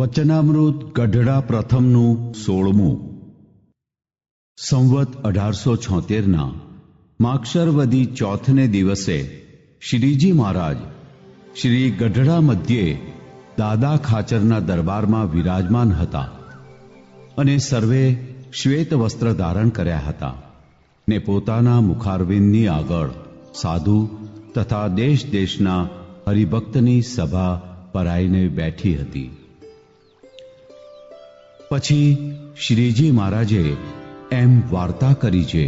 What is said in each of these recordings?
વચનામૃત ગઢડા પ્રથમનું 16મું. સંવત 1876ના માક્ષરવદી ચોથને દિવસે શ્રીજી મહારાજ શ્રી ગઢડા મધ્યે દાદા ખાચરના દરબારમાં વિરાજમાન હતા અને સર્વે શ્વેત વસ્ત્ર ધારણ કર્યા હતા ને પોતાના મુખારવિંદની આગળ સાધુ તથા દેશ દેશના હરિભક્તની સભા પરાઈને બેઠી હતી. પછી શ્રીજી મહારાજે એમ વાર્તા કરી છે,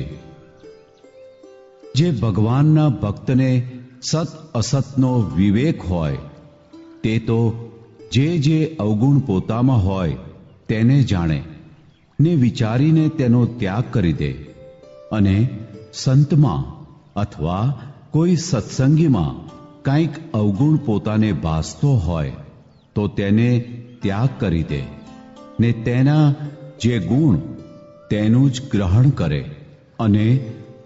જે ભગવાનના ભક્તને સત અસતનો વિવેક હોય તે તો જે અવગુણ પોતામાં હોય તેને જાણે ને વિચારીને તેનો ત્યાગ કરી દે, અને સંતમાં અથવા કોઈ સત્સંગીમાં કંઈક અવગુણ પોતાને ભાસતો હોય તો તેને ત્યાગ કરી દે ને તેના જે ગુણ તેનું જ ગ્રહણ કરે, અને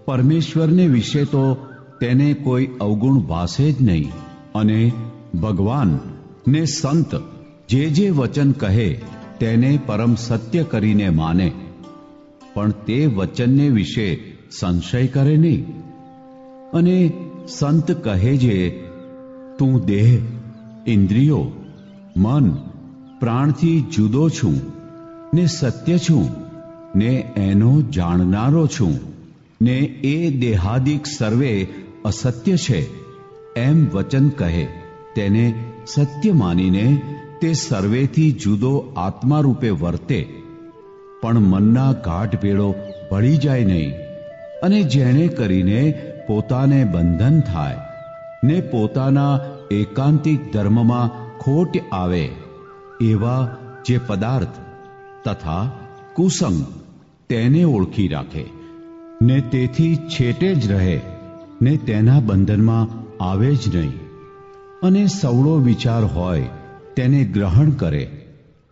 પરમેશ્વરને વિશે તો તેને કોઈ અવગુણ ભાસે જ નહીં, અને ભગવાન ને સંત જે વચન કહે તેને પરમ સત્ય કરીને માને, પણ તે વચનને વિશે સંશય કરે નહીં. અને સંત કહે છે, તું દેહ, ઇન્દ્રિયો, મન, પ્રાણથી જુદો છું ને સત્ય છું ને એનો જાણનારો છું ને એ દેહાદિક સર્વે અસત્ય છે, એમ વચન કહે તેને સત્ય માનીને તે સર્વેથી જુદો આત્મા રૂપે વર્તે, પણ મનના ગાઢ ભેળો ભળી જાય નહીં, અને જેણે કરીને પોતાને બંધન થાય ને પોતાના એકાંતિક ધર્મમાં ખોટ આવે એવા જે પદાર્થ તથા કુસંગ તેને ઓળખી રાખે ને તેથી છેટે જ રહે ને તેના બંધનમાં આવે જ નહીં, અને સવળો વિચાર હોય તેને ગ્રહણ કરે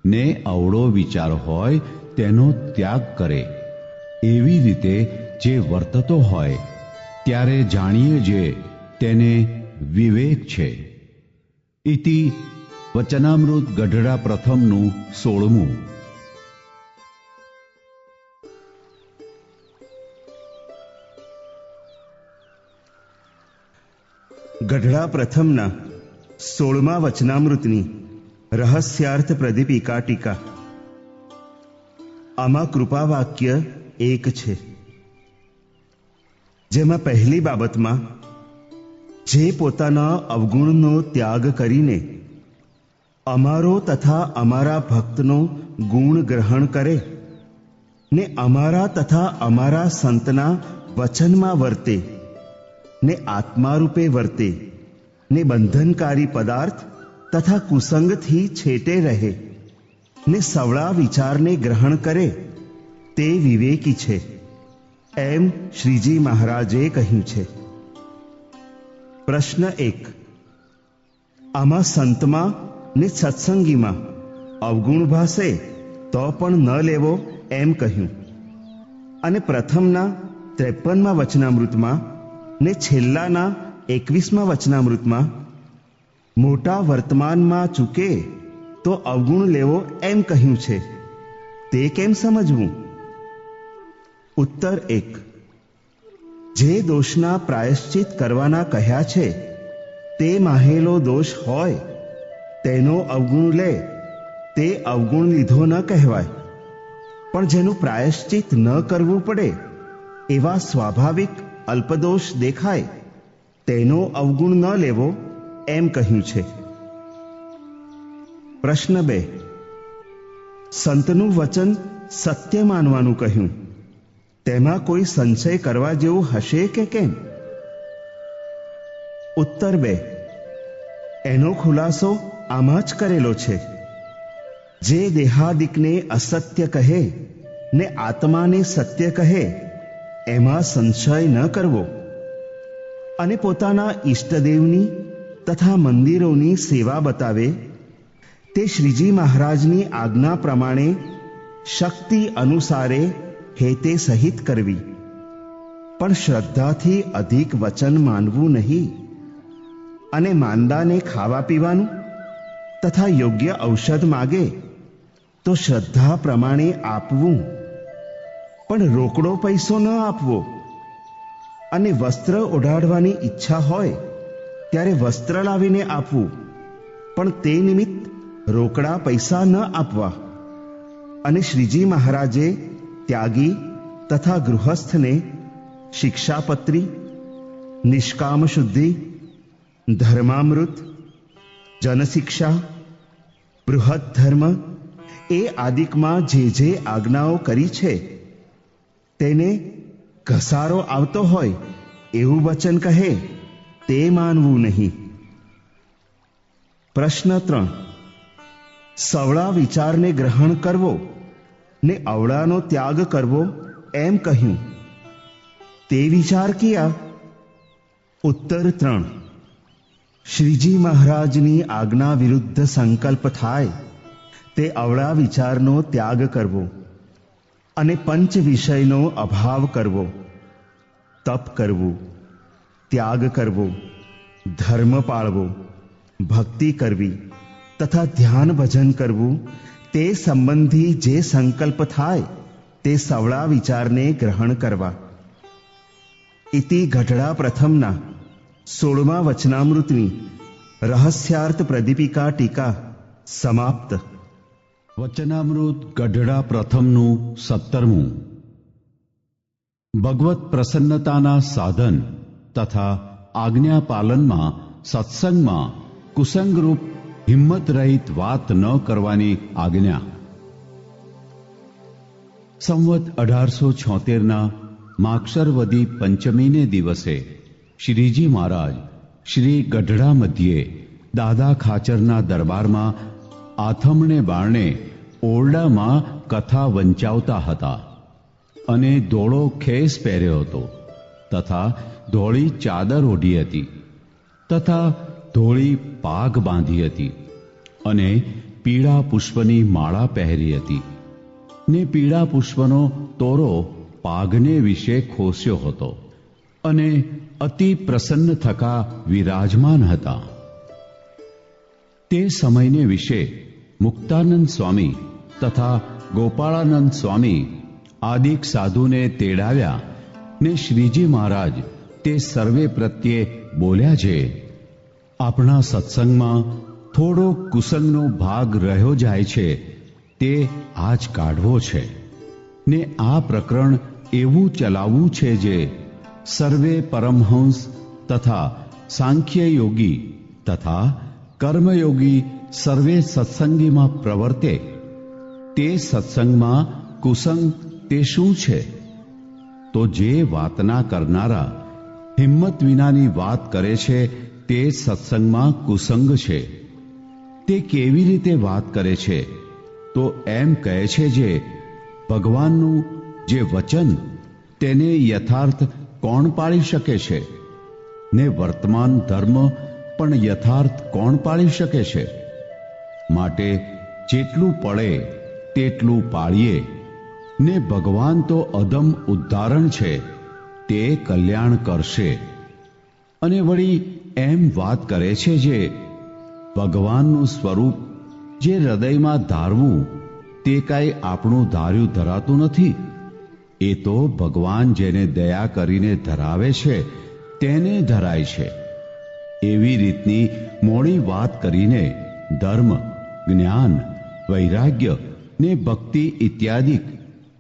ને અવળો વિચાર હોય તેનો ત્યાગ કરે, એવી રીતે જે વર્તતો હોય ત્યારે જાણીએ જે તેને વિવેક છે. ઇતિ વચનામૃત ગઢડા પ્રથમનું 16મું. ગઢડા પ્રથમના 16મા વચનામૃતની રહસ્યાર્થ પ્રદીપિકા ટીકા. આમાં કૃપા વાક્ય એક છે, જેમાં પહેલી બાબતમાં જે પોતાના અવગુણનો ત્યાગ કરીને અમારો તથા અમારા ભક્તનો ગુણ ગ્રહણ કરે ને અમારા તથા અમારા સંતના વચનમાં વર્તે ને આત્મા રૂપે વર્તે ને બંધનકારી પદાર્થ તથા કુસંગથી છેટે રહે ને સવળા વિચારને ગ્રહણ કરે તે વિવેકી છે, એમ શ્રીજી મહારાજે કહ્યું છે. પ્રશ્ન 1. આમાં સંતમાં ને સત્સંગીમાં અવગુણ ભાસે તો પણ ન લેવો એમ કહ્યું, અને પ્રથમના 53મા વચનામૃતમાં ને છેલ્લાના 21મા વચનામૃતમાં મોટા વર્તમાનમાં ચૂકે તો અવગુણ લેવો એમ કહ્યું છે. તે કેમ સમજવું? ઉત્તર 1. જે દોષના પ્રાયશ્ચિત કરવાના કહ્યા છે તે માહેલો દોષ હોય તેનો અવગુણ લે તે અવગુણ લીધો ન કહેવાય, પણ જેનું પ્રાયશ્ચિત ન કરવું પડે એવા સ્વાભાવિક અલ્પદોષ દેખાય તેનો અવગુણ ન લેવો એમ કહ્યું છે. પ્રશ્ન 2. સંતનું વચન સત્ય માનવાનું કહ્યું, તેમાં કોઈ સંશય કરવા જેવું હશે કે કેમ? ઉત્તર 2. એનો ખુલાસો આમાં જ કરેલો છે. જે દેહાદિકને અસત્ય કહે ને આત્માને સત્ય કહે એમાં સંશય ન કરવો, અને પોતાના ઈષ્ટદેવની તથા મંદિરોની સેવા બતાવે તે શ્રીજી મહારાજની આજ્ઞા પ્રમાણે શક્તિ અનુસારે હેતે સહિત કરવી, પણ શ્રદ્ધાથી અધિક વચન માનવું નહીં, અને માંદાને ખાવા પીવાનું તથા યોગ્ય ઔષધ માગે તો શ્રદ્ધા પ્રમાણે આપવું, પણ રોકડો પૈસો ન આપવો. અને વસ્ત્ર ઓઢાડવાની ઈચ્છા હોય ત્યારે વસ્ત્ર લાવીને આપવું, પણ તે નિમિત્ત રોકડા પૈસા ન આપવા. અને શ્રીજી મહારાજે ત્યાગી તથા ગૃહસ્થને શિક્ષાપત્રી, નિષ્કામ શુદ્ધિ, ધર્મામૃત, જનશિક્ષા, બૃહદ ધર્મ એ આદિકમાં જે આજ્ઞાઓ કરી છે તેને ઘસારો આવતો હોય એવું વચન કહે તે માનવું નહીં. પ્રશ્ન 3. સવળા વિચારને ગ્રહણ કરવો ને અવળાનો ત્યાગ કરવો એમ કહ્યું, તે વિચાર કિયા? ઉત્તર 3. શ્રીજી મહારાજની આજ્ઞા વિરુદ્ધ સંકલ્પ થાય તે અવળા વિચારનો ત્યાગ કરવો અને પંચ વિષયનો અભાવ કરવો, તપ કરવું, ત્યાગ કરવો, ધર્મ પાળવો, ભક્તિ કરવી તથા ધ્યાન ભજન કરવું, તે સંબંધી જે સંકલ્પ થાય તે સવળા વિચારને ગ્રહણ કરવા. ઇતિ ગઢડા પ્રથમના 16મા વચનામૃતની રહસ્યાર્થ પ્રદીપિકા ટીકા સમાપ્ત. વચનામૃત ગઢડા પ્રથમનું 17મું. ભગવત પ્રસન્નતાના સાધન તથા આજ્ઞા પાલનમાં સત્સંગમાં કુસંગરૂપ હિંમત રહિત વાત ન કરવાની આજ્ઞા. સંવત 1876ના માક્ષરવદી પંચમીને દિવસે શ્રીજી મહારાજ શ્રી ગઢડા મધ્યે દાદા ખાચરના દરબારમાં આથમણે બારણે ઓરડામાં કથા વંચાવતા હતા અને ધોળો ખેસ પહેર્યો હતો તથા ધોળી ચાદર ઓઢી હતી તથા ધોળી પાઘ બાંધી હતી અને પીળા પુષ્પની માળા પહેરી હતી ને પીળા પુષ્પનો તોરો પાઘને વિશે ખોસ્યો હતો અને અતિ પ્રસન્ન થકા વિરાજમાન હતા. તે સમયને વિશે મુક્તાનંદ સ્વામી તથા ગોપાળાનંદ સ્વામી આદિક સાધુને તેડાવ્યા ને શ્રીજી મહારાજ તે સર્વે પ્રત્યે બોલ્યા છે, આપણા સત્સંગમાં થોડો કુસંગનો ભાગ રહ્યો જાય છે તે આજ કાઢવો છે ને આ પ્રકરણ એવું ચલાવવું છે જે સર્વે પરમહંસ તથા સાંખ્ય યોગી તથા કર્મયોગી સર્વે સત્સંગીમાં પ્રવર્તે. તે સત્સંગમાં કુસંગ તે શું છે? તો જે વાતના કરનારા હિંમત વિનાની વાત કરે છે તે સત્સંગમાં કુસંગ છે. તે કેવી રીતે વાત કરે છે? તો એમ કહે છે જે ભગવાનનું જે વચન તેને યથાર્થ કોણ પાળી શકે છે ને વર્તમાન ધર્મ પણ યથાર્થ કોણ પાળી શકે છે? માટે જેટલું પડે તેટલું પાળીએ ને ભગવાન તો અદમ ઉદ્ધારણ છે, તે કલ્યાણ કરશે. અને વળી એમ વાત કરે છે જે ભગવાનનું સ્વરૂપ જે હૃદયમાં ધારવું તે કાંઈ આપણું ધાર્યું ધરાતું નથી. એ તો ભગવાન જેને દયા કરીને ધરાવે છે તેને ધરાય છે. એવી રીતની મોડી વાત કરીને ધર્મ, જ્ઞાન, વૈરાગ્ય ને ભક્તિ ઇત્યાદિ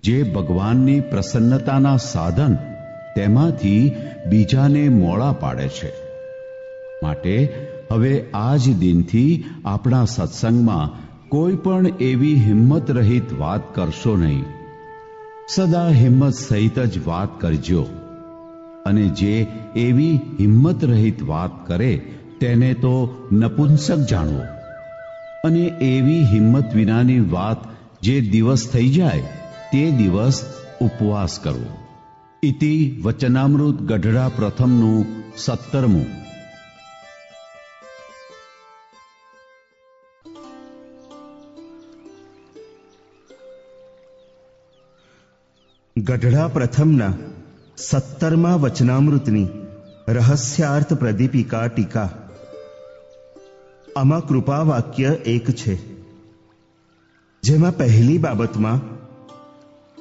જે ભગવાનની પ્રસન્નતાના સાધન તેમાંથી બીજાને મોડા પાડે છે. માટે હવે આજ દિનથી આપણા સત્સંગમાં કોઈ પણ એવી હિંમત રહિત વાત કરશો નહીં. સદા હિંમત સહિત જ વાત કરજો. અને જે એવી હિંમત રહિત વાત કરે તેને તો નપુંસક જાણવો. અને એવી હિંમત વિનાની વાત જે દિવસ થઈ જાય તે દિવસ ઉપવાસ કરવો. ઇતિ વચનામૃત ગઢડા પ્રથમનું 17મું. ગઢડા પ્રથમના 17મા વચનામૃતની રહસ્યાર્થ પ્રદીપિકા ટીકા. આમાં કૃપા વાક્ય એક છે, જેમાં પહેલી બાબતમાં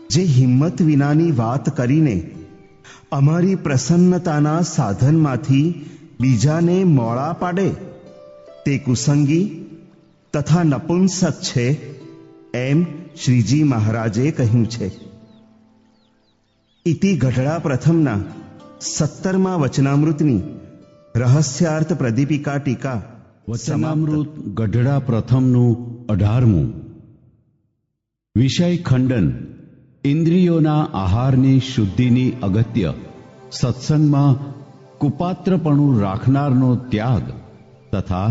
જે હિંમત વિનાની વાત કરીને અમારી પ્રસન્નતાના સાધનમાંથી બીજાને મોળા પાડે તે કુસંગી તથા નપુંસક છે, એમ શ્રીજી મહારાજે કહ્યું છે. ઇતિ ગઢડા પ્રથમના 17મા વચનામૃતની રહસ્યાર્થ પ્રદીપિકા ટીકા વચનામૃત ગઢડા પ્રથમનું 18મું. વિષય ખંડન. ઇન્દ્રિયોના આહારની શુદ્ધિની અગત્ય. સત્સંગમાં કુપાત્રપણું રાખનારનો ત્યાગ તથા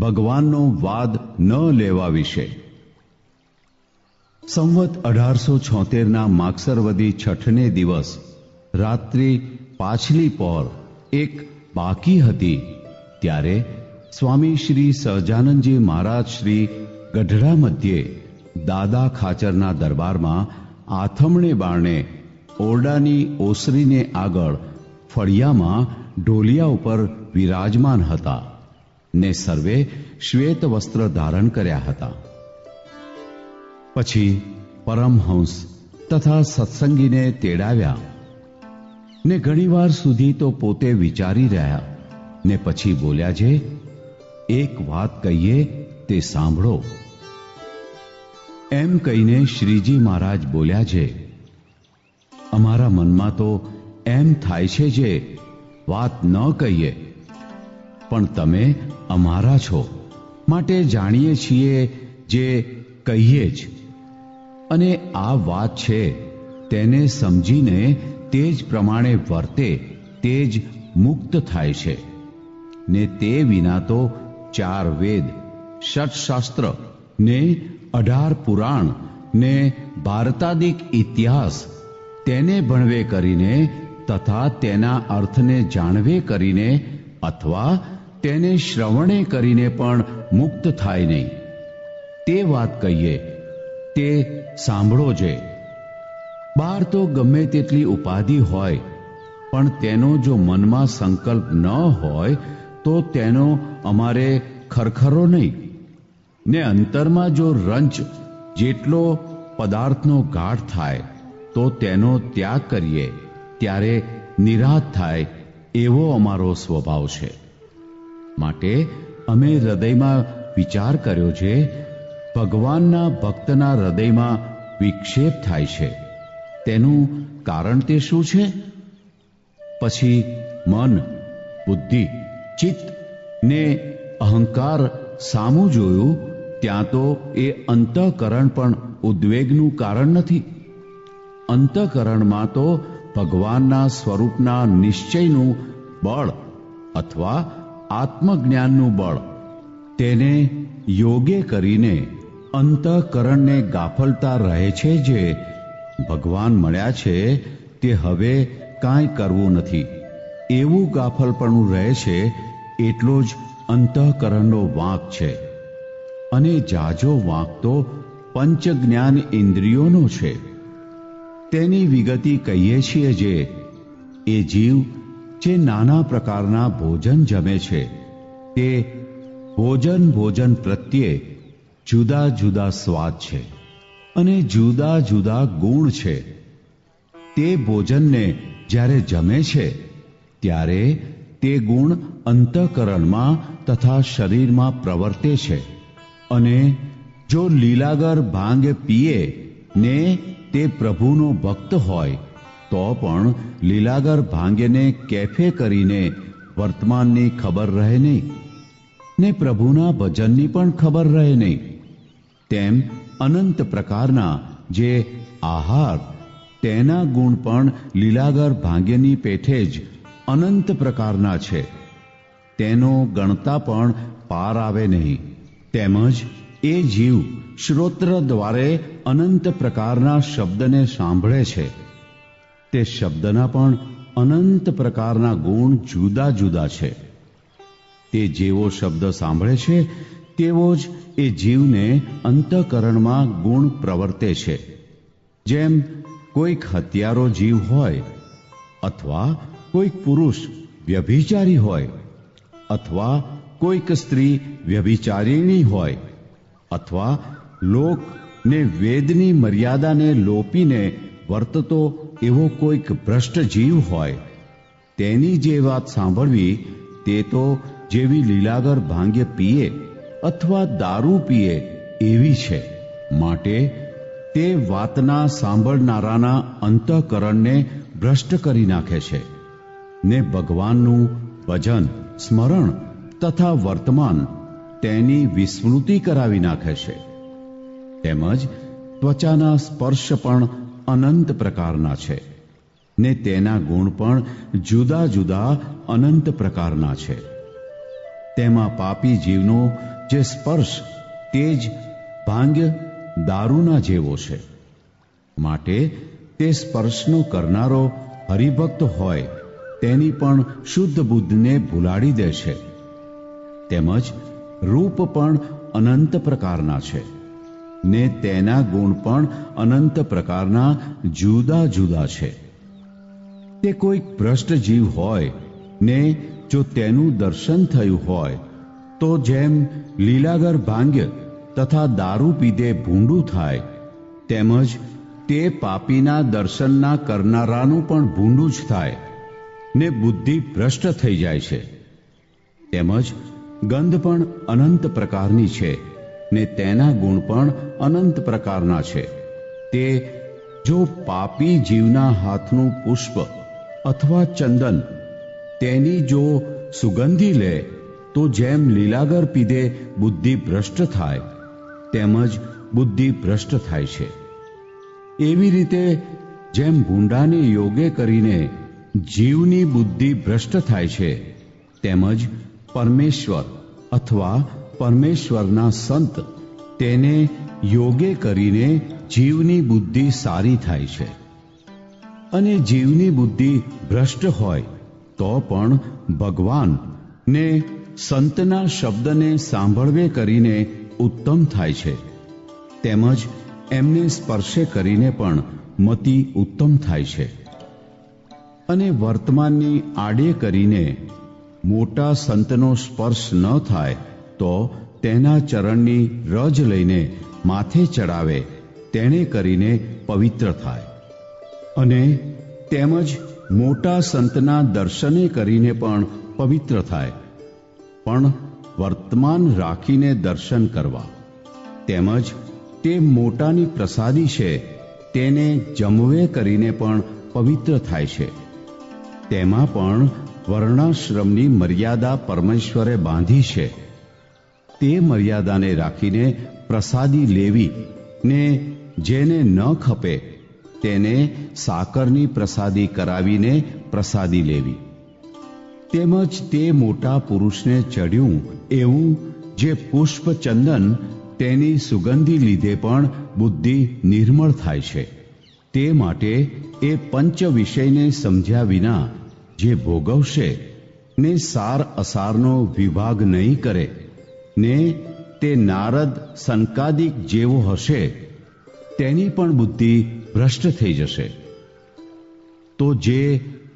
ભગવાનનો વાદ ન લેવા વિશે. સંવત 1876ના માગસરવદી છઠને દિવસ રાત્રિ પાછલી પહોર એક બાકી હતી ત્યારે સ્વામી શ્રી સહજાનંદજી મહારાજ શ્રી ગઢડા મધ્યે દાદા ખાચરના દરબારમાં આથમણે બારણે ઓરડાની ઓસરીને આગળ ફળિયામાં ઢોલિયા ઉપર વિરાજમાન હતા ને સર્વે શ્વેત વસ્ત્ર ધારણ કર્યા હતા. પછી પરમહંસ તથા સત્સંગીને તેડાવ્યા ને ઘણીવાર સુધી તો પોતે વિચારી રહ્યા ને પછી બોલ્યા છે, એક વાત કહીએ તે સાંભળો. એમ કહીને શ્રીજી મહારાજ બોલ્યા છે, અમારા મનમાં તો એમ થાય છે જે વાત ન કહીએ, પણ તમે અમારા છો માટે જાણીએ છીએ જે કહીએ જ. અને આ વાત છે તેને સમજીને તે જ પ્રમાણે વર્તે તે જ મુક્ત થાય છે. ને તે વિના તો 4 વેદ, 6 શાસ્ત્ર ને 18 પુરાણ ને ભારતાદિક ઇતિહાસ તેને ભણવે કરીને તથા તેના અર્થને જાણવે કરીને અથવા તેને શ્રવણે કરીને પણ મુક્ત થાય નહીં. તે વાત કહીએ તે સાંભળો જે. બહાર તો ગમે તેટલી ઉપાધિ હોય, પણ તેનો જો મનમાં સંકલ્પ ન હોય તો તેનો અમારે ખરખરો નહીં. ને અંતરમાં જો રંચ જેટલો પદાર્થનો ગાઢ થાય તો તેનો ત્યાગ કરીએ ત્યારે નિરાત થાય એવો અમારો સ્વભાવ છે. માટે અમે હૃદયમાં વિચાર કર્યો છે, ભગવાનના ભક્તના હૃદયમાં વિક્ષેપ થાય છે, તેનું કારણ તે શું છે? પછી મન, બુદ્ધિ, ચિત્ત ને અહંકાર સામું જોયું ત્યાં તો એ અંતઃકરણ પણ ઉદ્વેગનું કારણ નથી. અંતઃકરણમાં તો ભગવાનના સ્વરૂપના નિશ્ચયનું બળ અથવા આત્મજ્ઞાનનું બળ, તેને યોગે કરીને અંતઃકરણને ગાફલતા રહે છે. જે ભગવાન મળ્યા છે તે હવે કાંઈ કરવું નથી એવું ગાફલપણું રહે છે. એટલો જ અંતઃકરણનો વાંક છે. અને જાજો વાંક તો પંચ જ્ઞાન ઇન્દ્રિયોનો છે. તેની વિગતિ કહીએ છીએ જે એ જીવ જે નાના પ્રકારના ભોજન જમે છે તે ભોજન પ્રત્યે જુદા જુદા સ્વાદ છે અને જુદા જુદા ગુણ છે. તે ભોજનને જ્યારે જમે છે ત્યારે તે ગુણ અંતઃકરણમાં તથા શરીરમાં પ્રવર્તે છે. અને જો લીલાગર ભાંગ પીએ ને તે પ્રભુનો ભક્ત હોય તો પણ લીલાગર ભાંગને કેફે કરીને વર્તમાનની ખબર રહે નહીં ને પ્રભુના ભજનની પણ ખબર રહે નહીં. તેમ અનંત પ્રકારના જે આહાર તેના ગુણ પણ લીલાગર ભાંગ્યની પેઠે જ અનંત પ્રકારના છે, તેનો ગણતા પણ પાર આવે નહીં. તેમજ એ જીવ શ્રોત્ર દ્વારે અનંત પ્રકારના શબ્દને સાંભળે છે, તે શબ્દના પણ અનંત પ્રકારના ગુણ જુદા જુદા છે. તે જેવો શબ્દ સાંભળે છે તેવો જ એ જીવને અંતઃકરણમાં ગુણ પ્રવર્તે છે. જેમ કોઈક હત્યારો જીવ હોય અથવા કોઈક પુરુષ વ્યભિચારી હોય અથવા કોઈક સ્ત્રી વ્યભિચારિણી હોય અથવા લોક ને વેદની મર્યાદાને લોપીને વર્તતો એવો કોઈક ભ્રષ્ટ જીવ હોય, તેની જે વાત સાંભળવી તે તો જેવી લીલાગર ભાંગ્ય પીએ અથવા દારૂ પીએ એવી છે. માટે તે વાતના સાંભળનારાના અંતઃકરણને ભ્રષ્ટ કરી નાખે છે ને ભગવાનનું ભજન, સ્મરણ તથા વર્તમાન તેની વિસ્મૃતિ કરાવી નાખે છે. તેમજ ત્વચાના સ્પર્શ પણ અનંત પ્રકારના છે ને તેના ગુણ પણ જુદા જુદા અનંત પ્રકારના છે. તેમાં પાપી જીવનો જે સ્પર્શ તે જ ભાંગ્ય દારૂના જેવો છે. માટે તે સ્પર્શનો કરનારો હરિભક્ત હોય તેની પણ શુદ્ધ બુદ્ધને ભૂલાડી દે છે. તેમજ રૂપ પણ અનંત પ્રકારના છે ને તેના ગુણ પણ અનંત પ્રકારના જુદા જુદા છે. તે કોઈક ભ્રષ્ટ જીવ હોય ને જો તેનું દર્શન થયું હોય તો જેમ લીલાગર ભાંગ્ય તથા દારૂ પીધે ભૂંડું થાય, તેમજ તે પાપીના દર્શનના કરનારાનું પણ ભૂંડું જ થાય ને બુદ્ધિ ભ્રષ્ટ થઈ જાય છે. તેમજ ગંધ પણ અનંત પ્રકારની છે ને તેના ગુણ પણ અનંત પ્રકારના છે. તે જો પાપી જીવના હાથનું પુષ્પ અથવા ચંદન તેની જો સુગંધી લે તો જેમ લીલાગર પીધે બુદ્ધિ ભ્રષ્ટ થાય તેમજ બુદ્ધિ ભ્રષ્ટ થાય છે. એવી રીતે જેમ ભૂંડાને યોગે કરીને જીવની બુદ્ધિ ભ્રષ્ટ થાય છે, તેમજ પરમેશ્વર અથવા પરમેશ્વરના સંત તેને યોગે કરીને જીવની બુદ્ધિ સારી થાય છે. અને જીવની બુદ્ધિ ભ્રષ્ટ હોય તો પણ ભગવાન ને સંતના શબ્દને સાંભળવે કરીને ઉત્તમ થાય છે. તેમજ એમને સ્પર્શે કરીને પણ મતિ ઉત્તમ થાય છે. અને વર્તમાનની આડે કરીને મોટા સંતનો સ્પર્શ ન થાય તો તેના ચરણની રજ લઈને માથે ચડાવે તેણે કરીને પવિત્ર થાય. અને તેમજ મોટા સંતના દર્શને કરીને પણ પવિત્ર થાય. પણ વર્તમાન રાખીને દર્શન કરવા, તેમજ તે મોટાની પ્રસાદી છે તેને જમવે કરીને પણ પવિત્ર થાય છે. તેમાં પણ વર્ણાશ્રમની મર્યાદા પરમેશ્વરે બાંધી છે. તે મર્યાદાને રાખીને પ્રસાદી લેવી ને જેને ન ખપે તેને સાકરની પ્રસાદી કરાવીને પ્રસાદી લેવી. તેમજ તે મોટા પુરુષને ચડ્યું એવું જે પુષ્પ ચંદન તેની સુગંધી લીધે પણ બુદ્ધિ નિર્મળ થાય છે. તે માટે એ પંચ વિષયને સમજ્યા વિના જે ભોગવશે ને સાર અસારનો વિભાગ નહીં કરે ને તે નારદ સંકાદિક જેવો હશે તેની પણ બુદ્ધિ ભ્રષ્ટ થઈ જશે. તો જે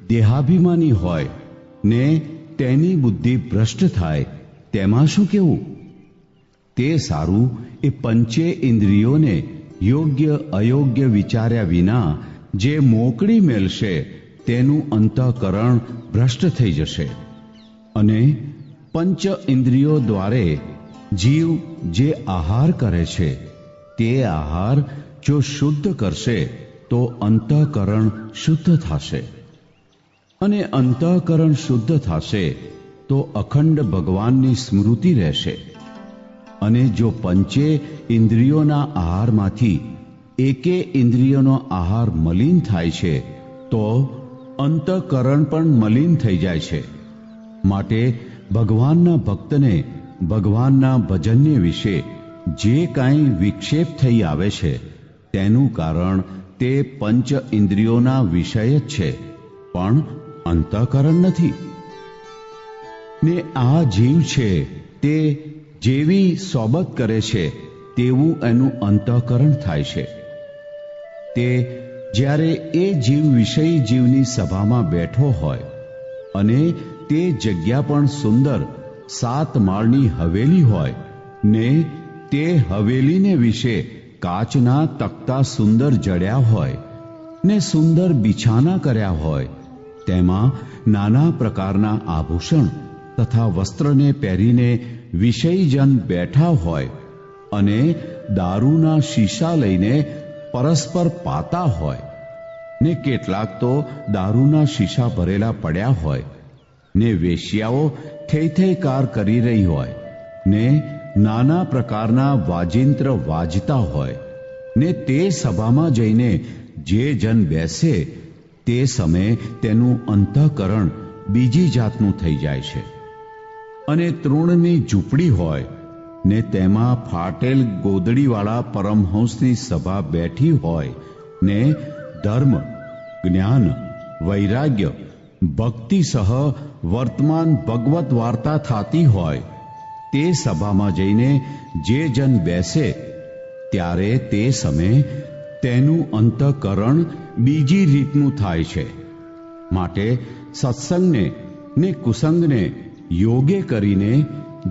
દેહાભિમાની હોય ને તેની બુદ્ધિ ભ્રષ્ટ થાય તેમાં શું કહેવું? તે સારું એ પંચે ઇન્દ્રિયોને યોગ્ય અયોગ્ય વિચાર્યા વિના જે મોકળી મેલશે તેનું અંતઃકરણ ભ્રષ્ટ થઈ જશે. અને પંચ ઇન્દ્રિયો દ્વારે જીવ જે આહાર કરે છે તે આહાર જો શુદ્ધ કરશે તો અંતઃકરણ શુદ્ધ થશે. અને અંતઃકરણ શુદ્ધ થશે તો અખંડ ભગવાનની સ્મૃતિ રહેશે. અને જો પંચે ઇન્દ્રિયોના આહારમાંથી એકે ઇન્દ્રિયોનો આહાર મલિન થાય છે તો અંતઃકરણ પણ મલિન થઈ જાય છે. માટે ભગવાનના ભક્તને ભગવાનના ભજન્ય વિશે જે કાંઈ વિક્ષેપ થઈ આવે છે તેનું કારણ તે પંચ ઇન્દ્રિયોના વિષય જ છે, પણ અંતઃકરણ નથી. ને આ જીવ છે તે જેવી સોબત કરે છે તેવું એનું અંતઃકરણ થાય છે. તે જ્યારે એ જીવ વિષયી જીવની સભામાં બેઠો હોય અને તે જગ્યા પણ સુંદર 7 માળની હવેલી હોય ને તે હવેલીને વિશે કાચના તકતા સુંદર જડ્યા હોય ને સુંદર બિછાના કર્યા હોય, તેમાં નાના પ્રકારના આભૂષણ તથા વસ્ત્રને પહેરીને વિષયજન બેઠા હોય અને દારૂના શીશા લઈને પરસ્પર પાતા હોય ને કેટલાક તો દારૂના શીશા ભરેલા પડ્યા હોય ને વેશ્યાઓ થેથેકાર કરી રહી હોય ને નાના પ્રકારના વાજિંત્ર વાજતા હોય ને તે સભામાં જઈને જે જન બેસે તે સમયે તેનું અંતઃકરણ બીજી જાતનું થઈ જાય છે. અને તૃણની ઝૂંપડી હોય ને તેમાં ફાટેલ ગોદડીવાળા પરમહંસની સભા બેઠી હોય ને ધર્મ, જ્ઞાન, વૈરાગ્ય, ભક્તિ સહ વર્તમાન ભગવત વાર્તા થતી હોય તે સભામાં જઈને જે જન બેસે ત્યારે તે સમયે તેનું અંતઃકરણ બીજી રીતનું થાય છે. માટે સત્સંગને ને કુસંગને યોગે કરીને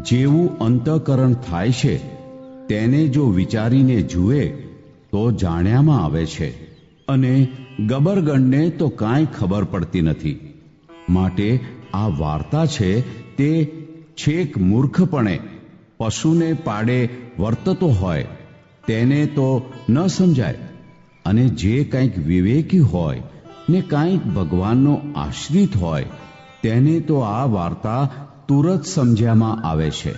જેવું અંતઃકરણ થાય છે તેને જો વિચારીને જુએ તો જાણ્યામાં આવે છે, અને ગબરગણને તો કાંઈ ખબર પડતી નથી. માટે આ વાર્તા છે તે છેક મૂર્ખપણે પશુને પાડે વર્તતો હોય તેને તો ન સમજાય, અને જે કંઈક વિવેકી હોય ને કંઈક ભગવાનનો આશ્રિત હોય તેને તો આ વાર્તા તુરત સમજ્યામાં આવે છે.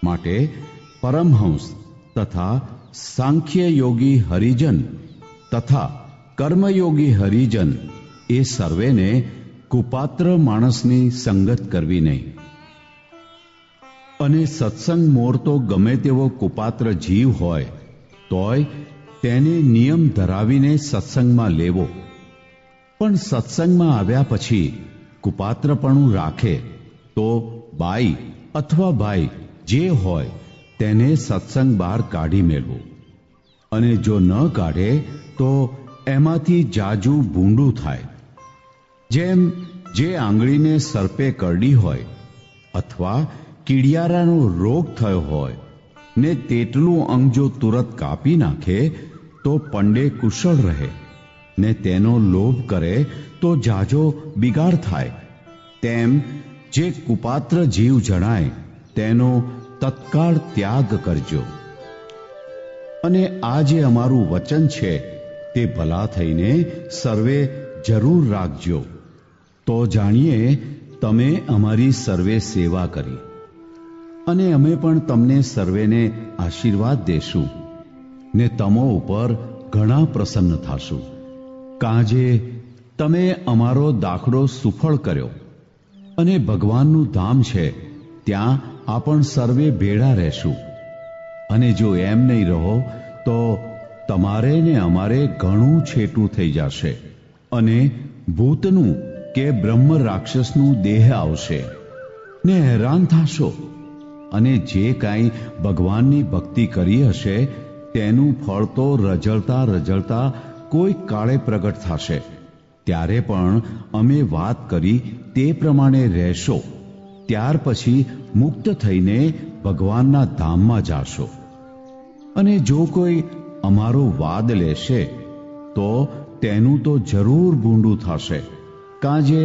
માટે પરમહંસ તથા સાંખ્ય યોગી હરિજન તથા કર્મયોગી હરિજન એ સર્વેને કુપાત્ર માણસની સંગત કરવી નહીં. અને સત્સંગ મોર તો ગમે તેવો કુપાત્ર જીવ હોય તોય તેને નિયમ ધરાવીને સત્સંગમાં લેવો, પણ સત્સંગમાં આવ્યા પછી કુપાત્રપણું રાખે તો બાઈ અથવા ભાઈ જે હોય તેને સત્સંગ બહાર કાઢી મેળવો, અને જો ન કાઢે તો એમાંથી જાજુ ભૂંડું થાય. જેમ જે આંગળીને સર્પે કરડી હોય અથવા કીડિયારાનો રોગ થયો હોય ને તેટલું અંગ જો તુરત કાપી નાખે તો પંડે કુશળ રહે, ને તેનો લોભ કરે તો જાજો બિગાડ થાય. તેમ જે કુપાત્ર જીવ જણાય તેનો તત્કાળ ત્યાગ કરજો. અને આ જે અમારું વચન છે તે ભલા થઈને સર્વે જરૂર રાખજો, તો જાણીએ તમે અમારી સર્વે સેવા કરી, અને અમે પણ તમને સર્વેને આશીર્વાદ દેશું ને તમો ઉપર ઘણા પ્રસન્ન થાશું. કાજે તમે અમારો દાખલો સુફળ કર્યો, અને ભગવાનનું ધામ છે ત્યાં આપણ સર્વે ભેળા રહેશું. અને જો એમ નહીં રહો તો તમારે ને અમારે ઘણું છેટું થઈ જશે, અને ભૂતનું કે બ્રહ્મ રાક્ષસનું દેહ આવશે ને હેરાન થશો. અને જે કાંઈ ભગવાનની ભક્તિ કરી હશે તેનું ફળ તો રજળતા રજળતા કોઈ કાળે પ્રગટ થશે. ત્યારે પણ અમે વાત કરી તે પ્રમાણે રહેશો, ત્યાર પછી મુક્ત થઈને ભગવાનના ધામમાં જાશો. અને જો કોઈ અમારો વાદ લેશે તો તેનું તો જરૂર ભૂંડું થશે, કાજે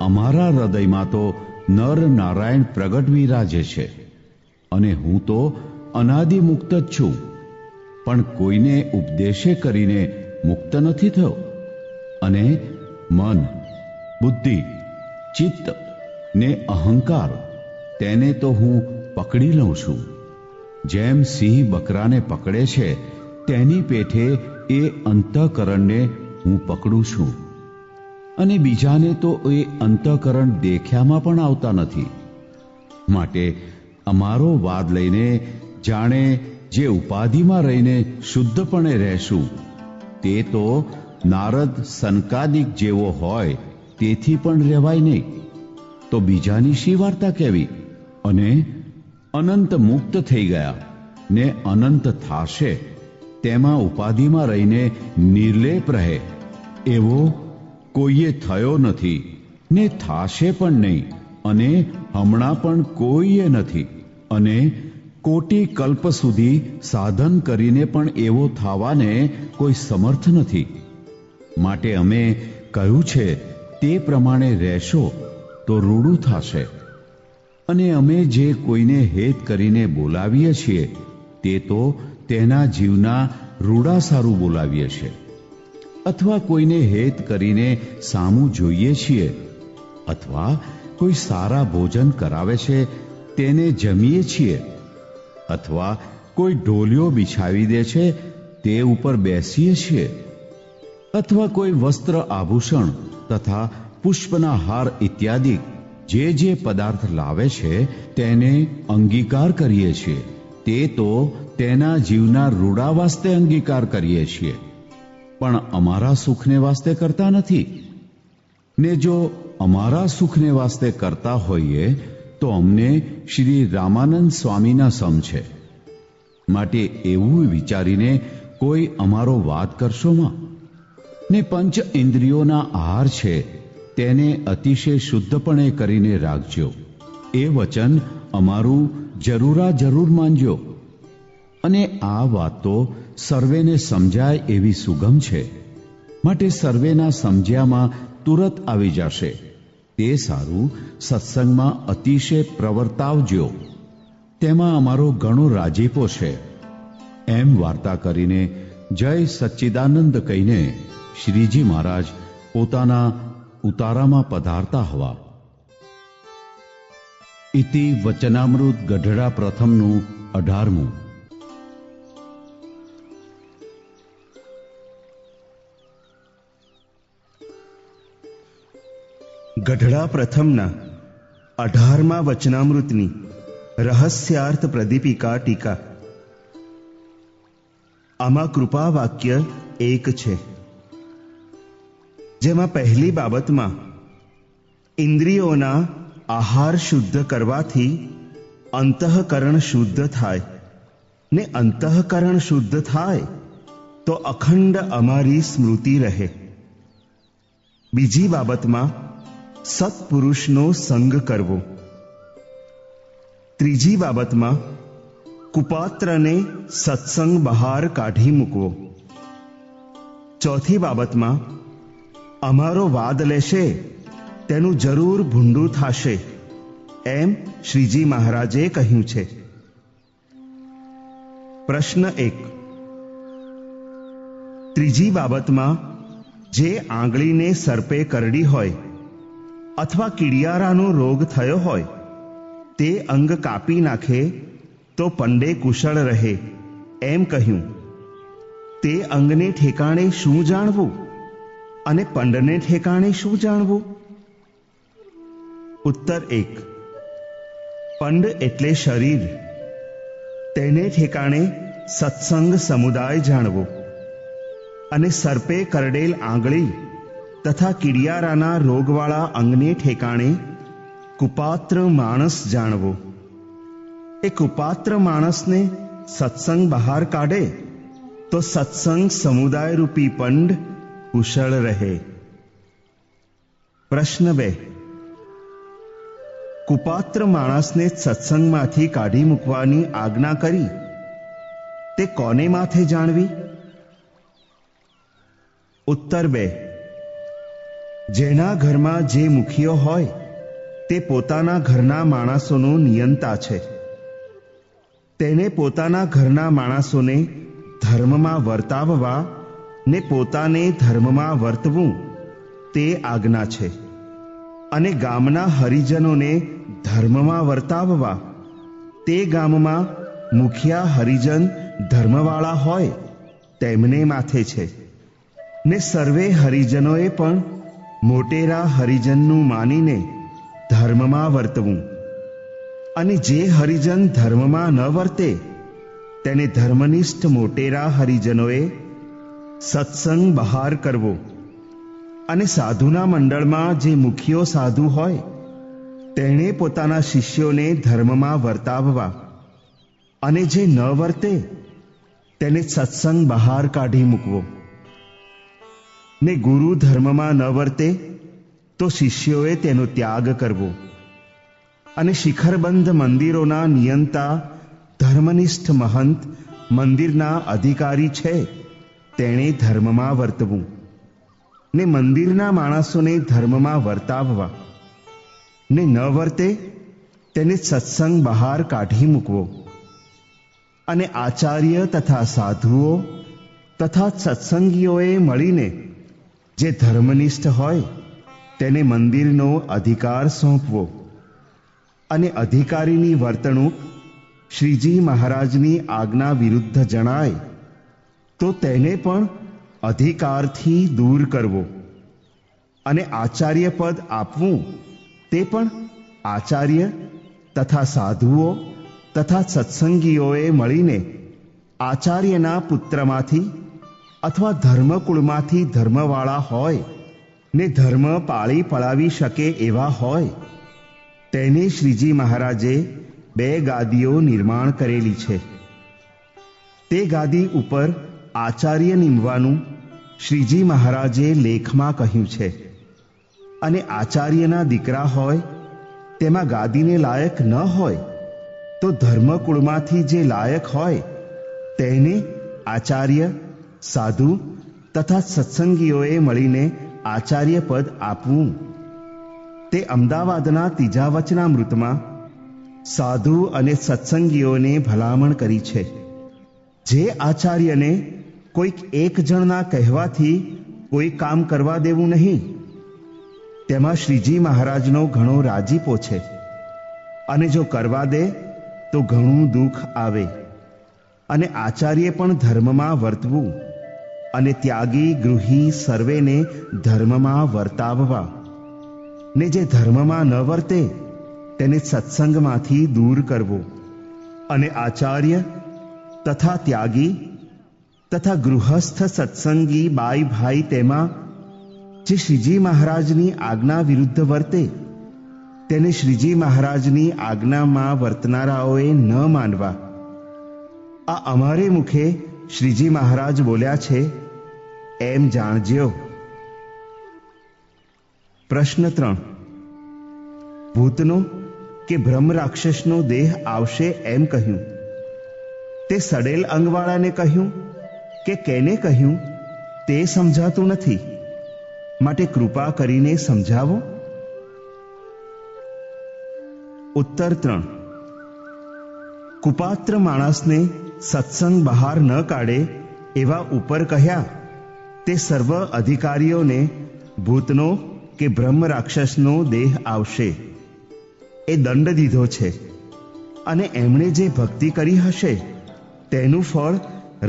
અમારા હૃદયમાં તો નર નારાયણ પ્રગટ વિરાજે છે, અને હું તો અનાદિ મુક્ત જ છું, પણ કોઈને ઉપદેશે કરીને મુક્ત નથી થયો. અને મન, બુદ્ધિ, ચિત્ત ને અહંકાર તેને તો હું પકડી લઉં છું. જેમ સિંહ બકરાને પકડે છે તેની પેઠે એ અંતઃકરણને હું પકડું છું, અને બીજાને તો એ અંતઃકરણ દેખ્યામાં પણ આવતા નથી. માટે અમારો વાદ લઈને જાણે જે ઉપાધિમાં રહીને શુદ્ધપણે રહેશું તે તો નારદ સનકાદિક જેવો હોય તેથી પણ રહેવાય નહીં, તો બીજાની શી વાર્તા કહેવી. અને અનંત મુક્ત થઈ ગયા ને અનંત થાશે તેમાં ઉપાધિમાં રહીને નિર્લેપ રહે એવો કોઈએ થયો નથી ને થાશે પણ નહીં, અને હમણાં પણ કોઈએ નથી, અને કોટી કલ્પ સુધી સાધન કરીને પણ એવો થવાને કોઈ સમર્થ નથી. માટે અમે કહ્યું છે તે પ્રમાણે રહેશો તો રૂડું થશે. અને અમે જે કોઈને હેત કરીને બોલાવીએ છીએ તે તો તેના જીવના રૂડા સારું બોલાવીએ છીએ, અથવા કોઈને હેત કરીને સામું જોઈએ છીએ, અથવા કોઈ સારા ભોજન કરાવે છે તેને જમીએ છીએ, અથવા કોઈ ઢોલિયો બિછાવી દે છે તે ઉપર બેસીએ છીએ, અથવા કોઈ વસ્ત્ર આભૂષણ તથા પુષ્પના હાર ઇત્યાદિ જે પદાર્થ લાવે છે તેને અંગીકાર કરીએ છીએ. તે તો તેના જીવના રૂડા વાસ્તે અંગીકાર કરીએ છીએ, પણ અમારા સુખને વાસ્તે કરતા નથી. ને જો અમારા સુખને વાસ્તે કરતા હોઈએ તો અમને શ્રી રામાનંદ સ્વામીના સમ છે. માટે એવું વિચારીને કોઈ અમારો વાદ કરશોમાં. ને પંચ ઇન્દ્રિયોના આહાર છે તેને અતિશય શુદ્ધપણે કરીને રાખજો. એ વચન અમારું જરૂર માનજો. અને આ વાત તો સર્વેને સમજાય એવી સુગમ છે, માટે સર્વેના સમજ્યામાં તુરત આવી જશે. તે સારું સત્સંગમાં અતિશય પ્રવર્તાવજો, તેમાં અમારો ઘણો રાજીપો છે. એમ વાર્તા કરીને જય સચ્ચિદાનંદ કહીને શ્રીજી મહારાજ પોતાના ઉતારામાં પધારતા હવા. ઇતિ વચનામૃત ગઢડા પ્રથમનું 18મું. ગઢડા પ્રથમના 18મા વચનામૃતની રહસ્યાર્થ પ્રદીપિકા ટીકા. આમાં કૃપા વાક્ય એક છે, જેમાં પહેલી બાબતમાં ઇન્દ્રિયોના આહાર શુદ્ધ કરવાથી અંતઃકરણ શુદ્ધ થાય, ને અંતઃકરણ શુદ્ધ થાય તો અખંડ અમારી સ્મૃતિ રહે. બીજી બાબતમાં સત્પુરુષનો સંગ કરવો. ત્રીજી બાબતમાં કુપાત્રને સત્સંગ બહાર કાઢી મૂકવો. ચોથી બાબતમાં અમારો વાદ લેશે તેનું જરૂર ભૂંડું થશે, એમ શ્રીજી મહારાજે કહ્યું છે. પ્રશ્ન 1. ત્રીજી બાબતમાં જે આંગળીને સર્પે કરડી હોય અથવા કીડિયારાનો રોગ થયો હોય તે અંગ કાપી નાખે તો પંડે કુશળ રહે, એમ કહ્યું. તે અંગને ઠેકાણે શું જાણવું અને પંડને ઠેકાણે શું જાણવું? ઉત્તર 1. પંડ એટલે શરીર, તેને ઠેકાણે સત્સંગ સમુદાય જાણવો, અને સર્પે કરડેલ આંગળી તથા કીડિયારાના રોગવાળા અંગને ઠેકાણે કુપાત્ર માણસ જાણવો. એ કુપાત્ર માણસને સત્સંગ બહાર કાઢે તો સત્સંગ સમુદાય રૂપી પંડ કુશળ રહે. પ્રશ્ન 2. કુપાત્ર માણસને સત્સંગમાંથી કાઢી મૂકવાની આજ્ઞા કરી તે કોને માથે જાણવી? ઉત્તર 2. જેના ઘરમાં જે મુખીઓ હોય તે પોતાના ઘરના માણસોનો નિયંતા છે. તેને પોતાના ઘરના માણસોને ધર્મમાં વર્તાવવા ને પોતાને ધર્મમાં વર્તવું તે આજ્ઞા છે, અને ગામના હરિજનોને ધર્મમાં વર્તાવવા તે ગામમાં મુખિયા હરિજન ધર્મવાળા હોય તેમને માથે છે. ને સર્વે હરિજનોએ પણ મોટેરા હરિજનનું માનીને ધર્મમાં વર્તવું, અને જે હરિજન ધર્મમાં ન વર્તે તેને ધર્મનિષ્ઠ મોટેરા હરિજનોએ સત્સંગ બહાર કરવો, અને સાધુના મંડળમાં જે મુખીઓ સાધુ હોય તેણે પોતાના શિષ્યોને ધર્મમાં વર્તાવવા, અને જે ન વર્તે તેને સત્સંગ બહાર કાઢી મૂકવો. ને ગુરુ ધર્મમાં ન વર્તે તો શિષ્યોએ તેનો ત્યાગ કરવો, અને શિખરબંધ મંદિરોના નિયંતા ધર્મનિષ્ઠ મહંત મંદિરના અધિકારી છે તેણે ધર્મમાં વર્તવું ને મંદિરના માણસોને ધર્મમાં વર્તાવવા ને ન વર્તે તેને સત્સંગ બહાર કાઢી મૂકવો અને આચાર્ય તથા સાધુઓ તથા સત્સંગીઓએ મળીને જે ધર્મનિષ્ઠ હોય તેને મંદિરનો અધિકાર સોંપવો અને અધિકારીની વર્તણૂક શ્રીજી મહારાજની આજ્ઞા વિરુદ્ધ જણાય તો તેને પણ અધિકારથી દૂર કરવો અને આચાર્ય પદ આપવું તે પણ આચાર્ય તથા સાધુઓ તથા સત્સંગીઓએ મળીને આચાર્યના પુત્રમાંથી અથવા ધર્મકુળમાંથી ધર્મવાળા હોય ને ધર્મ પાળી પળાવી શકે એવા હોય તેને શ્રીજી મહારાજે 2 ગાદીઓ નિર્માણ કરેલી છે. તે ગાદી ઉપર આચાર્ય નિમવાનું શ્રીજી મહારાજે લેખમાં કહ્યું છે અને આચાર્યના દીકરા હોય તેમાં ગાદીને લાયક ન હોય તો ધર્મકુળમાંથી જે લાયક હોય તેને આચાર્ય સાધુ તથા સત્સંગીઓએ મળીને આચાર્ય પદ આપવું. તે અમદાવાદના 3જા વચનામૃતમાં સાધુ અને સત્સંગીઓને ભલામણ કરી છે. જે આચાર્યને કોઈક એક જણના કહેવાથી કોઈ કામ કરવા દેવું નહીં તેમાં શ્રીજી મહારાજનો ઘણો રાજીપો છે અને જો કરવા દે તો ઘણું દુઃખ આવે. અને આચાર્ય પણ ધર્મમાં વર્તવું અને ત્યાગી ગૃહી સર્વેને ધર્મમાં વર્તાવવા ને જે ધર્મમાં ન વર્તે તેને સત્સંગમાંથી દૂર કરવો અને આચાર્ય તથા ત્યાગી તથા ગૃહસ્થ સત્સંગી બાઈ ભાઈ તેમાં જે શ્રીજી મહારાજની આજ્ઞા વિરુદ્ધ વર્તે તેને શ્રીજી મહારાજની આજ્ઞામાં વર્તનારાઓએ ન માનવા. આ અમારે મુખે શ્રીજી મહારાજ બોલ્યા છે એમ જાણજો. પ્રશ્ન 3. ભૂતનો કે બ્રહ્મ રાક્ષસનો દેહ આવશે એમ કહ્યું તે સડેલ અંગવાળાને કહ્યું કે કેને કહ્યું તે સમજાતું નથી, માટે કૃપા કરીને સમજાવો. ઉત્તર 3. કુપાત્ર માણસને સત્સંગ બહાર ન કાઢે એવા ઉપર કહ્યા તે સર્વ અધિકારીઓને ભૂતનો કે બ્રહ્મ રાક્ષસનો દેહ આવશે એ દંડ દીધો છે અને એમણે જે ભક્તિ કરી હશે તેનું ફળ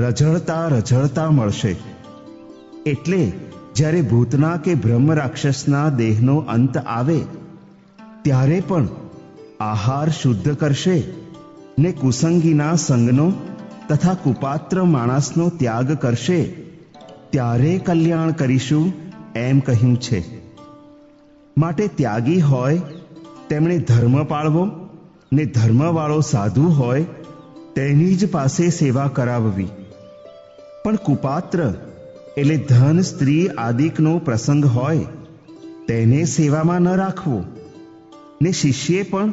રઝળતા રઝળતા મળશે. એટલે જ્યારે ભૂતના કે બ્રહ્મ રાક્ષસના દેહનો અંત આવે ત્યારે પણ આહાર શુદ્ધ કરશે ને કુસંગીના સંગનો તથા કુપાત્ર માણસનો ત્યાગ કરશે ત્યારે કલ્યાણ કરીશું એમ કહ્યું છે. માટે ત્યાગી હોય તેમણે ધર્મ પાળવો ને ધર્મવાળો સાધુ હોય તેની જ પાસે સેવા કરાવવી. પણ કુપાત્ર એટલે ધન સ્ત્રી આદિકનો પ્રસંગ હોય તેને સેવામાં ન રાખવો ને શિષ્યે પણ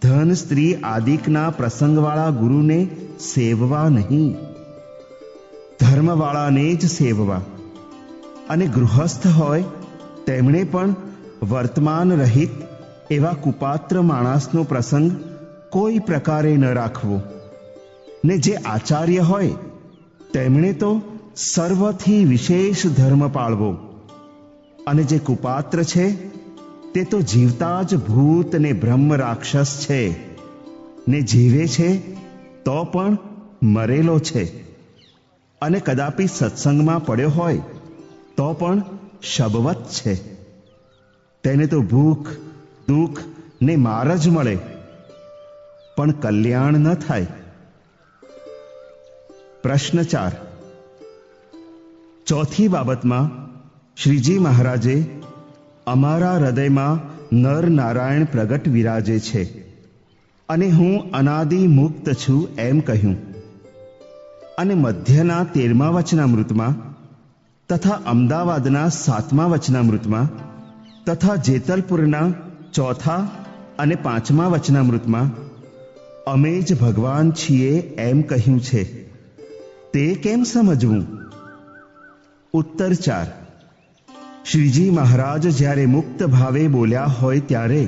ધન સ્ત્રી આદિકના પ્રસંગવાળા ગુરુને સેવવા નહીં, ધર્મવાળાને જ સેવવા. અને ગૃહસ્થ હોય તેમણે પણ વર્તમાન રહિત એવા કુપાત્ર માણસનો પ્રસંગ કોઈ પ્રકારે ન રાખવો ને જે આચાર્ય હોય તેમણે તો સર્વથી વિશેષ ધર્મ પાળવો. અને જે કુપાત્ર છે તે તો જીવતા જ ભૂત ને બ્રહ્મ રાક્ષસ છે ને જીવે છે તો પણ મરેલો છે અને કદાપી સત્સંગમાં પડ્યો હોય તો પણ શબવત છે. તેને તો ભૂખ દુઃખ ને માર જ મળે પણ કલ્યાણ ન થાય. પ્રશ્ન 4. ચોથી બાબતમાં શ્રીજી મહારાજે અમારા હૃદયમાં નર નારાયણ પ્રગટ વિરાજે છે અને હું અનાદિ મુક્ત છું એમ કહ્યું. અને મધ્યના 13મા વચનામૃતમાં તથા અમદાવાદના 7મા વચનામૃતમાં તથા જેતલપુરના 4થા અને 5મા વચનામૃતમાં અમે જ ભગવાન છીએ એમ કહ્યું છે, તે કેમ સમજવું? ઉત્તર 4. શ્રીજી મહારાજ જ્યારે મુક્ત ભાવે બોલ્યા હોય ત્યારે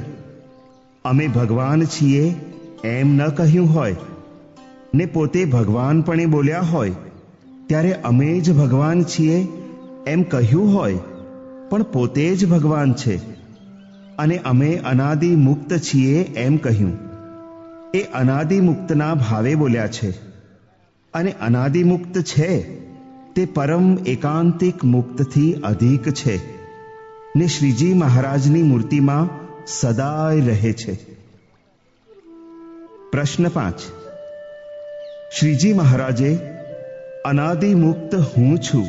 અમે ભગવાન છીએ એમ ન કહ્યું હોય, ને પોતે ભગવાનપણે બોલ્યા હોય ત્યારે અમે જ ભગવાન છીએ એમ કહ્યું હોય, પણ પોતે જ ભગવાન છે. અને અમે અનાદિ મુક્ત છીએ એમ કહ્યું, એ અનાદિ મુક્તના ભાવે બોલ્યા છે. અને અનાદિ મુક્ત છે તે પરમ એકાંતિક મુક્તથી અધિક છે, ને શ્રીજી મહારાજની મૂર્તિમાં સદાય રહે છે. પ્રશ્ન 5. શ્રીજી મહારાજે અનાદિ મુક્ત હું છું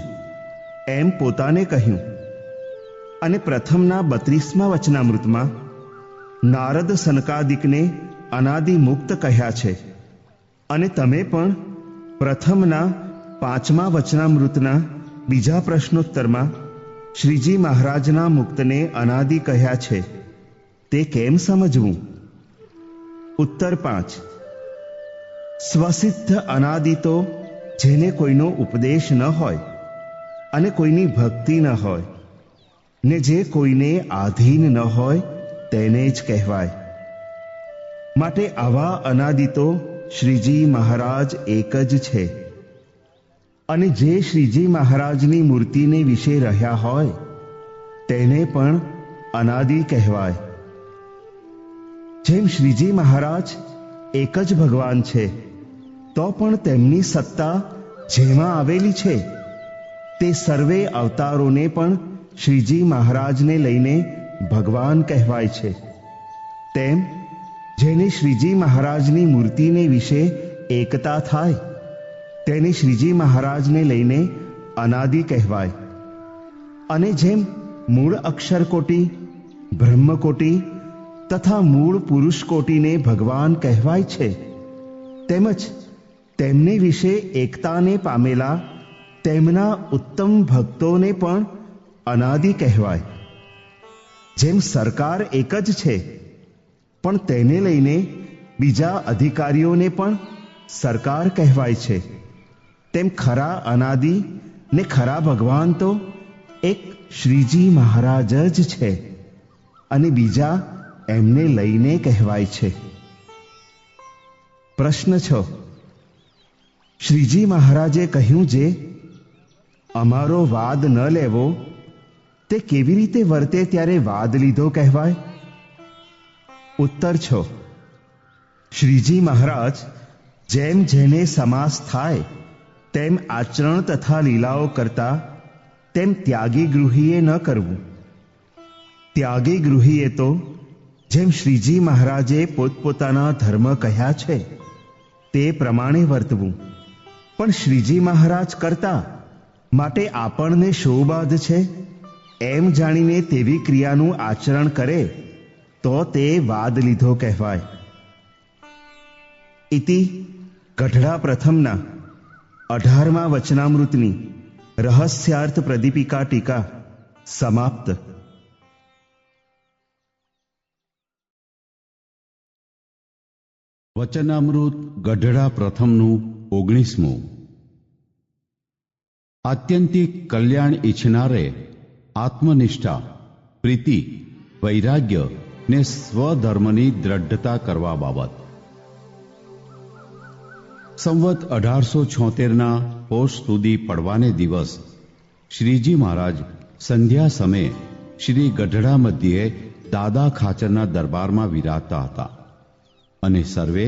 એમ પોતાને કહ્યું, અને પ્રથમના 32મા વચનામૃતમાં નારદ સનકાદિકને અનાદિ મુક્ત કહ્યા છે. અને તમે પણ પ્રથમના 5મા વચનામૃતના બીજા પ્રશ્નોત્તરમાં શ્રીજી મહારાજના મુક્તને અનાદિ કહ્યા છે, તે કેમ સમજવું? ઉત્તર 5. સ્વસિદ્ધ અનાદિ તો જેને કોઈનો ઉપદેશ ન હોય અને કોઈની ભક્તિ ન હોય ને જે કોઈને આધીન ન હોય તેને જ કહેવાય. માટે આવા અનાદિ તો શ્રીજી મહારાજ એક જ છે. અને જે શ્રીજી મહારાજની મૂર્તિને વિશે રહ્યા હોય તેને પણ અનાદિ કહેવાય. જેમ શ્રીજી મહારાજ એક જ ભગવાન છે, તો પણ તેમની સત્તા જેમાં આવેલી છે તે સર્વે અવતારોને પણ શ્રીજી મહારાજને લઈને ભગવાન કહેવાય છે. તેમ જેને શ્રીજી મહારાજની મૂર્તિને વિશે એકતા થાય તેને શ્રીજી મહારાજને લઈને અનાદિ કહેવાય. અને જેમ મૂળ અક્ષરકોટી, બ્રહ્મકોટી તથા મૂળ પુરુષ કોટીને ભગવાન કહેવાય છે, તેમજ તેમને વિશે એકતાને પામેલા તેમના ઉત્તમ ભક્તોને પણ અનાદિ કહેવાય. જેમ સરકાર એક જ છે, પણ તેને લઈને બીજા અધિકારીઓને પણ સરકાર કહેવાય છે, તેમ ખરા અનાદિ ને ખરા ભગવાન તો એક શ્રીજી મહારાજ જ છે, અને બીજા એમને લઈને કહેવાય છે. પ્રશ્ન 6. શ્રીજી મહારાજે કહ્યું જે અમારો વાદ ન લેવો તે કેવી રીતે વર્તે ત્યારે વાદ લીધો કહેવાય? ઉત્તર 6. શ્રીજી મહારાજ જેમ જેને સમાસ થાય તેમ આચરણ તથા લીલાઓ કરતા તેમ ત્યાગી ગૃહીએ ન કરવું. ત્યાગી ગૃહીએ તો જેમ શ્રીજી મહારાજે પોતપોતાના ધર્મ કહ્યા છે તે પ્રમાણે વર્તવું. પણ શ્રીજી મહારાજ કરતા માટે આપણને શો બાધ છે એમ જાણીને તેવી ક્રિયાનું આચરણ કરે તો તે વાદ લીધો કહેવાય. ઇતિ ગઢડા પ્રથમના 18મા વચનામૃતની રહસ્યાર્થ પ્રદીપિકા ટીકા સમાપ્ત. વચનામૃત ગઢડા પ્રથમનું 19મું. આત્યંતિક કલ્યાણ ઈચ્છનારે આત્મનિષ્ઠા, પ્રીતિ, વૈરાગ્ય ને સ્વધર્મની દ્રઢતા કરવા બાબત. સંવત 1876ના પોષ સુધી પડવાને દિવસ શ્રીજી મહારાજ સંધ્યા સમયે શ્રી ગઢડા મધ્યે દાદા ખાચરના દરબારમાં વિરાજતા હતા, અને સર્વે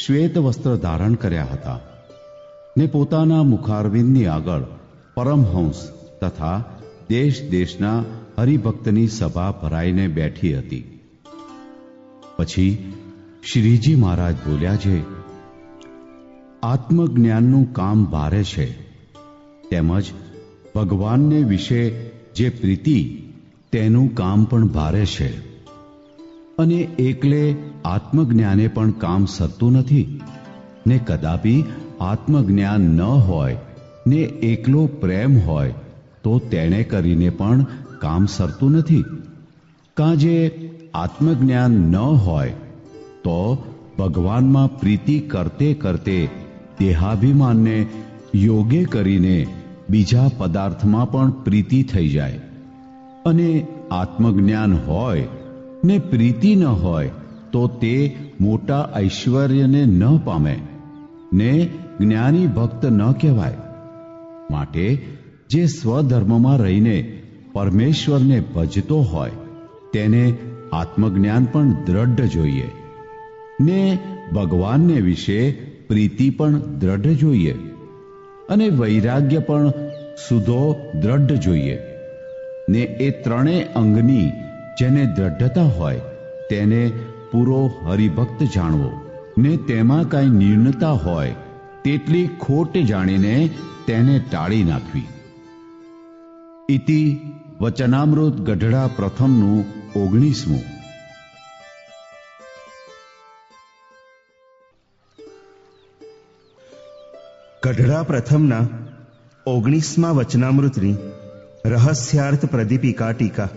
શ્વેત વસ્ત્ર ધારણ કર્યા હતા, ને પોતાના મુખારવિંદની આગળ પરમહંસ તથા દેશ દેશના હરિભક્તની સભા ભરાઈને બેઠી હતી. પછી શ્રીજી મહારાજ બોલ્યા છે, આત્મજ્ઞાનનું કામ ભારે છે, તેમજ ભગવાનને વિશે જે પ્રીતિ તેનું કામ પણ ભારે છે, અને એકલે આત્મજ્ઞાને પણ કામ સરતું નથી, ને કદાપી આત્મજ્ઞાન ન હોય ને એકલો પ્રેમ હોય તો તેણે કરીને પણ કામ સરતું નથી. કાં જે આત્મજ્ઞાન ન હોય તો ભગવાનમાં પ્રીતિ કરતે કરતે દેહાભિમાનને યોગે કરીને બીજા પદાર્થમાં પણ પ્રીતિ થઈ જાય. અને આત્મજ્ઞાન હોય ને પ્રીતિ ન હોય તો તે મોટા ઐશ્વર્યને ન પામે ને જ્ઞાની ભક્ત ન કહેવાય. માટે જે સ્વધર્મમાં રહીને પરમેશ્વરને ભજતો હોય તેને આત્મજ્ઞાન પણ દ્રઢ જોઈએ ને ભગવાનને વિશે પ્રીતિ પણ દ્રઢ જોઈએ અને વૈરાગ્ય પણ સુધો દ્રઢ જોઈએ ને એ ત્રણેય અંગની જેને દ્રઢતા હોય તેને પૂરો હરિભક્ત જાણવો ને તેમાં કાંઈ ન્યૂનતા હોય તેટલી ખોટ જાણીને તેને ટાળી નાખવી. ઇતિ વચનામૃત ગઢડા પ્રથમનું 19મું. ગઢડા પ્રથમના 19મા વચનામૃતની રહસ્યાર્થ પ્રદીપિકા ટીકા.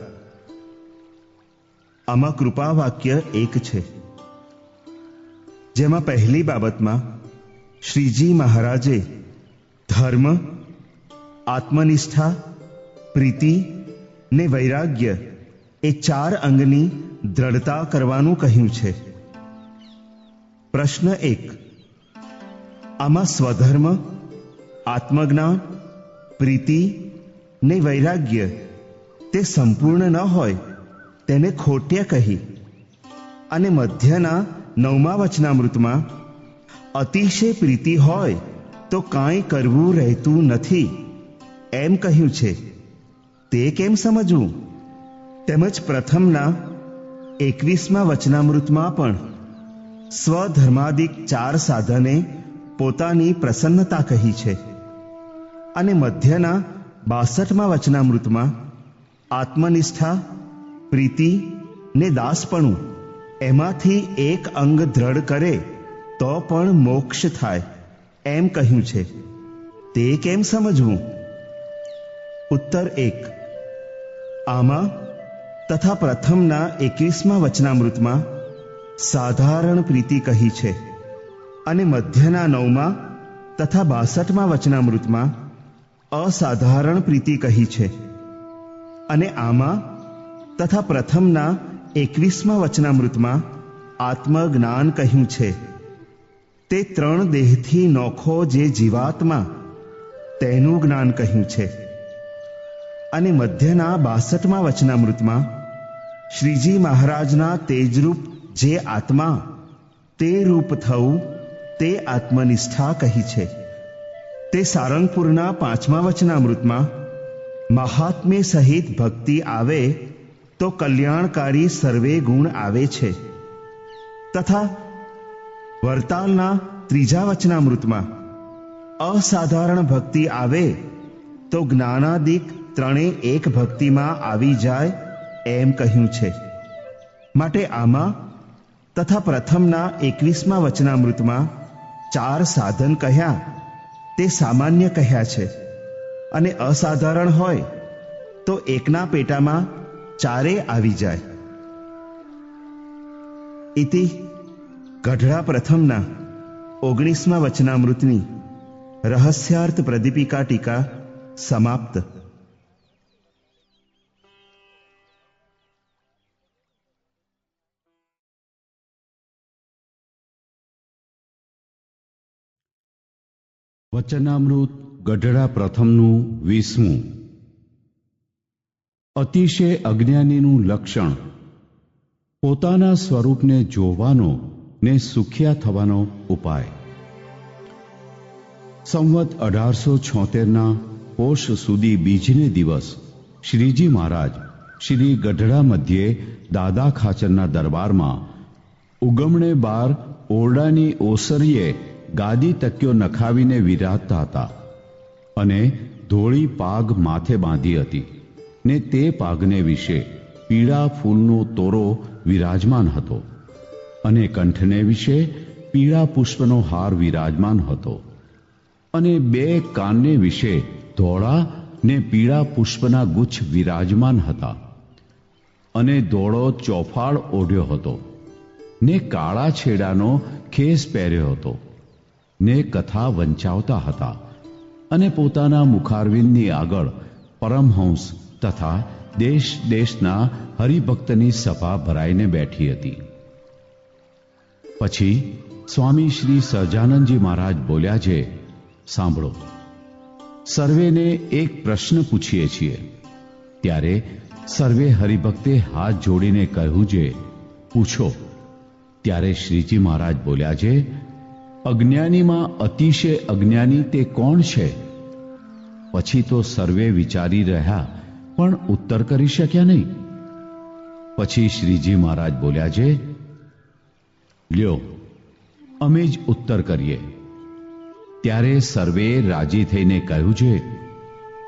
આમાં કૃપા વાક્ય એક છે, જેમાં પહેલી બાબતમાં શ્રીજી મહારાજે ધર્મ, આત્મનિષ્ઠા, પ્રીતિ ને વૈરાગ્ય એ 4 અંગની દ્રઢતા કરવાનું કહ્યું છે. પ્રશ્ન 1. આમાં સ્વધર્મ, આત્મજ્ઞાન, પ્રીતિ ને વૈરાગ્ય તે સંપૂર્ણ ન હોય તેને ખોટ્ય કહી અને મધ્યના 9મા વચનામૃતમાં અતિશય પ્રીતિ હોય તો કાંઈ કરવું રહેતું નથી એમ કહ્યું છે. તે કેમ સમજવું? તેમજ પ્રથમના 21મા વચનામૃતમાં પણ સ્વધર્માદિક 4 સાધને પોતાની પ્રસન્નતા કહી છે અને મધ્યના 62મા વચનામૃતમાં આત્મનિષ્ઠા, પ્રીતિ ને દાસપણું એમાંથી એક અંગ દ્રઢ કરે તો પણ મોક્ષ થાય એમ કહ્યું છે. તે કેમ સમજવું? ઉત્તર 1. આમાં તથા પ્રથમના 21મા વચનામૃતમાં સાધારણ પ્રીતિ કહી છે અને મધ્યના 9મા તથા 62મા વચનામૃતમાં અસાધારણ પ્રીતિ કહી છે અને આમાં તથા પ્રથમના 21મા વચનામૃતમાં આત્મજ્ઞાન કહ્યું છે. તે 3 દેહથી નોખો જે જીવાત્મા તેનું જ્ઞાન કહ્યું છે અને મધ્યના 62મા વચનામૃતમાં શ્રીજી મહારાજના તેજરૂપ જે આત્મા તે રૂપ થવું તે આત્મનિષ્ઠા કહી છે. તે સારંગપુરના 5મા વચનામૃતમાં મહાત્મ્ય સહિત ભક્તિ આવે તો કલ્યાણકારી સર્વે ગુણ આવે છે તથા વરતાલના 3જા વચનામૃતમાં અસાધારણ ભક્તિ આવે તો જ્ઞાનાદિક 3 એક ભક્તિમાં આવી જાય એમ કહ્યું છે. માટે આમાં તથા પ્રથમના 21મા વચનામૃતમાં 4 સાધન કહ્યા તે સામાન્ય કહ્યા છે અને અસાધારણ હોય તો એકના પેટામાં 4 આવી જાય. ઇતિ ગઢડા પ્રથમના 19મા વચનામૃતની રહસ્યાર્થ પ્રદીપિકા ટીકા સમાપ્ત. વચનામૃત ગઢડા પ્રથમનું 20મું. અતિશય અજ્ઞાનીનું લક્ષણ પોતાના સ્વરૂપને જોવાનો ને સુખિયા થવાનો ઉપાય. સંવત 1876ના પોષ સુધી બીજને દિવસ શ્રીજી મહારાજ શ્રી ગઢડા મધ્યે દાદા ખાચરના દરબારમાં ઉગમણે બાર ઓરડાની ઓસરીએ ગાદી તકીઓ નખાવીને વિરાજતા હતા અને ધોળી પાગ માથે બાંધી હતી ને તે પાગને વિશે પીળા ફૂલનો તોરો વિરાજમાન હતો અને કંઠને વિશે પીળા પુષ્પનો હાર વિરાજમાન હતો અને 2 કાનને વિશે ધોળા ને પીળા પુષ્પના ગુચ્છ વિરાજમાન હતા અને ધોળો ચોફાળ ઓઢ્યો હતો, ને કાળા છેડાનો ખેસ પહેર્યો હતો, ને કથા વંચાવતા હતા, અને પોતાના મુખારવિંદની આગળ પરમહંસ તથા દેશ દેશના હરિભક્તની સભા ભરાઈને બેઠી હતી. પછી સ્વામી શ્રી સહજાનંદજી મહારાજ બોલ્યા છે, સાંભળો, સર્વેને એક પ્રશ્ન પૂછીએ છીએ. ત્યારે સર્વે હરિભક્તે હાથ જોડીને કહ્યું છે, પૂછો. ત્યારે શ્રીજી મહારાજ બોલ્યા છે, અજ્ઞાનીમાં અતિશય અજ્ઞાની તે કોણ છે? પછી તો સર્વે વિચારી રહ્યા, પણ ઉત્તર કરી શક્યા નહીં. પછી શ્રીજી મહારાજ બોલ્યા છે, લ્યો, અમે જ ઉત્તર કરીએ. ત્યારે સર્વે રાજી થઈને કહ્યું છે,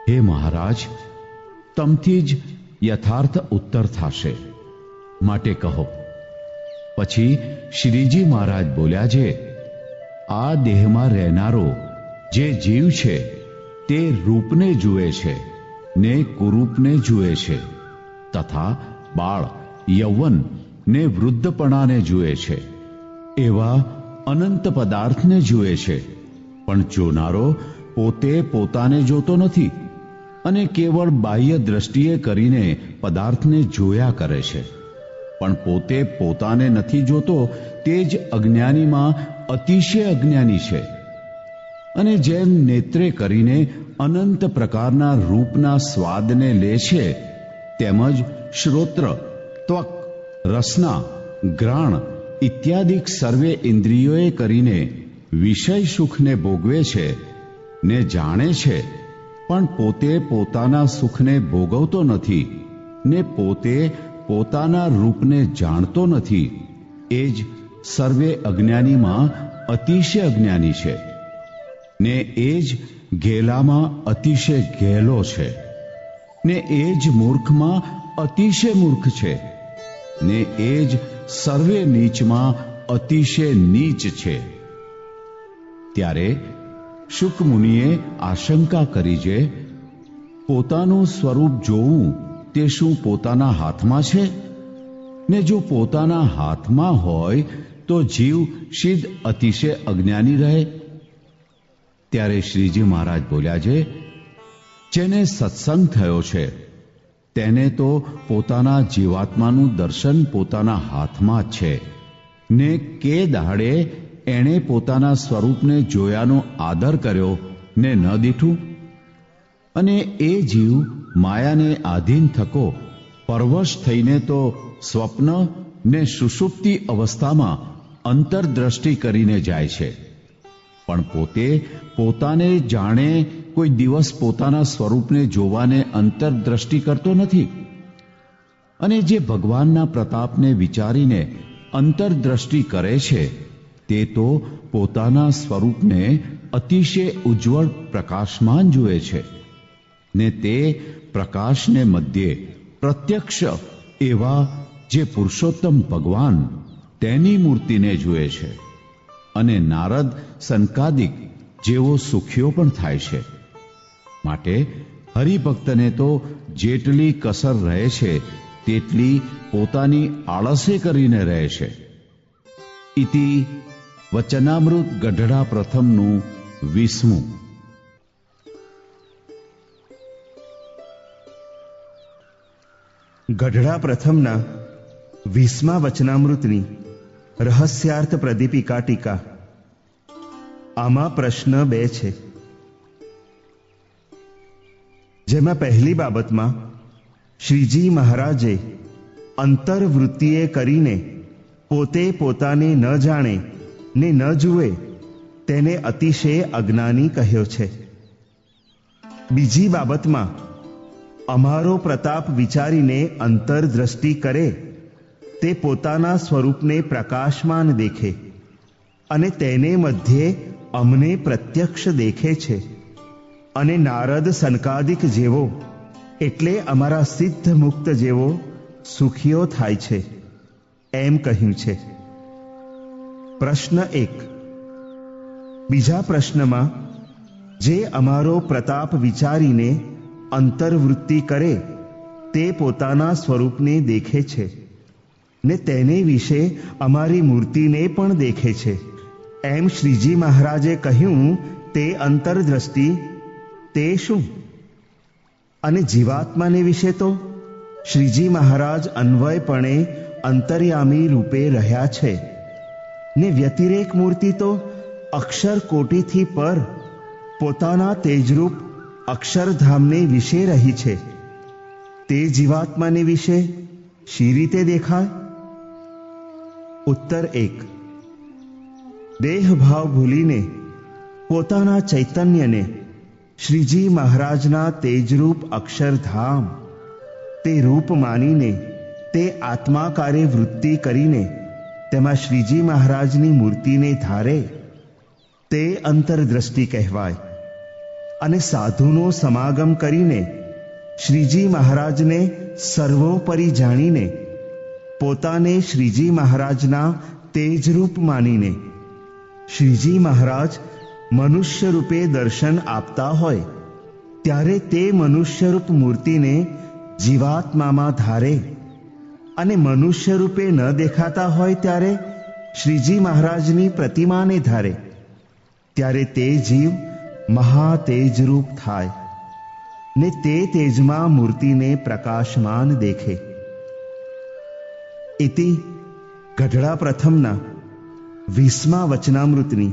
હે મહારાજ, તમથી જ યથાર્થ ઉત્તર થશે, માટે કહો. પછી શ્રીજી મહારાજ બોલ્યા છે, આ દેહમાં રહેનારો જે જીવ છે તે રૂપને જુએ છે ને કુરૂપને જુએ છે, તથા બાળ, યૌવન ને વૃદ્ધપણાને જુએ છે, એવા અનંત પદાર્થને જુએ છે. પણ જોનારો પોતે પોતાને જોતો નથી અને કેવળ બાહ્ય દ્રષ્ટિએ કરીને પદાર્થને જોયા કરે છે, પણ પોતે પોતાને નથી જોતો. તે જ અજ્ઞાનીમાં અતિશય અજ્ઞાની છે. અને જેમ નેત્રે કરીને અનંત પ્રકારના રૂપના સ્વાદને લે છે, તેમજ શ્રોત્ર, ત્વક, રસના, ઘ્રાણ ઇત્યાદિક સર્વે ઇન્દ્રિયોએ કરીને વિષય સુખને ભોગવે છે ને જાણે છે, પણ પોતે પોતાના સુખને ભોગવતો નથી ને પોતે પોતાના રૂપને જાણતો નથી. એ જ સર્વે અજ્ઞાનીમાં અતિશય અજ્ઞાની છે, ને એ જ ઘેલામાં અતિશય ઘેલો છે, ને એ જ મૂર્ખમાં અતિશય મૂર્ખ છે, ને એ જ સર્વે નીચમાં અતિશય નીચ છે. ત્યારે શુક મુનિએ આશંકા કરી છે, પોતાનું સ્વરૂપ જોવું તે શું પોતાના હાથમાં છે? ને જો પોતાના હાથમાં હોય તો જીવ સિદ્ધ અતિશય અજ્ઞાની રહે. ત્યારે શ્રીજી મહારાજ બોલ્યા છે, જેને સત્સંગ થયો છે તેને તો પોતાના જીવાત્માનું દર્શન પોતાના હાથમાં જ છે, ને કે દાડે એણે પોતાના સ્વરૂપને જોયાનો આદર કર્યો ને ન દીઠું. અને એ જીવ માયાને આધીન થકો પરવશ થઈને તો સ્વપ્ન ને સુષુપ્તિ અવસ્થામાં અંતરદ્રષ્ટિ કરીને જાય છે, પણ પોતે પોતાને જાણે કોઈ દિવસ પોતાના સ્વરૂપને જોવાને અંતરદ્રષ્ટિ કરતો નથી. અને જે ભગવાનના પ્રતાપને વિચારીને અંતરદ્રષ્ટિ કરે છે તે તો પોતાના સ્વરૂપને અતિશય ઉજ્જવળ પ્રકાશમાન જુએ છે, ને તે પ્રકાશને મધ્યે પ્રત્યક્ષ એવા જે પુરુષોત્તમ ભગવાન તેની મૂર્તિને જુએ છે. અને નારદ સંકાદિક જેવો સુખીઓ પણ થાય છે. માટે હરિભક્તને તો જેટલી કસર રહે છે તેટલી પોતાની આળસે કરીને રહે છે. ઇતિ વચનામૃત ગઢડા પ્રથમનું 20મું. ગઢડા પ્રથમના 20મા વચનામૃતની રહસ્યાર્થ પ્રદીપિકા ટીકા. આમાં પ્રશ્ન 2 છે, જેમાં પહેલી બાબતમાં શ્રીજી મહારાજે અંતરવૃત્તિએ કરીને પોતે પોતાને ન જાણે ને ન જુએ તેને અતિશય અજ્ઞાની કહ્યો છે. બીજી બાબતમાં અમારો પ્રતાપ વિચારીને અંતરદ્રષ્ટિ કરે તે પોતાના સ્વરૂપને પ્રકાશમાન દેખે અને તેને મધ્યે અમને પ્રત્યક્ષ દેખે છે. અને નારદ સનકાદિક જેવો એટલે અમારા સિદ્ધ મુક્ત જેવો સુખીઓ થાય છે એમ કહ્યું છે. પ્રશ્ન 1. બીજા પ્રશ્નમાં જે અમારો પ્રતાપ વિચારીને અંતરવૃત્તિ કરે તે પોતાના સ્વરૂપને દેખે છે ને તેને વિશે અમારી મૂર્તિને પણ દેખે છે. એમ શ્રીજી મહારાજે કહ્યું તે અંતરદ્રષ્ટિ તે શું? અને જીવાત્માને વિશે તો શ્રીજી મહારાજ અન્વયપણે અંતર્યામી રૂપે રહ્યા છે ને વ્યતિરેક મૂર્તિ તો અક્ષર કોટીથી પર પોતાના તેજરૂપ અક્ષરધામને વિશે રહી છે. તે જીવાત્માને વિશે શી રીતે દેખાય? ઉત્તર 1. દેહભાવ ભૂલીને પોતાના ચૈતન્યને શ્રીજી મહારાજના તેજરૂપ અક્ષરધામ તે રૂપ માનીને તે આત્માકારે વૃત્તિ કરીને તેમાં શ્રીજી મહારાજની મૂર્તિને ધારે તે અંતરદ્રષ્ટિ કહેવાય. અને સાધુનો સમાગમ કરીને શ્રીજી મહારાજને સર્વોપરી જાણીને પોતાને શ્રીજી મહારાજના તેજરૂપ માનીને શ્રીજી મહારાજ મનુષ્ય રૂપે દર્શન આપતા હોય ત્યારે તે મનુષ્યરૂપ મૂર્તિને જીવાત્મામાં ધારે અને મનુષ્ય રૂપે ન દેખાતા હોય ત્યારે શ્રીજી મહારાજની પ્રતિમાને ધારે ત્યારે તે જીવ મહાતેજરૂપ થાય ને તે તેજમાં મૂર્તિને પ્રકાશમાન દેખે. ઇતિ ગઢડા પ્રથમના 20મા વચનામૃતની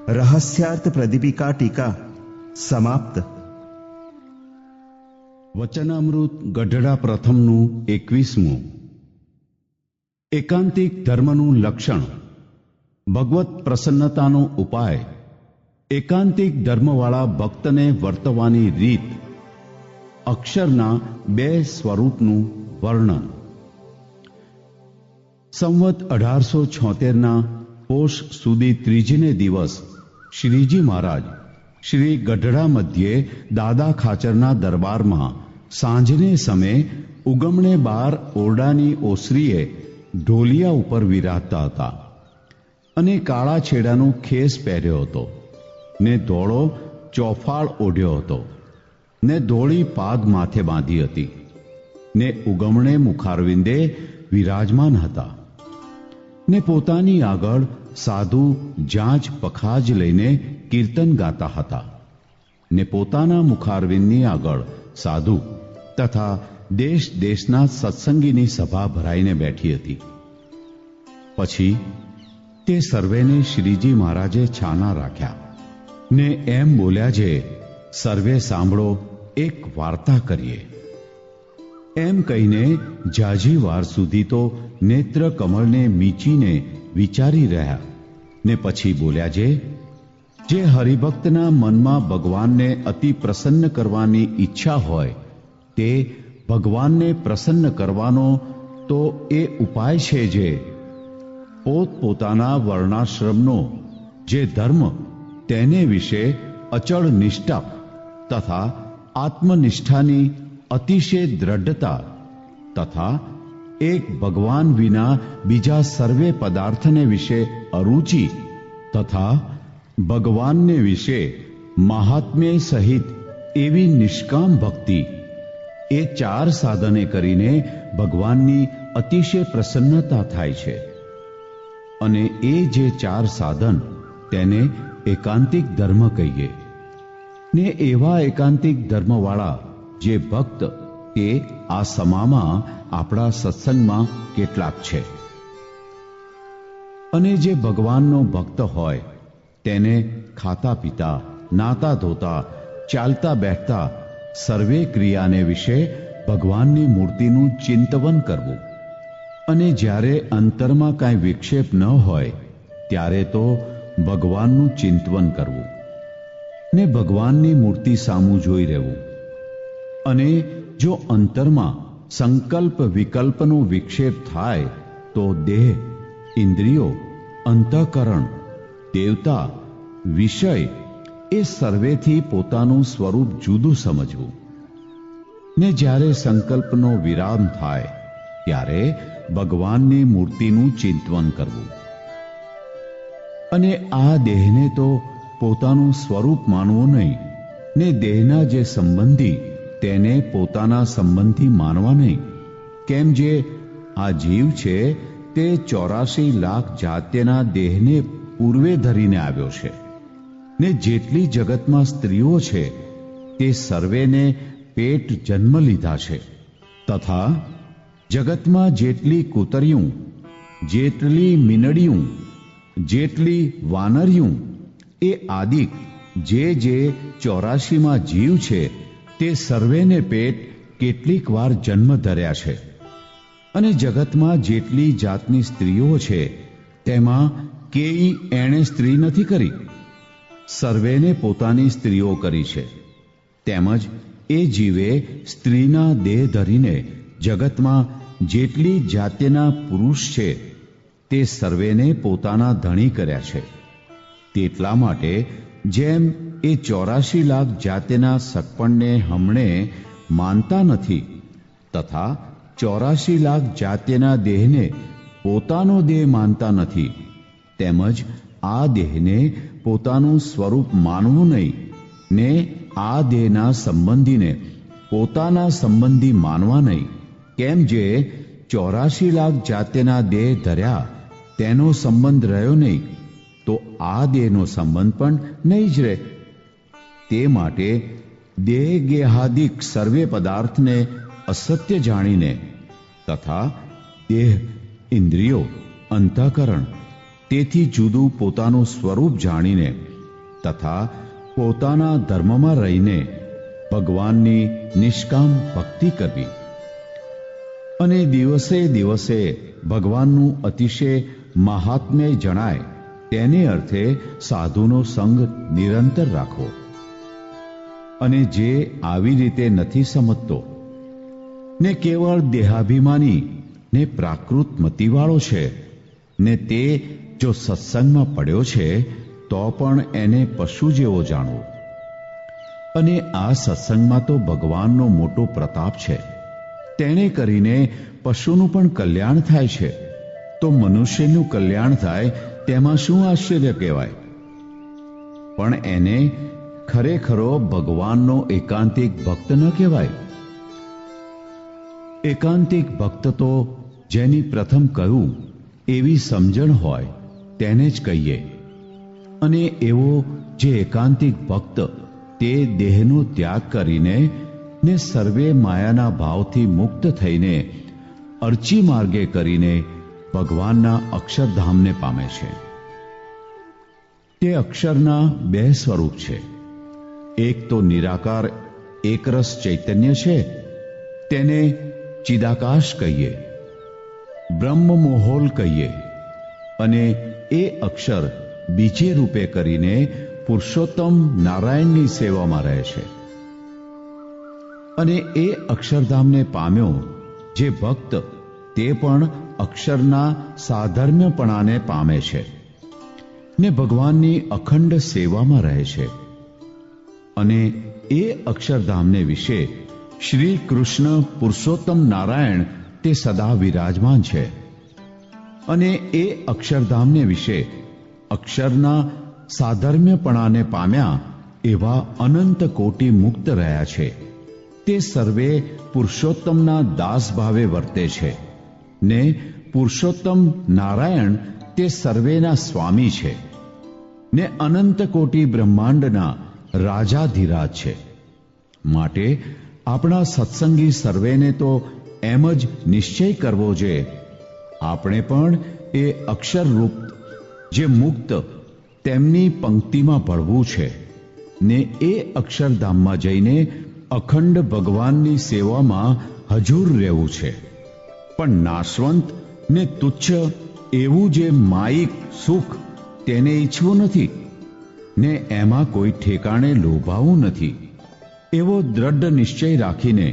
રહસ્યાર્થ પ્રદીપિકા ટીકા સમાપ્ત. વચનામૃત ગઢડા પ્રથમનું 21મું. એકાંતિક ધર્મનું લક્ષણ, ભગવત પ્રસન્નતાનો ઉપાય, એકાંતિક ધર્મવાળા ભક્તને વર્તવાની રીત, અક્ષરના 2 સ્વરૂપનું વર્ણન. સંવત 1876ના પોષ સુધી ત્રીજને દિવસ શ્રીજી મહારાજ શ્રી ગઢડા મધ્યે દાદા ખાચરના દરબારમાં સાંજને સમયે ઉગમણે બાર ઓરડાની ઓસરીએ ઢોલિયા ઉપર વિરાજતા હતા અને કાળા છેડાનો ખેસ પહેર્યો હતો ને ધોળો ચોફાળ ઓઢ્યો હતો ને ધોળી પાગ માથે બાંધી હતી ને ઉગમણે મુખારવિંદે વિરાજમાન હતા ને પોતાની આગળ સાધુ જાંજ પખાજ લઈને કીર્તન ગાતા હતા ને પોતાના મુખારવિંદની આગળ સાધુ તથા દેશ દેશના સત્સંગીની સભા ભરાઈને બેઠી હતી. પછી તે સર્વેને શ્રીજી મહારાજે છાના રાખ્યા ને એમ બોલ્યા જે સર્વે સાંભળો, એક વાર્તા કરીએ. એમ કહીને જાજી વાર સુધી તો નેત્ર કમળને મીચીને વિચારી રહ્યા ને પછી બોલ્યા જે હરિભક્તના મનમાં ભગવાનને અતિ પ્રસન્ન કરવાની ઈચ્છા હોય તે ભગવાનને પ્રસન્ન કરવાનો તો એ ઉપાય છે જે પોતપોતાના વર્ણાશ્રમનો જે ધર્મ તેને વિશે અચળ નિષ્ઠા તથા આત્મનિષ્ઠાની અતિશય દ્રઢતા તથા એક ભગવાન વિના બીજા સર્વે પદાર્થને વિશે અરુચિ તથા ભગવાનને વિશે મહાત્મ્ય સહિત એવી નિષ્કામ ભક્તિ, એ 4 સાધને કરીને ભગવાનની અતિશય પ્રસન્નતા થાય છે. અને એ જે 4 સાધન તેને એકાંતિક ધર્મ કહીએ ને એવા એકાંતિક ધર્મવાળા જે ભક્ત તે આ સમામાં આપણા સત્સંગમાં કેટલાક છે. અને જે ભગવાનનો ભક્ત હોય તેને ખાતા પીતા, નાતા ધોતા, ચાલતા બેઠતા સર્વે ક્રિયાને વિશે ભગવાનની મૂર્તિનું ચિંતવન કરવું અને જ્યારે અંતરમાં કાંઈ વિક્ષેપ ન હોય ત્યારે તો ભગવાનનું ચિંતવન કરવું ને ભગવાનની મૂર્તિ સામું જોઈ રહેવું. અને જો અંતરમાં સંકલ્પ વિકલ્પનો વિક્ષેપ થાય તો દેહ, ઇન્દ્રિયો, અંતઃકરણ, દેવતા, વિષય એ સર્વેથી પોતાનું સ્વરૂપ જુદું સમજવું ને જ્યારે સંકલ્પનો વિરામ થાય ત્યારે ભગવાનની મૂર્તિનું ચિંતવન કરવું. અને આ દેહને તો પોતાનું સ્વરૂપ માનવું નહીં ને દેહના જે સંબંધી તેને પોતાના સંબંધી માનવા નહીં, કેમ જે આ જીવ છે તે 84 લાખ જાત્યના દેહને પૂર્વે ધરીને આવ્યો છે, ને જેટલી જગતમાં સ્ત્રીઓ છે તે સર્વેને પેટ જન્મ લીધા છે, તથા જગતમાં જેટલી કૂતરિયું, જેટલી મીનડિયું, જેટલી વાનરિયું, એ આદિક જે 84માં જીવ છે તે સર્વેને પેટ કેટલીક વાર જન્મ ધર્યા છે. અને જગતમાં જેટલી જાતની સ્ત્રીઓ છે તેમાં કેઈ એણે સ્ત્રી નથી કરી, સર્વેને પોતાની સ્ત્રીઓ કરી છે. તેમજ એ જીવે સ્ત્રીના દેહ ધરીને જગતમાં જેટલી જાત્યના પુરુષ છે તે સર્વેને પોતાના ધણી કર્યા છે. તેટલા માટે જેમ એ 84 લાખ જાત્યના સગપણને હમણે માનતા નથી, તથા 84 લાખ જાત્યના દેહને પોતાનો દેહ માનતા નથી, તેમજ આ દેહને પોતાનું સ્વરૂપ માનવું નહીં, ને આ દેહના સંબંધીને પોતાના સંબંધી માનવા નહીં, કેમ જે 84 લાખ જાત્યના દેહ ધર્યા તેનો સંબંધ રહ્યો નહીં, તો આ દેહનો સંબંધ પણ નહીં જ રહે. તે માટે દેહ ગેહાદિક સર્વે પદાર્થને અસત્ય જાણીને, તથા દેહ, ઇન્દ્રિયો, અંતઃકરણ તેથી જુદું પોતાનું સ્વરૂપ જાણીને, તથા પોતાના ધર્મમાં રહીને ભગવાનની નિષ્કામ ભક્તિ કરવી, અને દિવસે દિવસે ભગવાનનું અતિશય મહાત્મ્ય જણાય તેને અર્થે સાધુનો સંગ નિરંતર રાખવો. અને જે આવી રીતે નથી સમજતો ને કેવળ દેહાભિમાની ને પ્રાકૃત મતિવાળો છે, ને તે જો સત્સંગમાં પડ્યો છે તો પણ એને પશુ જેવો જાણવો. અને આ સત્સંગમાં તો ભગવાનનો મોટો પ્રતાપ છે, તેણે કરીને પશુનું પણ કલ્યાણ થાય છે, તો મનુષ્યનું કલ્યાણ થાય તેમાં શું આશ્ચર્ય કહેવાય. પણ એને ખરેખરો ભગવાનનો એકાંતિક ભક્ત ન કહેવાય. એકાંતિક ભક્ત તો જેની પ્રથમ કહ્યું એવી સમજણ હોય તેને જ કહીએ. અને એવો જે એકાંતિક ભક્ત તે દેહનો ત્યાગ કરીને ને સર્વે માયાના ભાવથી મુક્ત થઈને અર્ચી માર્ગે કરીને ભગવાનના અક્ષરધામને પામે છે. તે અક્ષરના 2 સ્વરૂપ છે. એક તો નિરાકાર એકરસ ચૈતન્ય છે, તેને ચિદાકાશ કહીએ, બ્રહ્મ મોહોલ કહીએ, અને એ અક્ષર બીજે રૂપે કરીને પુરુષોત્તમ નારાયણની સેવામાં રહે છે. અને એ અક્ષરધામને પામ્યો જે ભક્ત તે પણ અક્ષરના સાધર્મ્યપણાને પામે છે ને ભગવાનની અખંડ સેવામાં રહે છે. અને એ અક્ષરધામને વિશે શ્રી કૃષ્ણ પુરુષોત્તમ નારાયણ તે સદા વિરાજમાન છે. અને એ અક્ષરધામને વિશે અક્ષરના સાધર્મ્યપણાને પામ્યા એવા અનંત કોટી મુક્ત રહ્યા છે. તે સર્વે પુરુષોત્તમના દાસ ભાવે વર્તે છે, ને પુરુષોત્તમ નારાયણ તે સર્વેના સ્વામી છે, ને અનંત કોટી બ્રહ્માંડના રાજાધિરાજ છે. માટે આપણા સત્સંગી સર્વેને તો એમ જ નિશ્ચય કરવો છે આપણે પણ એ અક્ષરરૂપ જે મુક્ત તેમની પંક્તિમાં ભળવું છે, ને એ અક્ષરધામમાં જઈને અખંડ ભગવાનની સેવામાં હજુર રહેવું છે. પણ નાશવંત ને તુચ્છ એવું જે માયિક સુખ તેને ઈચ્છવું નથી, ને એમાં કોઈ ઠેકાણે લોભાવું નથી. એવો દ્રઢ નિશ્ચય રાખીને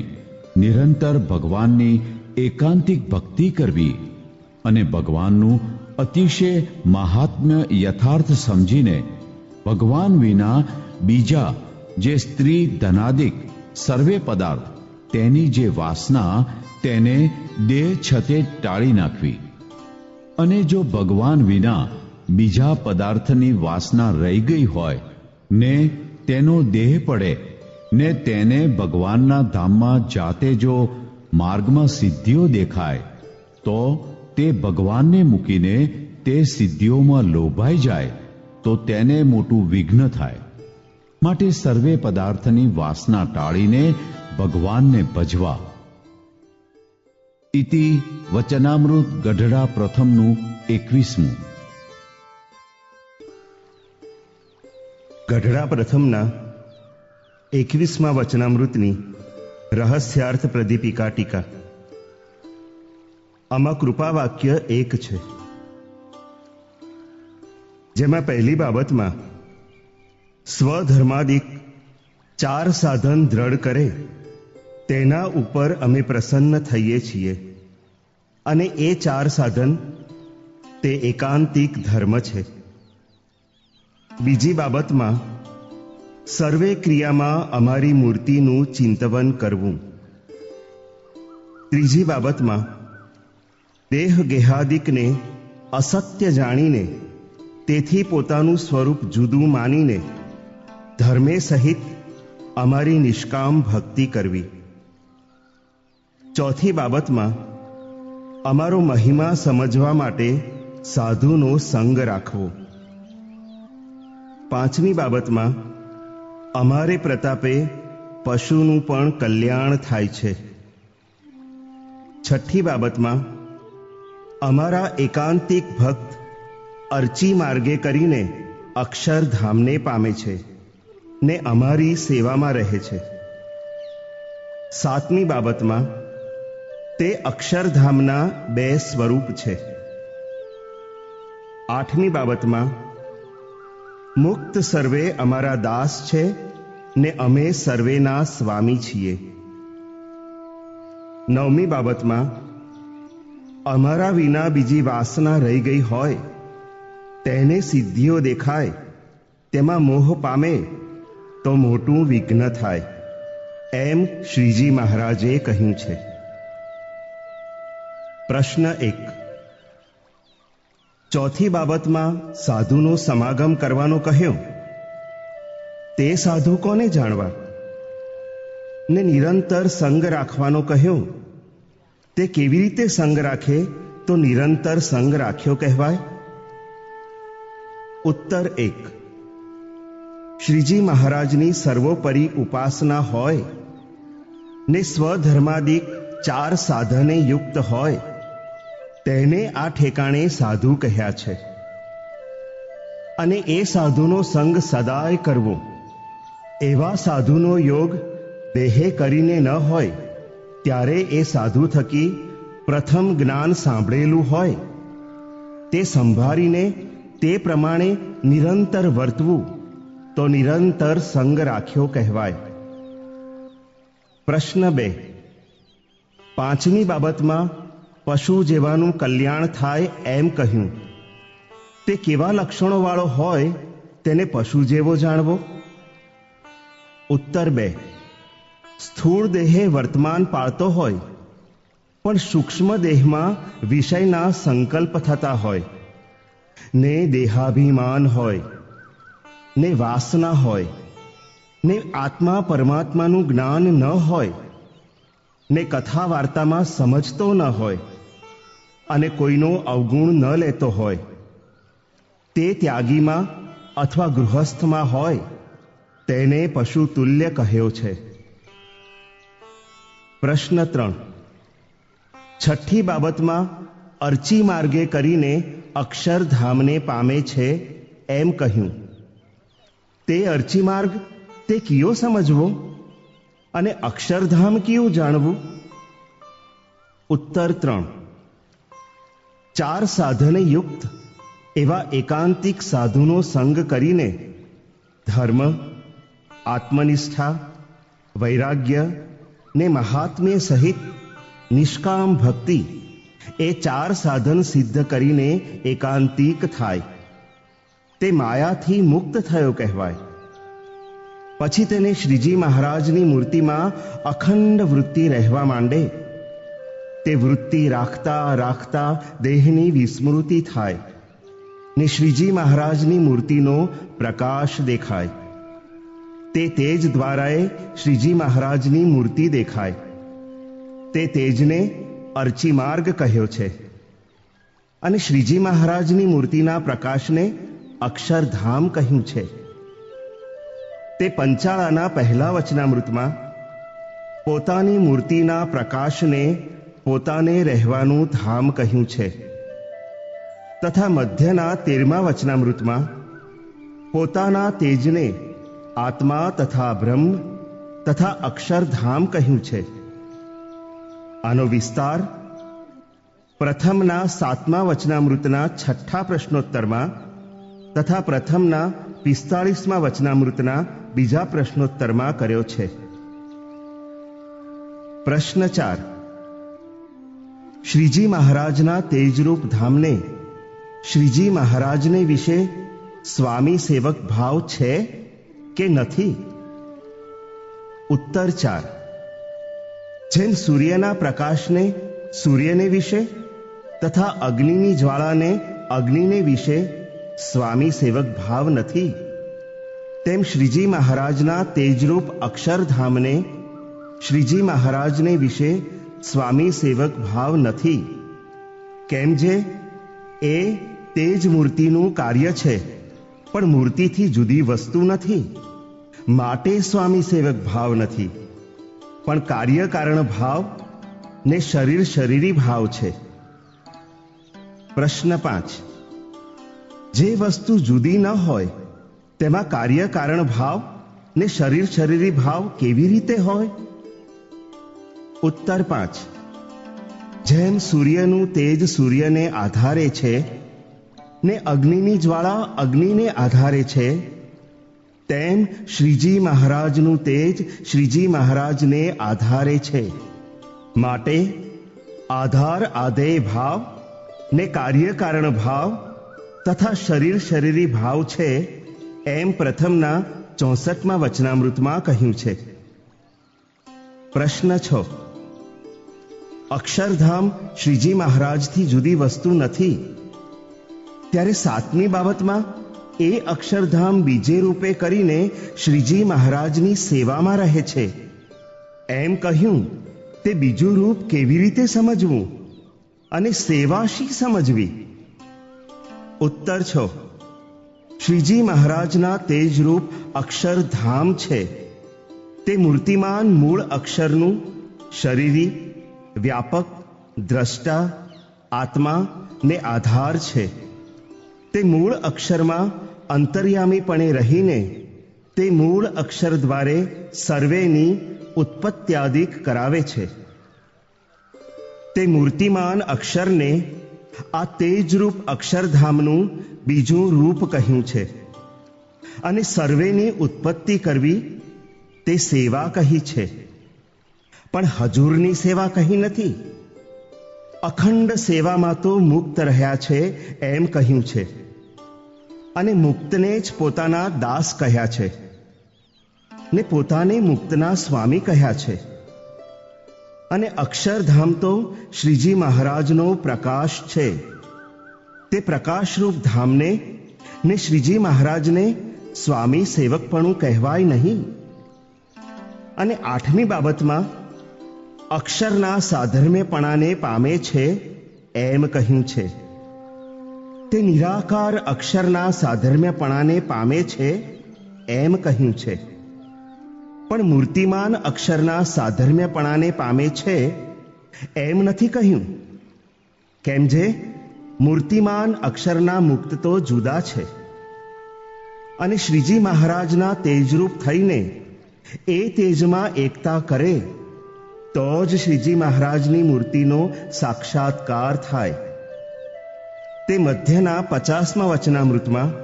નિરંતર ભગવાનની એકાંતિક ભક્તિ કરવી, અને ભગવાનનું અતિશય મહાત્મ્ય યથાર્થ સમજીને ભગવાન વિના બીજા જે સ્ત્રી ધનાદિક સર્વે પદાર્થ તેની જે વાસના તેને દેહ છતે ટાળી નાખવી. અને જો ભગવાન વિના બીજા પદાર્થની વાસના રહી ગઈ હોય ને તેનો દેહ પડે ને તેને ભગવાનના ધામમાં જાતે જો માર્ગમાં સિદ્ધિઓ દેખાય તો તે ભગવાનને મૂકીને તે સિદ્ધિઓમાં લોભાઈ જાય તો તેને મોટું વિઘ્ન થાય. માટે સર્વે પદાર્થની વાસના ટાળીને ભગવાનને ભજવા. ઇતિ વચનામૃત ગઢડા પ્રથમનું 21મું. ગઢડા પ્રથમના 21મા વચનામૃતની રહસ્યાર્થ પ્રદીપિકા ટીકા. આમાં કૃપા વાક્ય એક છે, જેમાં પહેલી બાબતમાં સ્વધર્માદિક 4 સાધન દ્રઢ કરે તેના ઉપર અમે પ્રસન્ન થઈએ છીએ, અને એ 4 સાધન તે એકાંતિક ધર્મ છે. બીજી બાબતમાં સર્વે ક્રિયામાં અમારી મૂર્તિનું ચિંતવન કરવું. ત્રીજી બાબતમાં દેહ ગેહાદિકને અસત્ય જાણીને તેથી પોતાનું સ્વરૂપ જુદું માનીને ધર્મે સહિત અમારી નિષ્કામ ભક્તિ કરવી. ચોથી બાબતમાં અમારો મહિમા સમજવા માટે સાધુનો સંગ રાખવો. પાંચમી બાબતમાં અમારે પ્રતાપે પશુનું પણ કલ્યાણ થાય છે. છઠ્ઠી બાબતમાં અમારા એકાંતિક ભક્ત અર્ચી માર્ગે કરીને અક્ષરધામને પામે છે ને અમારી સેવામાં રહે છે. સાતમી બાબતમાં તે અક્ષરધામના 2 સ્વરૂપ છે. આઠમી બાબતમાં મુક્ત સર્વે અમારા દાસ છે ને અમે સર્વેના સ્વામી છીએ. નવમી બાબતમાં અમારા વિના બીજી વાસના રહી ગઈ હોય તેને સિદ્ધિઓ દેખાય તેમાં મોહ પામે તો મોટું વિઘ્ન થાય, એમ શ્રીજી મહારાજે કહ્યું છે. પ્રશ્ન 1. ચોથી બાબતમાં સાધુનો સમાગમ કરવાનો કહ્યો, તે સાધુ કોને જાણવા? ને નિરંતર સંગ રાખવાનો કહ્યો, તે કેવી રીતે સંગ રાખે તો નિરંતર સંગ રાખ્યો કહેવાય? ઉત્તર 1. શ્રીજી મહારાજની સર્વોપરી ઉપાસના હોય ને સ્વધર્માદિક 4 સાધને યુક્ત હોય તેને આ ઠેકાણે સાધુ કહ્યા છે. અને એ સાધુનો સંગ સદાય કરવો. એવા સાધુનો યોગ દેહે કરીને ન હોય ત્યારે એ સાધુ થકી પ્રથમ જ્ઞાન સાંભળેલું હોય તે સંભાળીને તે પ્રમાણે નિરંતર વર્તવું તો નિરંતર સંગ રાખ્યો કહેવાય. પ્રશ્ન 2. પાંચમી બાબતમાં પશુ જેવાનું કલ્યાણ થાય એમ કહ્યું, તે કેવા લક્ષણોવાળો હોય તેને પશુ જેવો જાણવો? ઉત્તર 2. સ્થૂળ દેહે વર્તમાન પાળતો હોય પણ સૂક્ષ્મ દેહમાં વિષયના સંકલ્પ થતા હોય ને દેહાભિમાન હોય ને વાસના હોય ને આત્મા પરમાત્માનું જ્ઞાન ન હોય ને કથા વાર્તામાં સમજતો ન હોય અને કોઈનો અવગુણ ન લેતો હોય તે ત્યાગીમાં અથવા ગૃહસ્થમાં હોય તેને પશુ તુલ્ય કહ્યો છે. પ્રશ્ન 3. છઠ્ઠી બાબતમાં અર્ચી માર્ગે કરીને અક્ષરધામને પામે છે એમ કહ્યું, તે અર્ચી માર્ગ તે કયો સમજવો અને અક્ષરધામ કયું જાણવું? ઉત્તર 3. 4 સાધને યુક્ત એવા એકાંતિક સાધુનો સંગ કરીને ધર્મ, આત્મનિષ્ઠા, વૈરાગ્ય ને મહાત્મ્ય સહિત નિષ્કામ ભક્તિ એ 4 સાધન સિદ્ધ કરીને એકાંતિક થાય તે માયાથી મુક્ત થયો કહેવાય. પછી તેને શ્રીજી મહારાજની મૂર્તિમાં અખંડ વૃત્તિ રહેવા માંડે. તે વૃત્તિ રાખતા રાખતા દેહની વિસ્મૃતિ થાય ને શ્રીજી મહારાજની મૂર્તિનો પ્રકાશ દેખાય. તે તેજ દ્વારાએ શ્રીજી મહારાજની મૂર્તિ દેખાય. તે તેજને અર્ચી માર્ગ કહ્યો છે અને શ્રીજી મહારાજની મૂર્તિના પ્રકાશને અક્ષરધામ કહ્યું છે. તે પંચાળાના પહેલા વચનામૃતમાં પોતાની મૂર્તિના પ્રકાશને પોતાને રહેવાનું ધામ કહ્યું છે તથા મધ્યના 13મા વચનામૃતમાં પોતાના તેજને આત્મા તથા બ્રહ્મ તથા અક્ષરધામ કહ્યું છે. આનો વિસ્તાર પ્રથમના 7મા વચનામૃતના 6ઠ્ઠા પ્રશ્નોત્તરમાં તથા પ્રથમના 45મા વચનામૃતના 2જા પ્રશ્નોત્તરમાં કર્યો છે. પ્રશ્ન 4. શ્રીજી મહારાજના તેજરૂપ ધામને શ્રીજી મહારાજને વિશે સ્વામી સેવક ભાવ છે કે નથી? ઉત્તર 4. જેમ સૂર્યના પ્રકાશને સૂર્યને વિશે તથા અગ્નિની જ્વાળાને અગ્નિને વિશે સ્વામી સેવક ભાવ નથી, તેમ શ્રીજી મહારાજના તેજરૂપ અક્ષરધામને શ્રીજી મહારાજને વિશે સ્વામી સેવક ભાવ નથી. કેમ જે એ તેજ મૂર્તિનું કાર્ય છે પણ મૂર્તિથી જુદી વસ્તુ નથી, માટે સ્વામી સેવક ભાવ નથી, પણ કાર્ય કારણ ભાવ ને શરીર શરીરી ભાવ છે. પ્રશ્ન 5. જે વસ્તુ જુદી ન હોય તેમાં કાર્ય કારણ ભાવ ને શરીર શરીરી ભાવ કેવી રીતે હોય? ઉત્તર 5. જેમ સૂર્યનું તેજ સૂર્યને આધારે છે ને અગ્નિની જ્વાળા અગ્નિને આધારે છે, તેમ શ્રીજી મહારાજનું તેજ શ્રીજી મહારાજને આધારે છે. માટે આધાર આધેય ભાવ ને કાર્ય કારણ ભાવ તથા શરીર શરીરી ભાવ છે એમ પ્રથમના 64મા વચનામૃતમાં કહ્યું છે. પ્રશ્ન 6. અક્ષરધામ શ્રીજી મહારાજથી જુદી વસ્તુ નથી, ત્યારે 7મી બાબતમાં એ અક્ષરધામ બીજે રૂપે કરીને શ્રીજી મહારાજની સેવામાં રહે છે એમ કહ્યું, તે બીજું રૂપ કેવી રીતે સમજવું અને સેવા શી સમજવી? ઉત્તર 6. શ્રીજી મહારાજના તેજરૂપ અક્ષરધામ છે તે મૂર્તિમાન મૂળ અક્ષરનું શરીરી, વ્યાપક, દ્રષ્ટા, આત્મા ને આધાર છે. તે મૂળ અક્ષરમાં અંતર્યામીપણે રહીને તે મૂળ અક્ષર દ્વારે સર્વેની ઉત્પત્ત્યાદિક કરાવે છે. તે મૂર્તિમાન અક્ષરને આ તેજરૂપ અક્ષરધામનું બીજું રૂપ કહ્યું છે અને સર્વેની ઉત્પત્તિ કરવી તે સેવા કહી છે, પણ હજુરની સેવા કહી નથી. અખંડ સેવામાં તો મુક્ત રહ્યા છે એમ કહ્યું છે અને મુક્તને જ પોતાના દાસ કહ્યા છે ને પોતાને મુક્તના સ્વામી કહ્યા છે. અને અક્ષરધામ તો શ્રીજી મહારાજનો પ્રકાશ છે. તે પ્રકાશરૂપ ધામને ને શ્રીજી મહારાજને સ્વામી સેવકપણું કહેવાય નહીં. અને 8મી બાબતમાં અક્ષરના સાધર્મ્યપણાને પામે છે એમ કહ્યું છે. તે નિરાકાર અક્ષરના સાધર્મ્યપણાને પામે છે એમ કહ્યું છે, પણ મૂર્તિમાન અક્ષરના સાધર્મ્યપણાને પામે છે એમ નથી કહ્યું. કેમ જે મૂર્તિમાન અક્ષરના મુક્ત તો જુદા છે અને શ્રીજી મહારાજના તેજરૂપ થઈને એ તેજમાં એકતા કરે તો જ શ્રીજી મહારાજની મૂર્તિનો સાક્ષાત્કાર થાય. તે મધ્યના 50મા વચનામૃતમાં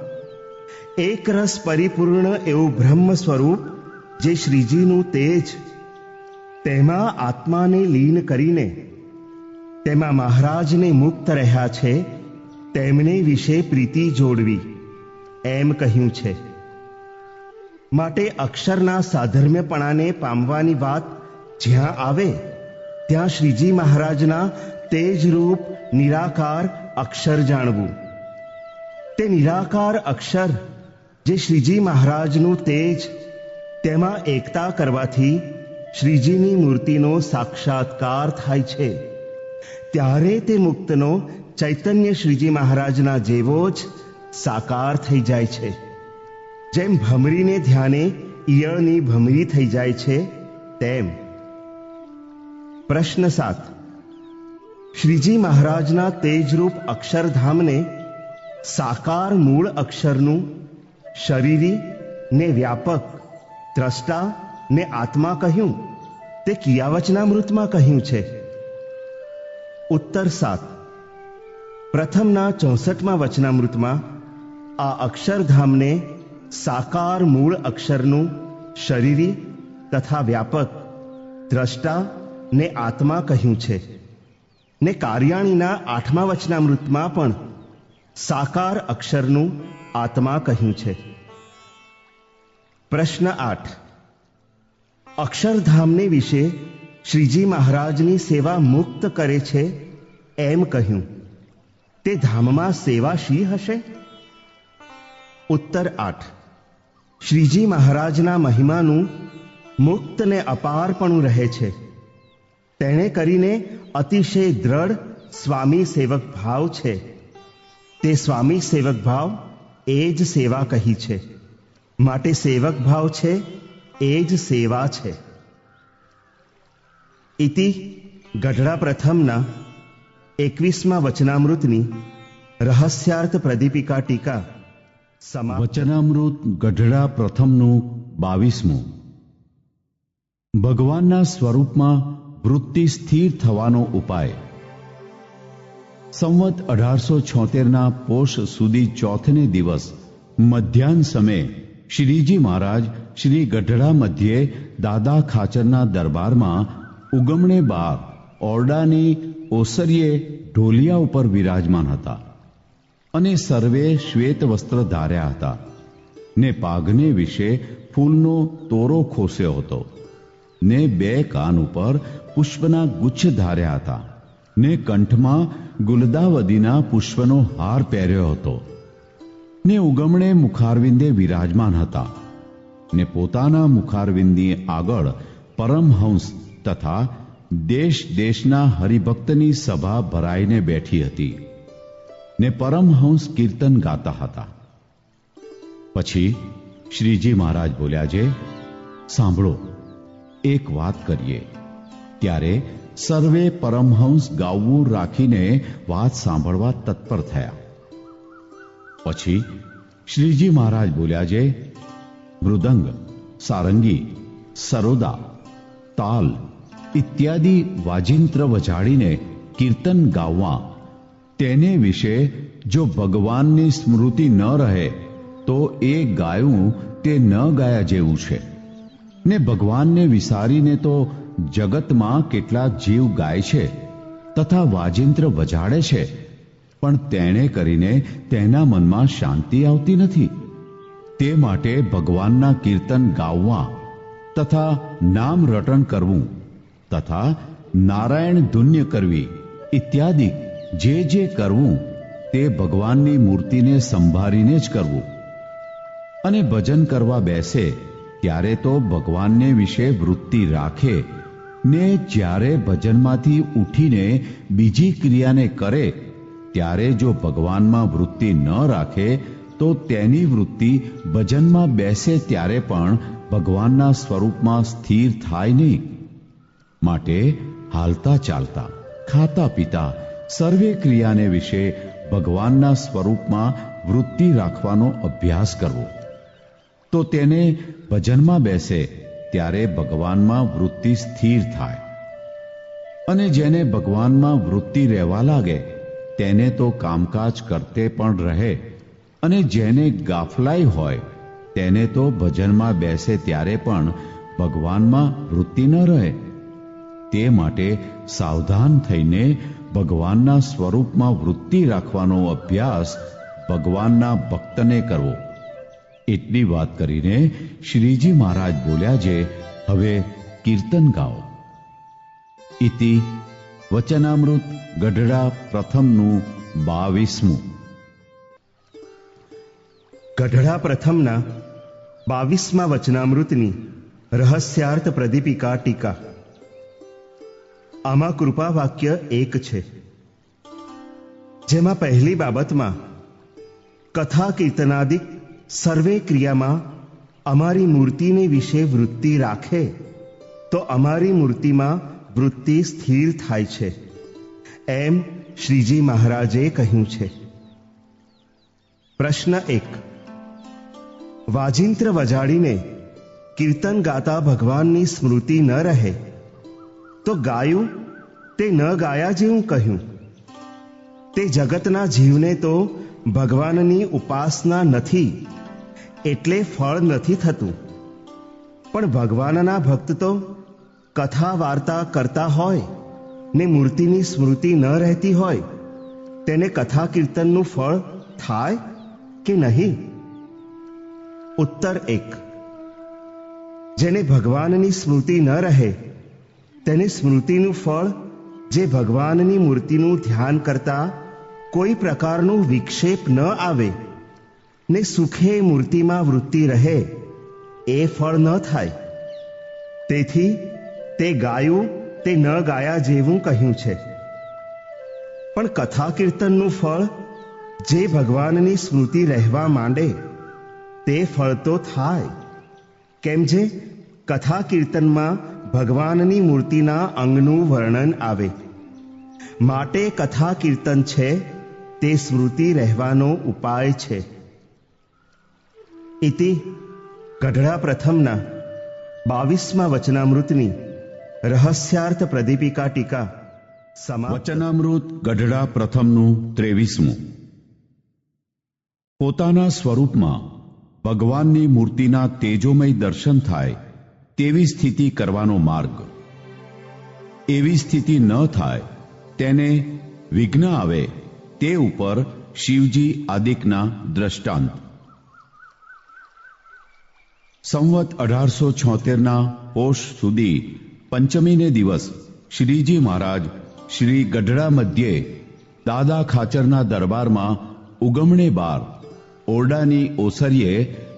એક રસ પરિપૂર્ણ એવું બ્રહ્મ સ્વરૂપ જે શ્રીજીનું તેજ, તેમાં આત્માને લીન કરીને તેમાં મહારાજને મુક્ત રહ્યા છે તેમને વિશે પ્રીતિ જોડવી એમ કહ્યું છે. માટે અક્ષરના સાધર્મ્યપણાને પામવાની વાત જ્યાં આવે ત્યાં શ્રીજી મહારાજના તેજરૂપ નિરાકાર અક્ષર જાણવું. તે નિરાકાર અક્ષર જે શ્રીજી મહારાજનું તેજ તેમાં એકતા કરવાથી શ્રીજીની મૂર્તિનો સાક્ષાત્કાર થાય છે. ત્યારે તે મુક્તનો ચૈતન્ય શ્રીજી મહારાજના જેવો જ સાકાર થઈ જાય છે. જેમ ભમરીને ધ્યાને ઈયળની ભમરી થઈ જાય છે તેમ. પ્રશ્ન 7. શ્રીજી મહારાજના તેજરૂપ અક્ષરધામને સાકાર મૂળ અક્ષરનું શરીરી ને વ્યાપક, દ્રષ્ટા ને આત્મા કહ્યું તે કિયા વચનામૃતમાં કહ્યું છે? ઉત્તર 7. પ્રથમના 64મા વચનામૃતમાં આ અક્ષરધામને સાકાર મૂળ અક્ષરનું શરીરી તથા વ્યાપક, દ્રષ્ટા ને આત્મા કહ્યું છે. ને કાર્યાણીના 8મા વચનામૃતમાં પણ સાકાર અક્ષરનું આત્મા કહ્યું છે. પ્રશ્ન 8. અક્ષરધામને વિશે શ્રીજી મહારાજની સેવા મુક્ત કરે છે એમ કહ્યું, તે ધામમાં સેવા શી હશે? ઉત્તર 8. શ્રીજી મહારાજના મહિમાનું મુક્ત ને અપારપણું રહે છે. તેણે કરીને અતિશય દ્રઢ સ્વામી સેવક ભાવ છે. તે સ્વામી સેવક ભાવ એ જ સેવા કહી છે. માટે સેવક ભાવ છે એ જ સેવા છે. ઇતિ ગઢડા પ્રથમના 21મા વચનામૃતની રહસ્યાર્થ પ્રદીપિકા ટીકા સમાપ્ત. વચનામૃત ગઢડા પ્રથમનું 22મું. ભગવાનના સ્વરૂપમાં વૃત્તિ સ્થિર થવાનો ઉપાય. સંવત 1876ના પોષ સુધી ચોથને દિવસ મધ્યાહન સમયે શ્રીજી મહારાજ શ્રી ગઢડા મધ્યે દાદા ખાચરના દરબારમાં ઉગમણે બાર ઓરડાની ઓસરીએ ઢોલિયા ઉપર વિરાજમાન હતા અને સર્વે શ્વેત વસ્ત્ર ધાર્યા હતા ને પાઘને વિશે ફૂલનો તોરો ખોસ્યો હતો ને 2 કાન ઉપર પુષ્પના ગુચ્છ ધાર્યા હતા ને કંઠમાં ગુલદાવદીના પુષ્પનો હાર પહેર્યો હતો ને ઉગમણે મુખારવિંદે વિરાજમાન હતા ને પોતાના મુખારવિંદની આગળ પરમહંસ તથા દેશ દેશના હરિભક્તની સભા ભરાઈને બેઠી હતી ને પરમહંસ કીર્તન ગાતા હતા. પછી શ્રીજી મહારાજ બોલ્યા છે, સાંભળો, એક વાત કરીએ. ત્યારે સર્વે પરમહંસ ગાવું રાખીને વાત સાંભળવા તત્પર થયા. પછી શ્રીજી મહારાજ બોલ્યા છે, મૃદંગ, સારંગી, સરોદા, તાલ ઇત્યાદિ વાજિંત્ર વજાડીને કીર્તન ગાવવા, તેને વિશે જો ભગવાનની સ્મૃતિ ન રહે તો એ ગાયું તે ન ગાયા જેવું છે. ને ભગવાનને વિસારીને તો જગતમાં કેટલાક જીવ ગાય છે તથા વાજિંત્ર વજાડે છે, પણ તેણે કરીને તેના મનમાં શાંતિ આવતી નથી. તે માટે ભગવાનના કીર્તન ગાવવા તથા નામ રટણ કરવું તથા નારાયણ ધુન્ય કરવી ઇત્યાદિ જે કરવું તે ભગવાનની મૂર્તિને સંભાળીને જ કરવું. અને ભજન કરવા બેસે ત્યારે તો ભગવાનને વિશે વૃત્તિ રાખે ને જ્યારે ભજનમાંથી ઉઠીને બીજી ક્રિયાને કરે ત્યારે જો ભગવાનમાં વૃત્તિ ન રાખે તો તેની વૃત્તિ ભજનમાં બેસે ત્યારે પણ ભગવાનના સ્વરૂપમાં સ્થિર થાય નહીં. માટે હાલતા ચાલતા, ખાતા પીતા સર્વે ક્રિયાને વિશે ભગવાનના સ્વરૂપમાં વૃત્તિ રાખવાનો અભ્યાસ કરવો. તો તેને ભજનમાં બેસે ત્યારે ભગવાનમાં વૃત્તિ સ્થિર થાય. અને જેને ભગવાનમાં વૃત્તિ રહેવા લાગે તેને તો કામકાજ કરતે પણ રહે, અને જેને ગાફલાઈ હોય તેને તો ભજનમાં બેસે ત્યારે પણ ભગવાનમાં વૃત્તિ ન રહે. તે માટે સાવધાન થઈને ભગવાનના સ્વરૂપમાં વૃત્તિ રાખવાનો અભ્યાસ ભગવાનના ભક્તને કરવો. એટલી વાત કરીને શ્રીજી મહારાજ બોલ્યા છે, હવે કીર્તન ગાઓ. ઇતિ વચનામૃત ગઢડા પ્રથમનું 22મું. ગઢડા પ્રથમના 22મા વચનામૃતની રહસ્યાર્થ પ્રદીપિકા ટીકા. આમાં કૃપા વાક્ય એક છે, જેમાં પહેલી બાબતમાં કથા કીર્તનાદિક સર્વે ક્રિયામાં અમારી મૂર્તિને વિશે વૃત્તિ રાખે તો અમારી મૂર્તિમાં વૃત્તિ સ્થિર થાય છે, એમ શ્રીજી મહારાજે કહ્યું છે. પ્રશ્ન 1. વાજિંત્ર વજાડીને કીર્તન ગાતા ભગવાનની સ્મૃતિ ન રહે તો ગાયું તે ન ગાયા જેવું કહ્યું. તે જગતના જીવને તો ભગવાનની ઉપાસના નથી એટલે ફળ નથી થતું, પણ ભગવાનના ભક્ત તો કથા વાર્તા કરતા હોય ને મૂર્તિની સ્મૃતિ ન રહેતી હોય તેને કથા કીર્તનનું ફળ થાય કે નહીં? ઉત્તર 1. જેને ભગવાનની સ્મૃતિ ન રહે તેને સ્મૃતિનું ફળ જે ભગવાનની મૂર્તિનું ધ્યાન કરતા કોઈ પ્રકારનું વિક્ષેપ ન આવે ને સુખે મૂર્તિમાં વૃત્તિ રહે એ ફળ ન થાય. તેથી તે ગાયું તે ન ગાયા જેવું કહ્યું છે. પણ કથા કીર્તનનું ફળ જે ભગવાનની સ્મૃતિ રહેવા માંડે તે ફળ તો થાય, કેમ જે કથા કીર્તનમાં ભગવાનની મૂર્તિના અંગનું વર્ણન આવે. માટે કથા કીર્તન છે તે સ્મૃતિ રહેવાનો ઉપાય છે. ઇતિ ગઢડા પ્રથમના 22મા વચનામૃતની રહસ્યાર્થ પ્રદીપિકા ટીકા સમાપ્ત. વચનામૃત ગઢડા પ્રથમનું 23મું. પોતાના સ્વરૂપમાં ભગવાનની મૂર્તિના તેજોમય દર્શન થાય તેવી સ્થિતિ કરવાનો માર્ગ. એવી સ્થિતિ ન થાય તેને વિઘ્ન આવે તે ઉપર શિવજી આદિકના દ્રષ્ટાંત. સંવત 1876ના પોષ સુધી પંચમીને દિવસ શ્રીજી મહારાજ શ્રી ગઢડા મધ્યે દાદા ખાચરના દરબારમાં ઉગમણે બાર ઓરડાની ઓસરીએ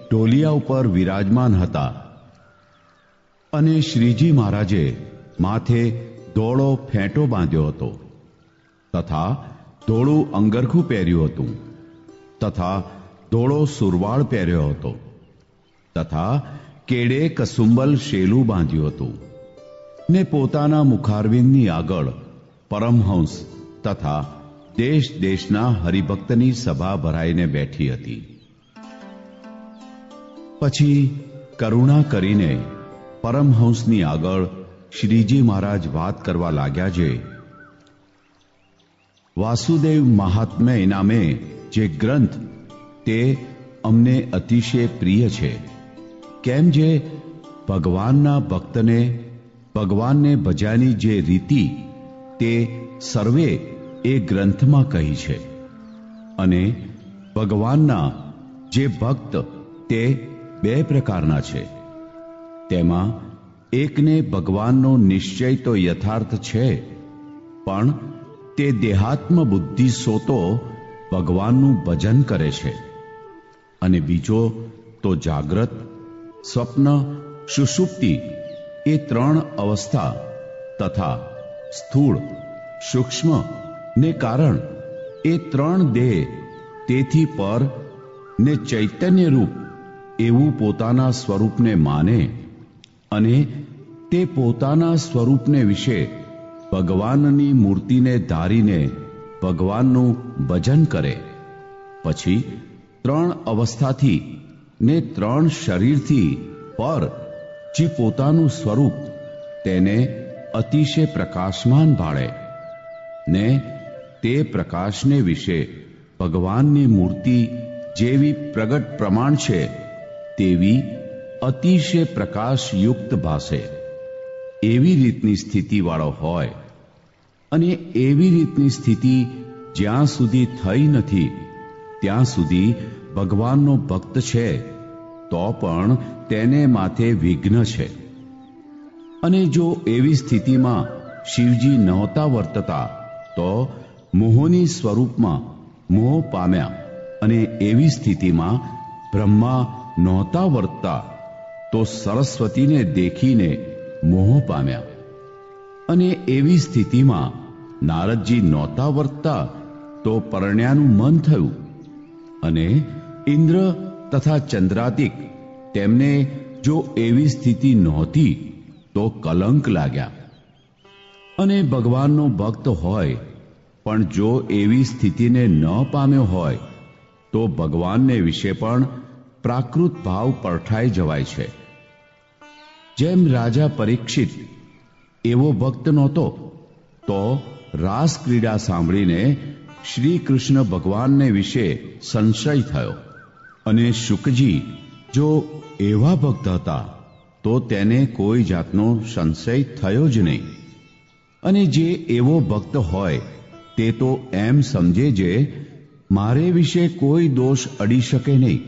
ઢોલિયા ઉપર વિરાજમાન હતા અને શ્રીજી મહારાજે માથે ધોળો ફેંટો બાંધ્યો હતો તથા ધોળું અંગરખું પહેર્યું હતું તથા ધોળો સુરવાળ પહેર્યો હતો તથા કેડે કસુંબલ શેલું બાંધ્યું હતું ને પોતાના મુખારવિંદની આગળ પરમહંસ તથા દેશ દેશના હરિભક્તની સભા ભરાઈને બેઠી હતી. પછી કરુણા કરીને પરમહંસની આગળ શ્રીજી મહારાજ વાત કરવા લાગ્યા છે. વાસુદેવ મહાત્મ્ય નામે જે ગ્રંથ તે અમને અતિશય પ્રિય છે, કેમ જે ભગવાનના ભક્તને ભગવાનને ભજ્યાની જે રીતિ તે સર્વે એ ગ્રંથમાં કહી છે અને ભગવાનના જે ભક્ત તે બે પ્રકારના છે. તેમાં એકને ભગવાનનો નિશ્ચય તો યથાર્થ છે, પણ તે દેહાત્મ બુદ્ધિ સોતો ભગવાનનું ભજન કરે છે, અને બીજો તો જાગ્રત, સ્વપ્ન, સુષુપ્તિ એ ત્રણ અવસ્થા તથા સ્થૂળ, સૂક્ષ્મ ને કારણ એ ત્રણ દેહ તેથી પર ને ચૈતન્ય રૂપ એવું પોતાના સ્વરૂપને માને અને તે પોતાના સ્વરૂપને વિશે ભગવાનની મૂર્તિને ધારીને ભગવાનનું ભજન કરે. પછી ત્રણ અવસ્થાથી ને ત્રણ શરીરથી પર જે પોતાનું સ્વરૂપ તેને અતિશય પ્રકાશમાન ભાળે ને તે પ્રકાશને વિશે ભગવાનની મૂર્તિ જેવી પ્રગટ પ્રમાણ છે તેવી અતિશય પ્રકાશયુક્ત ભાસે એવી રીતની સ્થિતિવાળો હોય અને એવી રીતની સ્થિતિ જ્યાં સુધી થઈ નથી ત્યાં સુધી ભગવાનનો ભક્ત છે તો પણ તેને માથે વિઘ્ન છે. અને જો એવી સ્થિતિમાં શિવજી નહોતા વર્તતા તો મોહની સ્વરૂપમાં મોહ પામ્યા, અને એવી સ્થિતિમાં બ્રહ્મા નહોતા વર્તતા તો સરસ્વતીને દેખીને મોહ પામ્યા. અને એવી સ્થિતિમાં નારદજી નહોતા વર્તતા તો પરણ્યાનું મન થયું. અને ઇન્દ્ર તથા ચંદ્રાદિક તેમને જો એવી સ્થિતિ નહોતી તો કલંક લાગ્યા. અને ભગવાનનો ભક્ત હોય પણ જો એવી સ્થિતિને ન પામ્યો હોય તો ભગવાનને વિશે પણ પ્રાકૃત ભાવ પરઠાઈ જવાય છે. જેમ રાજા પરીક્ષિત એવો ભક્ત નહોતો તો રાસ ક્રીડા સાંભળીને શ્રી કૃષ્ણ ભગવાનને વિશે સંશય થયો. અને શુકજી જો એવા ભક્ત હતા તો તેને કોઈ જાતનો સંશય થયો જ નહીં. અને જે એવો ભક્ત હોય તે તો એમ સમજે જે મારે વિશે કોઈ દોષ અડી શકે નહીં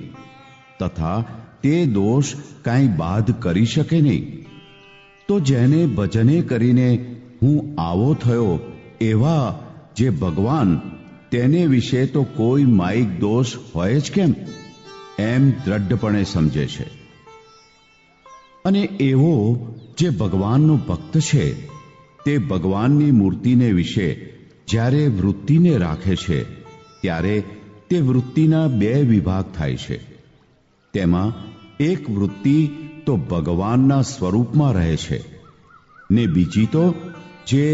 તથા તે દોષ કાંઈ બાધ કરી શકે નહીં. તો જેને ભજને કરીને હું આવો થયો એવા જે ભગવાન તેને વિશે તો કોઈ માયિક દોષ હોય જ કેમ એમ દ્રઢપણે સમજે છે. અને એવો જે ભગવાનનો ભક્ત છે તે ભગવાનની મૂર્તિને વિશે જ્યારે વૃત્તિને રાખે છે ત્યારે તે વૃત્તિના બે વિભાગ થાય છે. તેમાં એક વૃત્તિ તો ભગવાનના સ્વરૂપમાં રહે છે ને બીજી તો જે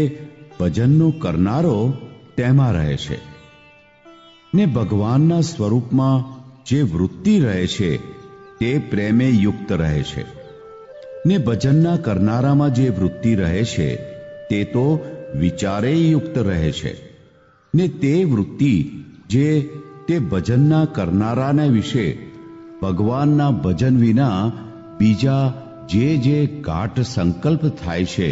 ભજનનો કરનારો તેમાં રહે છે. ને ભગવાનના સ્વરૂપમાં જે વૃત્તિ રહે છે તે પ્રેમે યુક્ત રહે છે. ને ભજનના કરનારામાં જે વૃત્તિ રહે છે તે તો વિચારે યુક્ત રહે છે. ને તે વૃત્તિ જે તે ભજનના કરનારાને વિશે ભગવાનના ભજન વિના બીજા જે ગાઢ સંકલ્પ થાય છે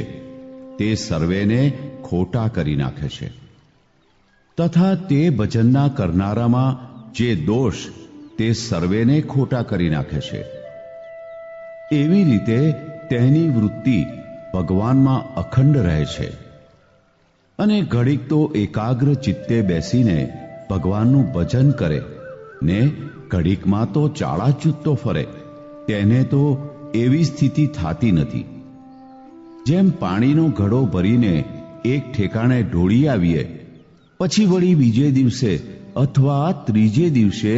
તે સર્વેને ખોટા કરી નાખે છે. તથા તે ભજનના કરનારામાં જે દોષ તે સર્વેને ખોટા કરી નાખે છે. એવી રીતે તેની વૃત્તિ ભગવાનમાં અખંડ રહે છે. અને ઘડીક તો એકાગ્ર ચિત્તે બેસીને ભગવાનનું ભજન કરે ને ઘડીકમાં તો ચાળા ચૂતતો ફરે. તેને તો એવી સ્થિતિ થાતી નથી. જેમ પાણીનો ઘડો ભરીને એક ઠેકાણે ઢોળી આવીએ પછી વળી બીજે દિવસે અથવા ત્રીજે દિવસે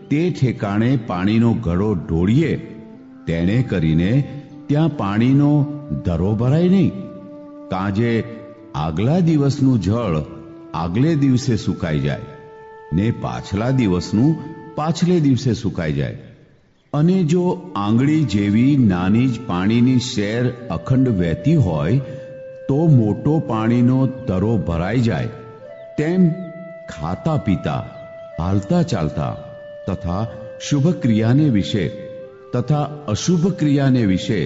તે ઠેકાણે પાણીનો ઘડો ઢોળીએ તેણે કરીને ત્યાં પાણીનો ધરો ભરાય નહીં. કાંજે આગલા દિવસનું જળ આગલે દિવસે સુકાઈ જાય ને પાછલા દિવસનું પાછલે દિવસે સુકાઈ જાય. અને જો આંગળી જેવી નાની જ પાણીની શેર અખંડ વહેતી હોય તો મોટો પાણીનો ધરો ભરાઈ જાય. તેમ ખાતા પીતા હાલતા ચાલતા તથા શુભ ક્રિયાને વિશે તથા અશુભ ક્રિયાને વિશે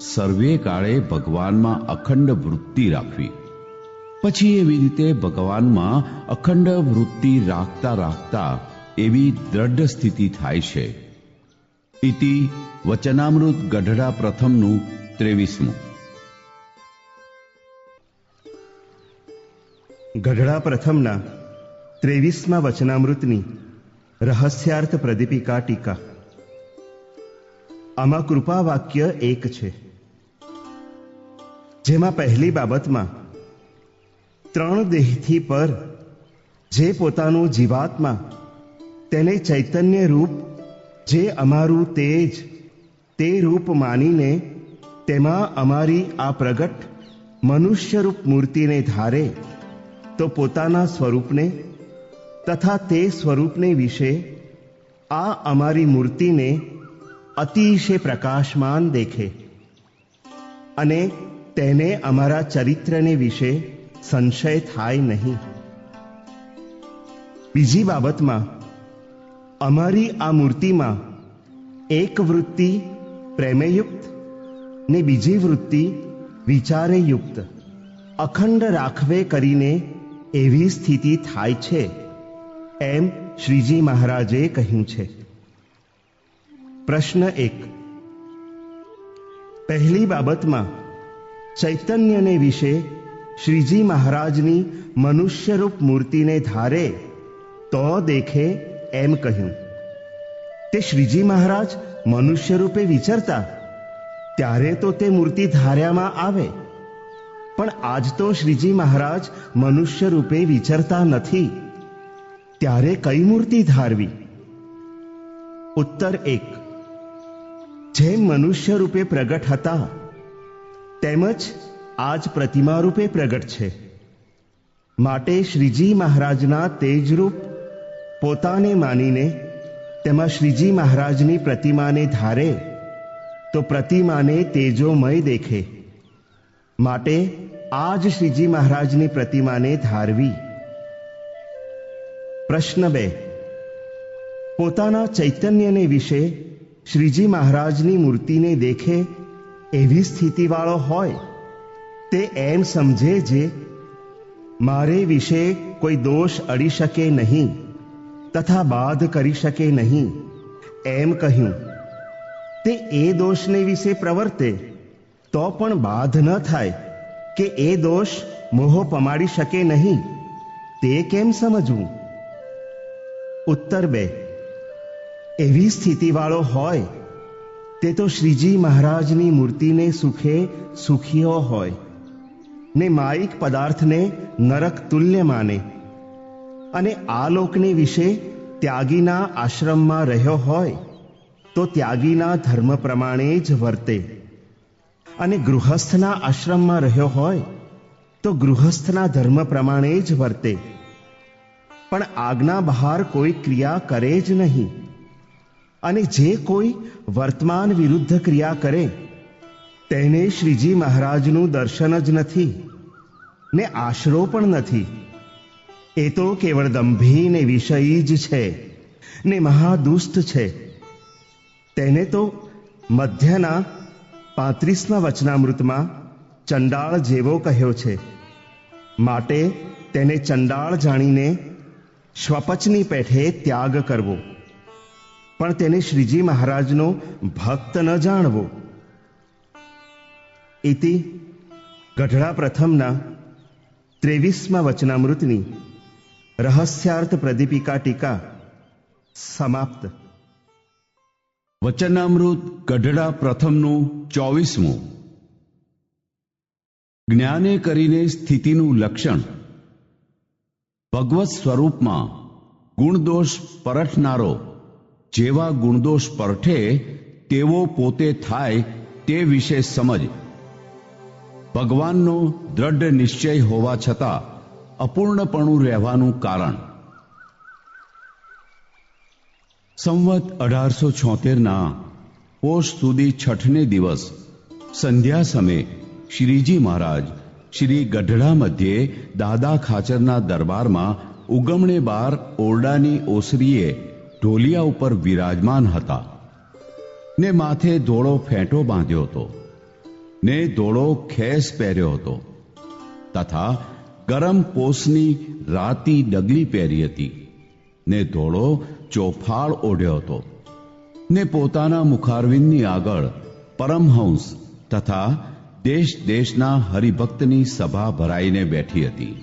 સર્વે કાળે ભગવાનમાં અખંડ વૃત્તિ રાખવી. પછી એવી રીતે ભગવાનમાં અખંડ વૃત્તિ રાખતા રાખતા એવી દ્રઢ સ્થિતિ થાય છે. ઇતિ વચનામૃત ગઢડા પ્રથમનું 23મું. ગઢડા પ્રથમના 23મા વચનામૃતની રહસ્યાર્થ પ્રદીપિકા ટીકા. આમાં કૃપા વાક્ય એક છે, જેમાં પહેલી બાબતમાં 3 દેહથી પર જે પોતાનું જીવાત્મા તેને ચૈતન્ય રૂપ જે અમારું તેજ તે રૂપ માનીને તેમાં અમારી આ પ્રગટ મનુષ્યરૂપ મૂર્તિને ધારે તો પોતાના સ્વરૂપને તથા તે સ્વરૂપને વિશે આ અમારી મૂર્તિને અતિશય પ્રકાશમાન દેખે અને તેને અમારા ચરિત્રને વિશે સંશય થાય નહીં. બીજી બાબતમાં અમારી આ મૂર્તિમાં એક વૃત્તિ પ્રેમેયુક્ત ને બીજી વૃત્તિ વિચારેયુક્ત અખંડ રાખવે કરીને એવી સ્થિતિ થાય છે એમ શ્રીજી મહારાજે કહ્યું છે. પ્રશ્ન 1. પહેલી બાબતમાં ચૈતન્યને વિશે શ્રીજી મહારાજની મનુષ્યરૂપ મૂર્તિને ધારે તો દેખે એમ કહ્યું. તે શ્રીજી મહારાજ મનુષ્ય રૂપે વિચરતા ત્યારે તો તે મૂર્તિ ધાર્યામાં આવે. પણ આજ તો શ્રીજી મહારાજ મનુષ્ય રૂપે વિચરતા નથી, ત્યારે કઈ મૂર્તિ ધારવી? ઉત્તર 1. જેમ મનુષ્ય રૂપે પ્રગટ હતા તેમજ આજ પ્રતિમા રૂપે પ્રગટ છે. માટે શ્રીજી મહારાજના તેજરૂપ પોતાને માનીને તેમાં શ્રીજી મહારાજની પ્રતિમાને ધારે તો પ્રતિમાને તેજોમય દેખે. માટે આજ શ્રીજી મહારાજની પ્રતિમાને ધારવી. પ્રશ્ન 2. પોતાના ચૈતન્યને વિશે શ્રીજી મહારાજની મૂર્તિને દેખે એવી સ્થિતિવાળો હોય તે એમ સમજે જે મારે વિશે કોઈ દોષ અડી શકે નહીં તથા બાધ કરી શકે નહીં એમ કહ્યું. તે એ દોષને વિશે પ્રવર્તે તો પણ બાધ ન થાય કે એ દોષ મોહ પમાડી શકે નહીં, તે કેમ સમજવું? ઉત્તર 2. એવી સ્થિતિવાળો હોય તે તો શ્રીજી મહારાજની મૂર્તિને સુખે સુખીઓ હોય ને માયિક પદાર્થને નરક તુલ્ય માને અને આ લોકને વિશે ત્યાગીના આશ્રમમાં રહ્યો હોય તો ત્યાગીના ધર્મ પ્રમાણે જ વર્તે અને ગૃહસ્થના આશ્રમમાં રહ્યો હોય તો ગૃહસ્થના ધર્મ પ્રમાણે જ વર્તે, પણ આજ્ઞા બહાર કોઈ ક્રિયા કરે જ નહીં. અને જે કોઈ વર્તમાન વિરુદ્ધ ક્રિયા કરે તેને શ્રીજી મહારાજનું દર્શન જ નથી ને આશરો પણ નથી. એ તો કેવળ દંભી ને વિષયી જ છે ને મહાદુષ્ટ છે. તેને તો મધ્યના 35મા વચનામૃતમાં ચંડાળ જેવો કહ્યો છે. માટે તેને ચંડાળ જાણીને શ્વપચની પેઠે ત્યાગ કરવો, પણ તેને શ્રીજી મહારાજનો ભક્ત ન જાણવો. ઇતિ ગઢડા પ્રથમના 23મા વચનામૃતની રહસ્યાર્થ પ્રદીપિકા ટીકા સમાપ્ત. વચનામૃત ગઢડા પ્રથમનું 24મું. જ્ઞાને કરીને સ્થિતિનું લક્ષણ. ભગવત સ્વરૂપમાં ગુણદોષ પરઠનારો જેવા ગુણદોષ પરઠે તેવો પોતે થાય તે વિશે સમજ. ભગવાનનો દ્રઢ નિશ્ચય હોવા છતાં અપૂર્ણપણું રહેવાનું કારણ. સંવત 1876ના પોષ સુધી છઠને દિવસ સંધ્યા સમયે શ્રીજી મહારાજ શ્રી ગઢડા મધ્યે દાદા ખાચરના દરબારમાં ઉગમણે બાર ઓરડાની ઓસરીએ ઢોલિયા ઉપર વિરાજમાન હતા ને માથે ધોળો ફેંટો બાંધ્યો હતો ને ધોળો ખેસ પહેર્યો હતો તથા ગરમ પોસની રાતી ડગલી પહેરી હતી ને ધોળો ચોફાળ ઓઢ્યો હતો ને પોતાના મુખારવિંદની આગળ પરમહંસ તથા દેશ દેશના હરિભક્તની સભા ભરાઈને બેઠી હતી.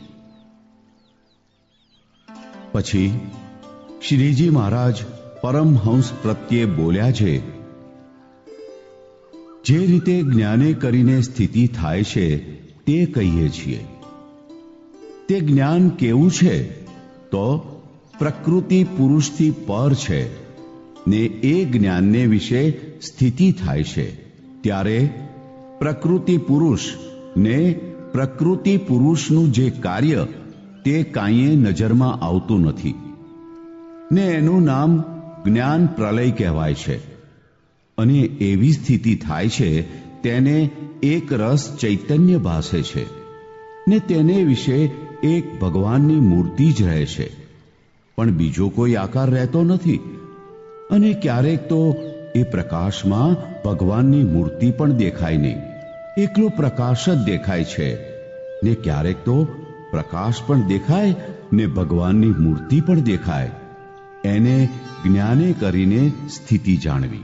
પછી શ્રીજી મહારાજ પરમહંસ પ્રત્યે બોલ્યા છે, જે રીતે જ્ઞાને કરીને સ્થિતિ થાય છે તે કહીએ છીએ. તે જ્ઞાન કેવું છે તો પ્રકૃતિ પુરુષથી પર છે ને એ જ્ઞાનને વિશે સ્થિતિ થાય છે ત્યારે પ્રકૃતિ પુરુષ ને પ્રકૃતિ પુરુષનું જે કાર્ય તે કાંઈએ નજરમાં આવતું નથી ને એનું નામ જ્ઞાન પ્રલય કહેવાય છે. અને એવી સ્થિતિ થાય છે તેને એક રસ ચૈતન્ય ભાસે છે ને તેને વિશે એક ભગવાનની મૂર્તિ જ રહે છે, પણ બીજો કોઈ આકાર રહેતો નથી. અને ક્યારેક તો એ પ્રકાશમાં ભગવાનની મૂર્તિ પણ દેખાય નહીં, એકલો પ્રકાશ જ દેખાય છે. ને ક્યારેક તો પ્રકાશ પણ દેખાય ને ભગવાનની મૂર્તિ પણ દેખાય. એને જ્ઞાને કરીને સ્થિતિ જાણવી.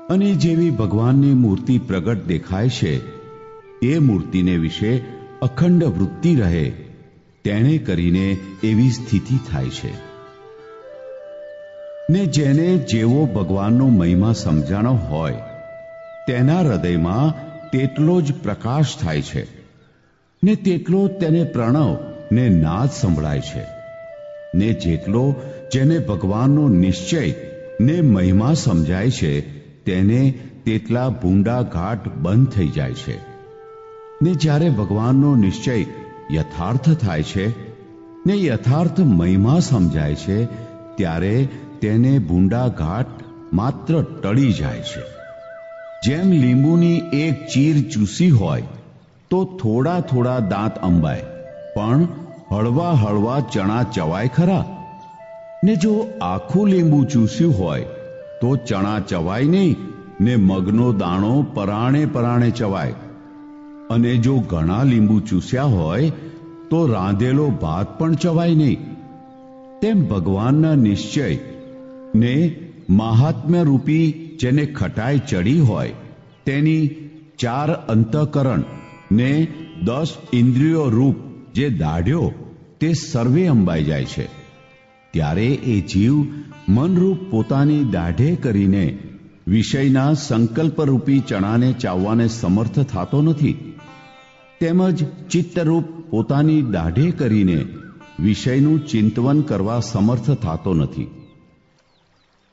અને જેવી ભગવાનની મૂર્તિ પ્રગટ દેખાય છે એ મૂર્તિને વિશે અખંડ વૃત્તિ રહે તેણે કરીને એવી સ્થિતિ થાય છે. ને જેને જેવો ભગવાનનો મહિમા સમજાણો હોય તેના હૃદયમાં તેટલો જ પ્રકાશ થાય છે ને તેટલો તેને પ્રણવ ને નાદ સંભળાય છે ને જેટલો જેને ભગવાનનો નિશ્ચય ને મહિમા સમજાય છે તેને તેટલા ભૂંડા ઘાટ બંધ થઈ જાય છે ને જ્યારે ભગવાનનો નિશ્ચય યથાર્થ થાય છે ને યથાર્થ મહિમા સમજાય છે ત્યારે તેને ભૂંડા ઘાટ માત્ર ટળી જાય છે. જેમ લીંબુની એક ચીર ચૂસી હોય તો થોડા થોડા દાંત અંબાય, પણ હળવા હળવા ચણા ચવાય ખરા? ને જો આખું લીંબુ ચૂસ્યું હોય તો ચણા ચવાય નહીં ને મગનો દાણો પરાણે પરાણે ચવાય. અને જો ઘણા લીંબુ ચૂસ્યા હોય તો રાંધેલો ભાત પણ ચવાય નહીં. તેમ ભગવાનના નિશ્ચય ને મહાત્મ્ય રૂપી જેને ખટાઈ ચડી હોય તેની 4 અંતઃકરણ ને 10 ઇન્દ્રિયો રૂપ જે દાઢ્યો તે સર્વે અંબાઈ જાય છે. ત્યારે એ જીવ મનરૂપ પોતાની દાઢે કરીને વિષયના સંકલ્પરૂપી ચણાને ચાવવાને સમર્થ થતો નથી, તેમજ ચિત્તરૂપ પોતાની દાઢે કરીને વિષયનું ચિંતવન કરવા સમર્થ થતો નથી,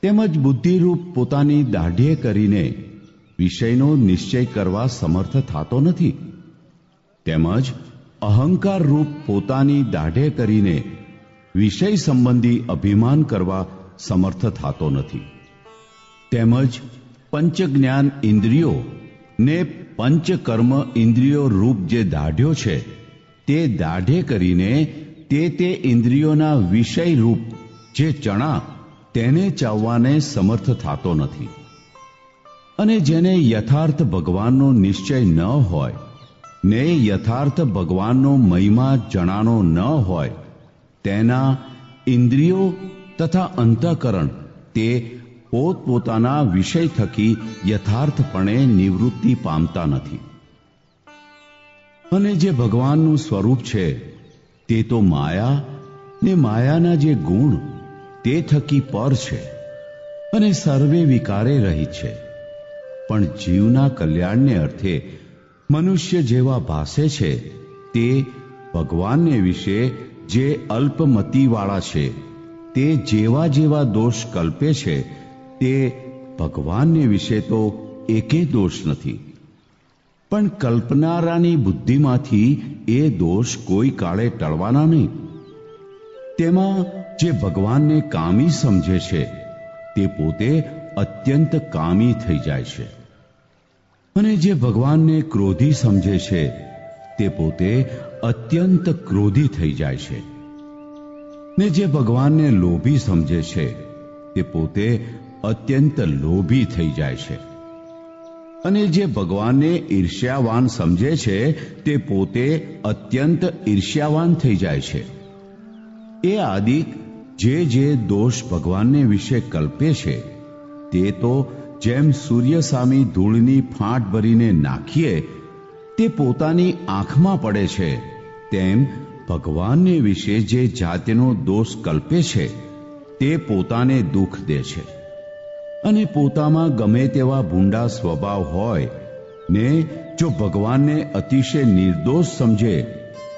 તેમજ બુદ્ધિરૂપ પોતાની દાઢે કરીને વિષયનો નિશ્ચય કરવા સમર્થ થતો નથી, તેમજ અહંકાર રૂપ પોતાની દાઢે કરીને વિષય સંબંધી અભિમાન કરવા સમર્થ થતો નથી, તેમજ પંચ જ્ઞાન ઇન્દ્રિયો ને પંચ કર્મ ઇન્દ્રિયો રૂપ જે દાઢ્યો છે તે દાઢે કરીને તે ઇન્દ્રિયોના વિષય રૂપ જે ચણા તેને ચાવવાને સમર્થ થતો નથી. અને જેને યથાર્થ ભગવાનનો નિશ્ચય ન હોય ને યથાર્થ ભગવાનનો મહિમા જણાનો ન હોય તેના ઇન્દ્રિયો તથા અંતઃકરણ તે પોતપોતાના વિષય થકી યથાર્થપણે નિવૃત્તિ પામતા નથી. અને જે ભગવાનનું સ્વરૂપ છે તે તો માયા ને માયાના જે ગુણ તે થકી પર છે અને સર્વે વિકારે રહિત છે, પણ જીવના કલ્યાણને અર્થે મનુષ્ય જેવા ભાસે છે તે ભગવાનને વિશે જે અલ્પમતીવાળા છે તે જેવા જેવા દોષ કલ્પે છે તે ભગવાનને વિશે તો એકે દોષ નથી, પણ કલ્પનારાની બુદ્ધિમાંથી એ દોષ કોઈ કાળે ટળવાના નહીં. તેમાં જે ભગવાનને કામી સમજે છે તે પોતે અત્યંત કામી થઈ જાય છે, અને જે ભગવાનને ક્રોધી સમજે છે તે પોતે અત્યંત ક્રોધી થઈ જાય છે, ને જે ભગવાનને લોભી સમજે છે તે પોતે અત્યંત લોભી થઈ જાય છે, અને જે ભગવાનને ઈર્ષ્યાવાન સમજે છે તે પોતે અત્યંત ઈર્ષ્યાવાન થઈ જાય છે. એ આદિક જે દોષ ભગવાનને વિશે કલ્પે છે તે તો જેમ સૂર્ય સામી ધૂળની ફાંટ ભરીને નાખીએ તે પોતાની આંખમાં પડે છે, તેમ ભગવાનને વિશે જે જાતનો દોષ કલ્પે છે તે પોતાને દુઃખ દે છે. અને પોતામાં ગમે તેવા ભૂંડા સ્વભાવ હોય ને જો ભગવાનને અતિશય નિર્દોષ સમજે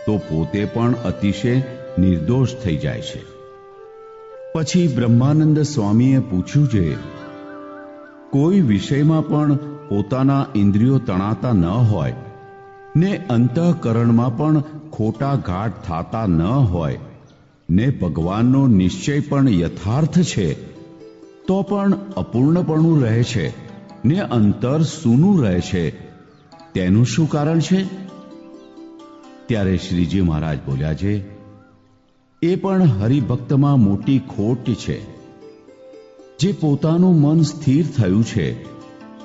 તો પોતે પણ અતિશય નિર્દોષ થઈ જાય છે. પછી બ્રહ્માનંદ સ્વામીએ પૂછ્યું છે, કોઈ વિષયમાં પણ પોતાના ઇન્દ્રિયો તણાતા ન હોય ને અંતઃકરણમાં પણ ખોટા ઘાટ થાતા ન હોય ને ભગવાનનો નિશ્ચય પણ યથાર્થ છે તો પણ અપૂર્ણપણું રહે છે ને અંતર સૂનું રહે છે, તેનું શું કારણ છે? ત્યારે શ્રીજી મહારાજ બોલ્યા છે, એ પણ હરિભક્તમાં મોટી ખોટ છે. જે પોતાનું મન સ્થિર થયું છે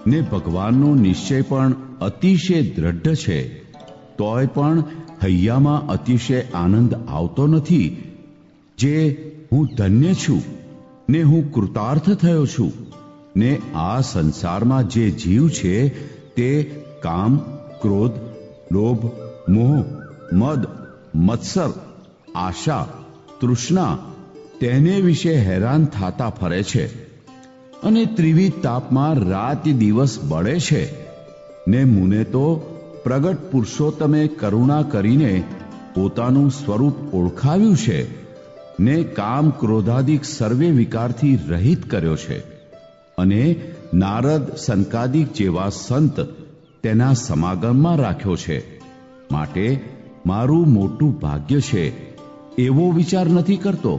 ને ભગવાનનો નિશ્ચય પણ અતિશય દ્રઢ છે તોય પણ હૈયામાં અતિશય આનંદ આવતો નથી, જે હું ધન્ય છું ને હું કૃતાર્થ થયો છું ને આ સંસારમાં જે જીવ છે તે કામ, ક્રોધ, લોભ, મોહ, મદ, મત્સર, આશા, તૃષ્ણા તેને વિશે હેરાન થાતા ફરે છે અને ત્રિવિધ તાપમાં રાત દિવસ બળે છે, ને મુને તો પ્રગટ પુરુષોત્તમે કરુણા કરીને પોતાનું સ્વરૂપ ઓળખાવ્યું છે, ને કામ ક્રોધાદિક સર્વે વિકારથી રહિત કર્યો છે, અને નારદ સંકાદિક જેવા સંત તેના સમાગમમાં રાખ્યો છે. માટે મારું મોટું ભાગ્ય છે એવો વિચાર નથી કરતો,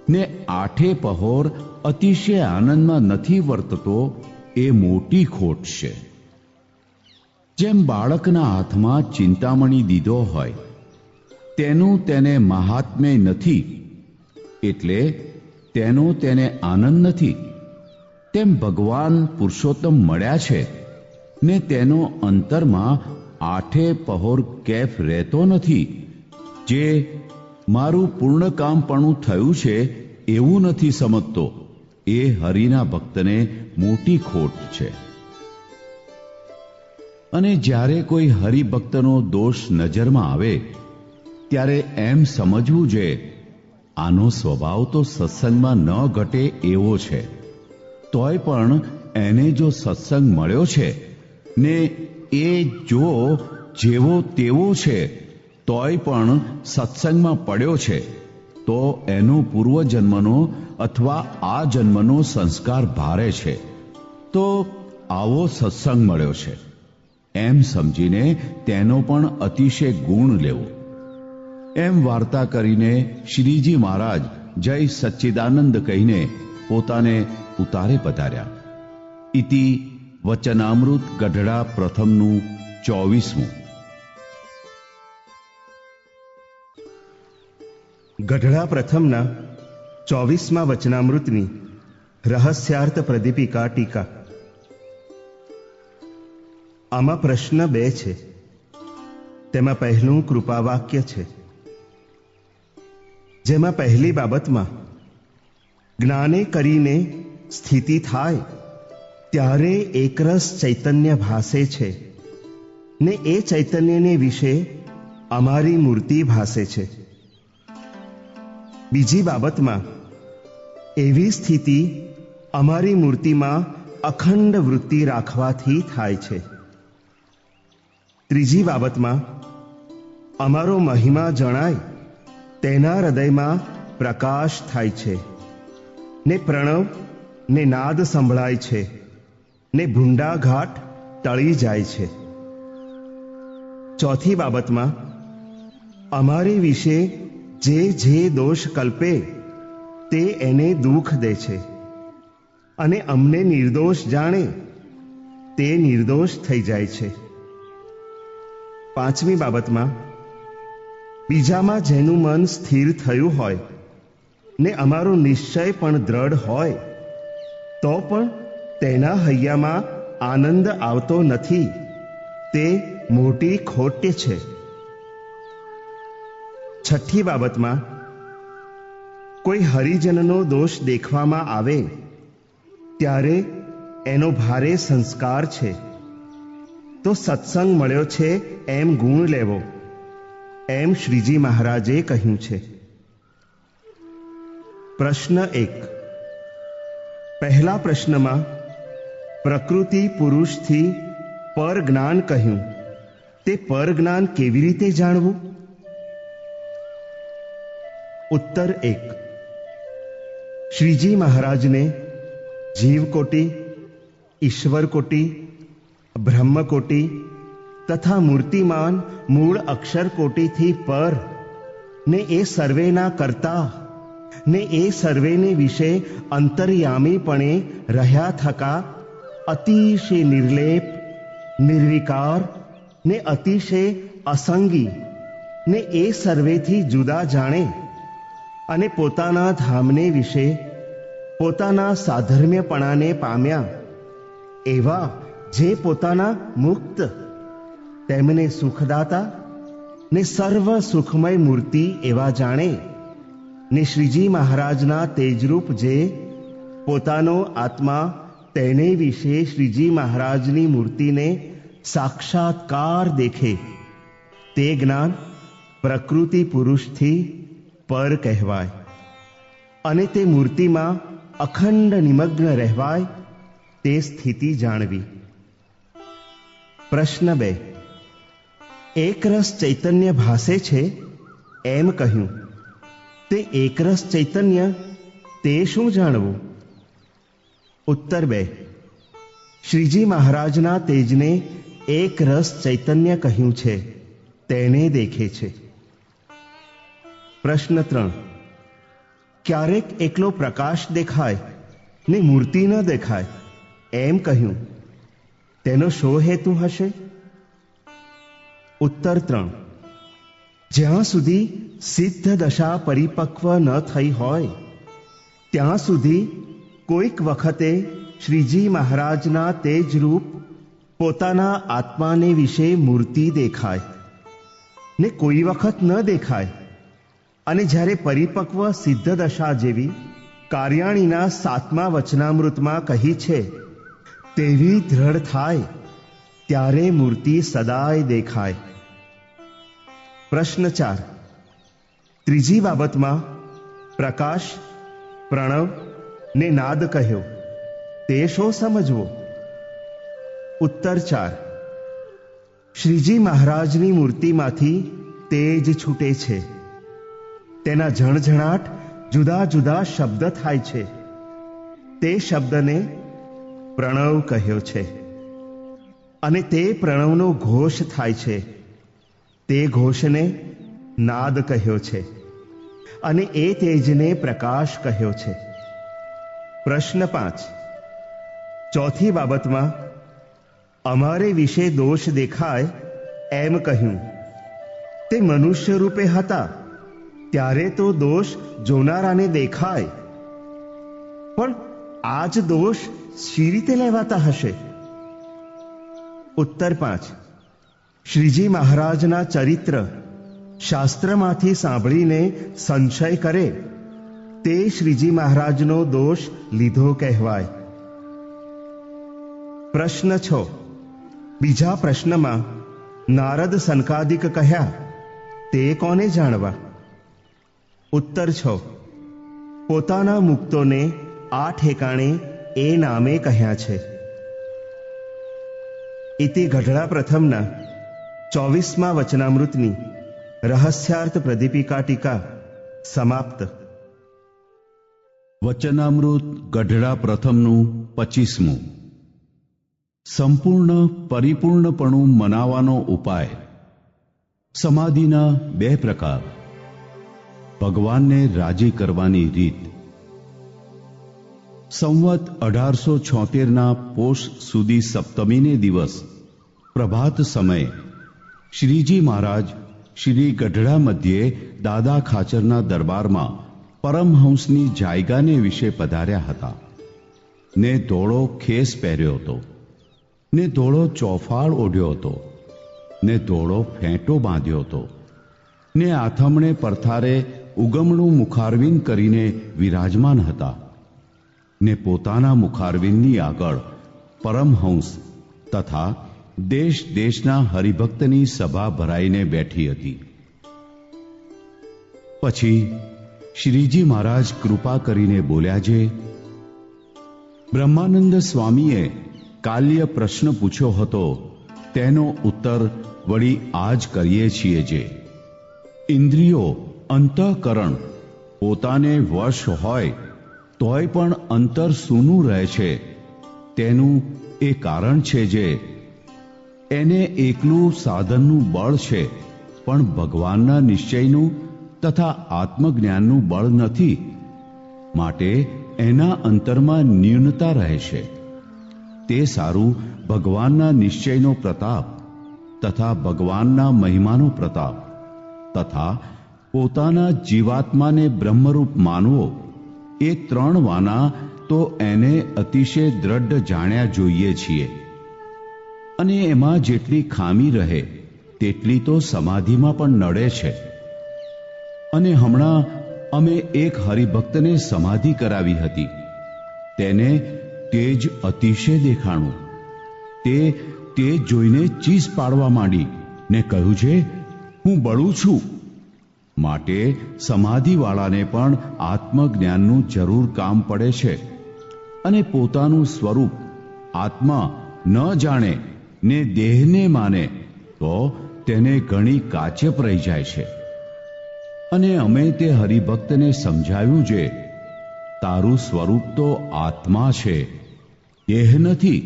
ને આઠે પહોર અતિશય આનંદમાં નથી વર્તતો એ મોટી ખોટ છે. જેમ બાળકના હાથમાં ચિંતામણી દીધો હોય, તેનું તેને મહાત્મ્ય નથી એટલે તેનો તેને આનંદ નથી, તેમ ભગવાન પુરુષોત્તમ મળ્યા છે ને તેનો અંતરમાં આઠે પહોર કેફ રહેતો નથી. જે મારું પૂર્ણકામપણું થયું છે એવું નથી સમજતો, એ હરિના ભક્તને મોટી ખોટ છે. અને જ્યારે કોઈ હરિભક્તનો દોષ નજરમાં આવે ત્યારે એમ સમજવું છે, આનો સ્વભાવ તો સત્સંગમાં ન ઘટે એવો છે, તોય પણ એને જો સત્સંગ મળ્યો છે ને એ જો જેવો તેવો છે તોય પણ સત્સંગમાં પડ્યો છે, તો એનો પૂર્વજન્મનો અથવા આ જન્મનો સંસ્કાર ભારે છે, તો આવો સત્સંગ મળ્યો છે એમ સમજીને તેનો પણ અતિશય ગુણ લેવો. એમ વાર્તા કરીને શ્રીજી મહારાજ જય સચ્ચિદાનંદ કહીને પોતાને ઉતારે પધાર્યા. ઇતિ વચનામૃત ગઢડા પ્રથમનું 24મું. ગઢડા પ્રથમના 24મા વચનામૃતની રહસ્યાર્થ પ્રદીપિકા ટીકા. આમાં પ્રશ્ન 2 છે. તેમાં પહેલું કૃપાવાક્ય છે, જેમાં પહેલી બાબતમાં જ્ઞાને કરીને સ્થિતિ થાય ત્યારે એકરસ ચૈતન્ય ભાસે છે, ને એ ચૈતન્યને વિશે અમારી મૂર્તિ ભાસે છે. બીજી બાબતમાં એવી સ્થિતિ અમારી મૂર્તિમાં અખંડ વૃત્તિ રાખવાથી થાય છે. ત્રીજી બાબતમાં અમારો મહિમા જણાય તેના હૃદયમાં પ્રકાશ થાય છે, ને પ્રણવ ને નાદ સંભળાય છે, ને ભૂંડા ઘાટ ટળી જાય છે. ચોથી બાબતમાં અમારી વિશે જે દોષ કલ્પે તે એને દુઃખ દે છે, અને અમને નિર્દોષ જાણે તે નિર્દોષ થઈ જાય છે. પાંચમી બાબતમાં બીજામાં જેનું મન સ્થિર થયું હોય ને અમારો નિશ્ચય પણ દ્રઢ હોય તો પણ તેના હૈયામાં આનંદ આવતો નથી, તે મોટી ખોટ છે. છઠ્ઠી બાબતમાં કોઈ હરિજનનો દોષ દેખવામાં આવે ત્યારે એનો ભારે સંસ્કાર છે, તો સત્સંગ મળ્યો છે એમ ગુણ લેવો, એમ શ્રીજી મહારાજે કહ્યું છે. પ્રશ્ન 1. પહેલા પ્રશ્નમાં પ્રકૃતિ પુરુષથી પર જ્ઞાન કહ્યું, તે પર જ્ઞાન કેવી રીતે જાણવું? ઉત્તર 1. શ્રીજી મહારાજને જીવકોટી, ઈશ્વરકોટી, બ્રહ્મકોટી તથા મૂર્તિમાન મૂળ અક્ષરકોટીથી પર ને એ સર્વેના કરતા ને એ સર્વેને વિશે અંતર્યામીપણે રહ્યા થકા અતિશય નિર્લેપ, નિર્વિકાર ને અતિશય અસંગી ને એ સર્વેથી જુદા જાણે અને પોતાના ધામને વિશે પોતાના સાધર્મ્યપણાને પામ્યા એવા જે પોતાના મુક્ત તેમને સુખદાતા ને સર્વ સુખમય મૂર્તિ એવા જાણે ને શ્રીજી મહારાજના તેજરૂપ જે પોતાનો આત્મા તેને વિશે શ્રીજી મહારાજની મૂર્તિને સાક્ષાત્કાર દેખે, તે જ્ઞાન પ્રકૃતિ પુરુષથી પર કહેવાય. અને તે મૂર્તિમાં અખંડ નિમગ્ન રહેવાય તે સ્થિતિ જાણવી. પ્રશ્ન 2. એકરસ ચૈતન્ય ભાસે છે એમ કહ્યું, તે એકરસ ચૈતન્ય તે શું જાણવું? ઉત્તર 2. શ્રીજી મહારાજના તેજને એક રસ ચૈતન્ય કહ્યું છે, તેને દેખે છે. પ્રશ્ન 3. ક્યારેક એકલો પ્રકાશ દેખાય ને મૂર્તિ ન દેખાય એમ કહ્યું, તેનો શો હેતુ હશે? ઉત્તર 3. જ્યાં સુધી સિદ્ધ દશા પરિપક્વ ન થઈ હોય ત્યાં સુધી કોઈક વખતે શ્રીજી મહારાજના તેજરૂપ પોતાના આત્માને વિશે મૂર્તિ દેખાય ને કોઈ વખત ન દેખાય, અને જ્યારે પરિપક્વ સિદ્ધ દશા જેવી કાર્યાણીના 7મા વચનામૃતમાં કહી છે તેવી દ્રઢ થાય ત્યારે મૂર્તિ સદાય દેખાય. પ્રશ્ન 4. ત્રીજી બાબતમાં પ્રકાશ, પ્રણવ ને નાદ કહ્યો, તે શો સમજવો? ઉત્તર 4. શ્રીજી મહારાજની મૂર્તિમાંથી તેજ છૂટે છે, તેના ઝણઝણાટ જુદા જુદા શબ્દ થાય છે, તે શબ્દને પ્રણવ કહ્યો છે, અને તે પ્રણવનો ઘોષ થાય છે, તે ઘોષને નાદ કહ્યો છે, અને એ તેજને પ્રકાશ કહ્યો છે. પ્રશ્ન 5. ચોથી બાબતમાં અમારે વિશે દોષ દેખાય એમ કહ્યું, તે મનુષ્ય રૂપે હતા ત્યારે તો દોષ જોનારાને દેખાય, પણ આજ દોષ શી રીતે લેવાતા હશે? ઉત્તર 5. શ્રીજી મહારાજના ચરિત્ર શાસ્ત્રમાંથી સાંભળીને સંશય કરે તે શ્રીજી મહારાજનો દોષ લીધો કહેવાય. પ્રશ્ન 6. બીજા પ્રશ્નમાં નારદ સનકાદિક કહ્યા તે કોને જાણવા? ઉત્તર 6. પોતાના મુક્તોને આ ઠેકાણે એ નામે કહ્યા છે. ઇતિ ગઢડા પ્રથમના 24મા વચનામૃતની રહસ્યાર્થ પ્રદીપિકા ટીકા સમાપ્ત. વચનામૃત ગઢડા પ્રથમનું 25મું. સંપૂર્ણ પરિપૂર્ણપણું મનાવવાનો ઉપાય. સમાધિના 2 પ્રકાર. ભગવાનને રાજી કરવાની રીત. સંવત 1876ના પોષ સુધી સપ્તમીને દિવસ પ્રભાત સમયે શ્રીજી મહારાજ શ્રી ગઢડા મધ્યે દાદા ખાચરના દરબારમાં પરમહંસની જાયગાને વિશે પધાર્યા હતા, ને ધોળો ખેસ પહેર્યો હતો, ને ધોળો ચોફાળ ઓઢ્યો હતો, ને ધોળો ફેંટો બાંધ્યો હતો, ને આથમણે પરથારે ઉગમણું મુખારવિંદ કરીને વિરાજમાન હતા, ને પોતાના મુખારવિંદની આગળ પરમહંસ તથા દેશ દેશના હરિભક્તની સભા ભરાઈને બેઠી હતી. પછી શ્રીજી મહારાજ કૃપા કરીને બોલ્યા છે, બ્રહ્માનંદ સ્વામીએ કાલ્ય પ્રશ્ન પૂછ્યો હતો તેનો ઉત્તર વળી આજ કરીએ છીએ. જે ઇન્દ્રિયો અંતઃકરણ પોતાને વશ હોય તોય પણ અંતર સૂનું રહે છે, તેનું એ કારણ છે જે એને એકલું સાધનનું બળ છે, પણ ભગવાનના નિશ્ચયનું તથા આત્મજ્ઞાનનું બળ નથી, માટે એના અંતરમાં ન્યૂનતા રહે છે. તે સારું ભગવાનના નિશ્ચયનો પ્રતાપ તથા ભગવાનના મહિમાનો પ્રતાપ તથા પોતાના જીવાત્માને બ્રહ્મરૂપ માનવો, એ 3 વાના તો એને અતિશય દ્રઢ જાણ્યા જોઈએ છીએ. અને એમાં જેટલી ખામી રહે તેટલી તો સમાધિમાં પણ નડે છે. અને હમણાં અમે એક હરિભક્તને સમાધિ કરાવી હતી, તેને તેજ અતિશય દેખાણું. તે જોઈને ચીસ પાડવા માંડી ને કહ્યું છે, હું બળું છું. માટે સમાધિવાળાને પણ આત્મજ્ઞાનનું જરૂર કામ પડે છે અને પોતાનું સ્વરૂપ આત્મા ન જાણે ને દેહને માને તો તેને ઘણી કાચપ રહી જાય છે. અને અમે તે હરિભક્તને સમજાવ્યું છે, તારું સ્વરૂપ તો આત્મા છે, દેહ નથી.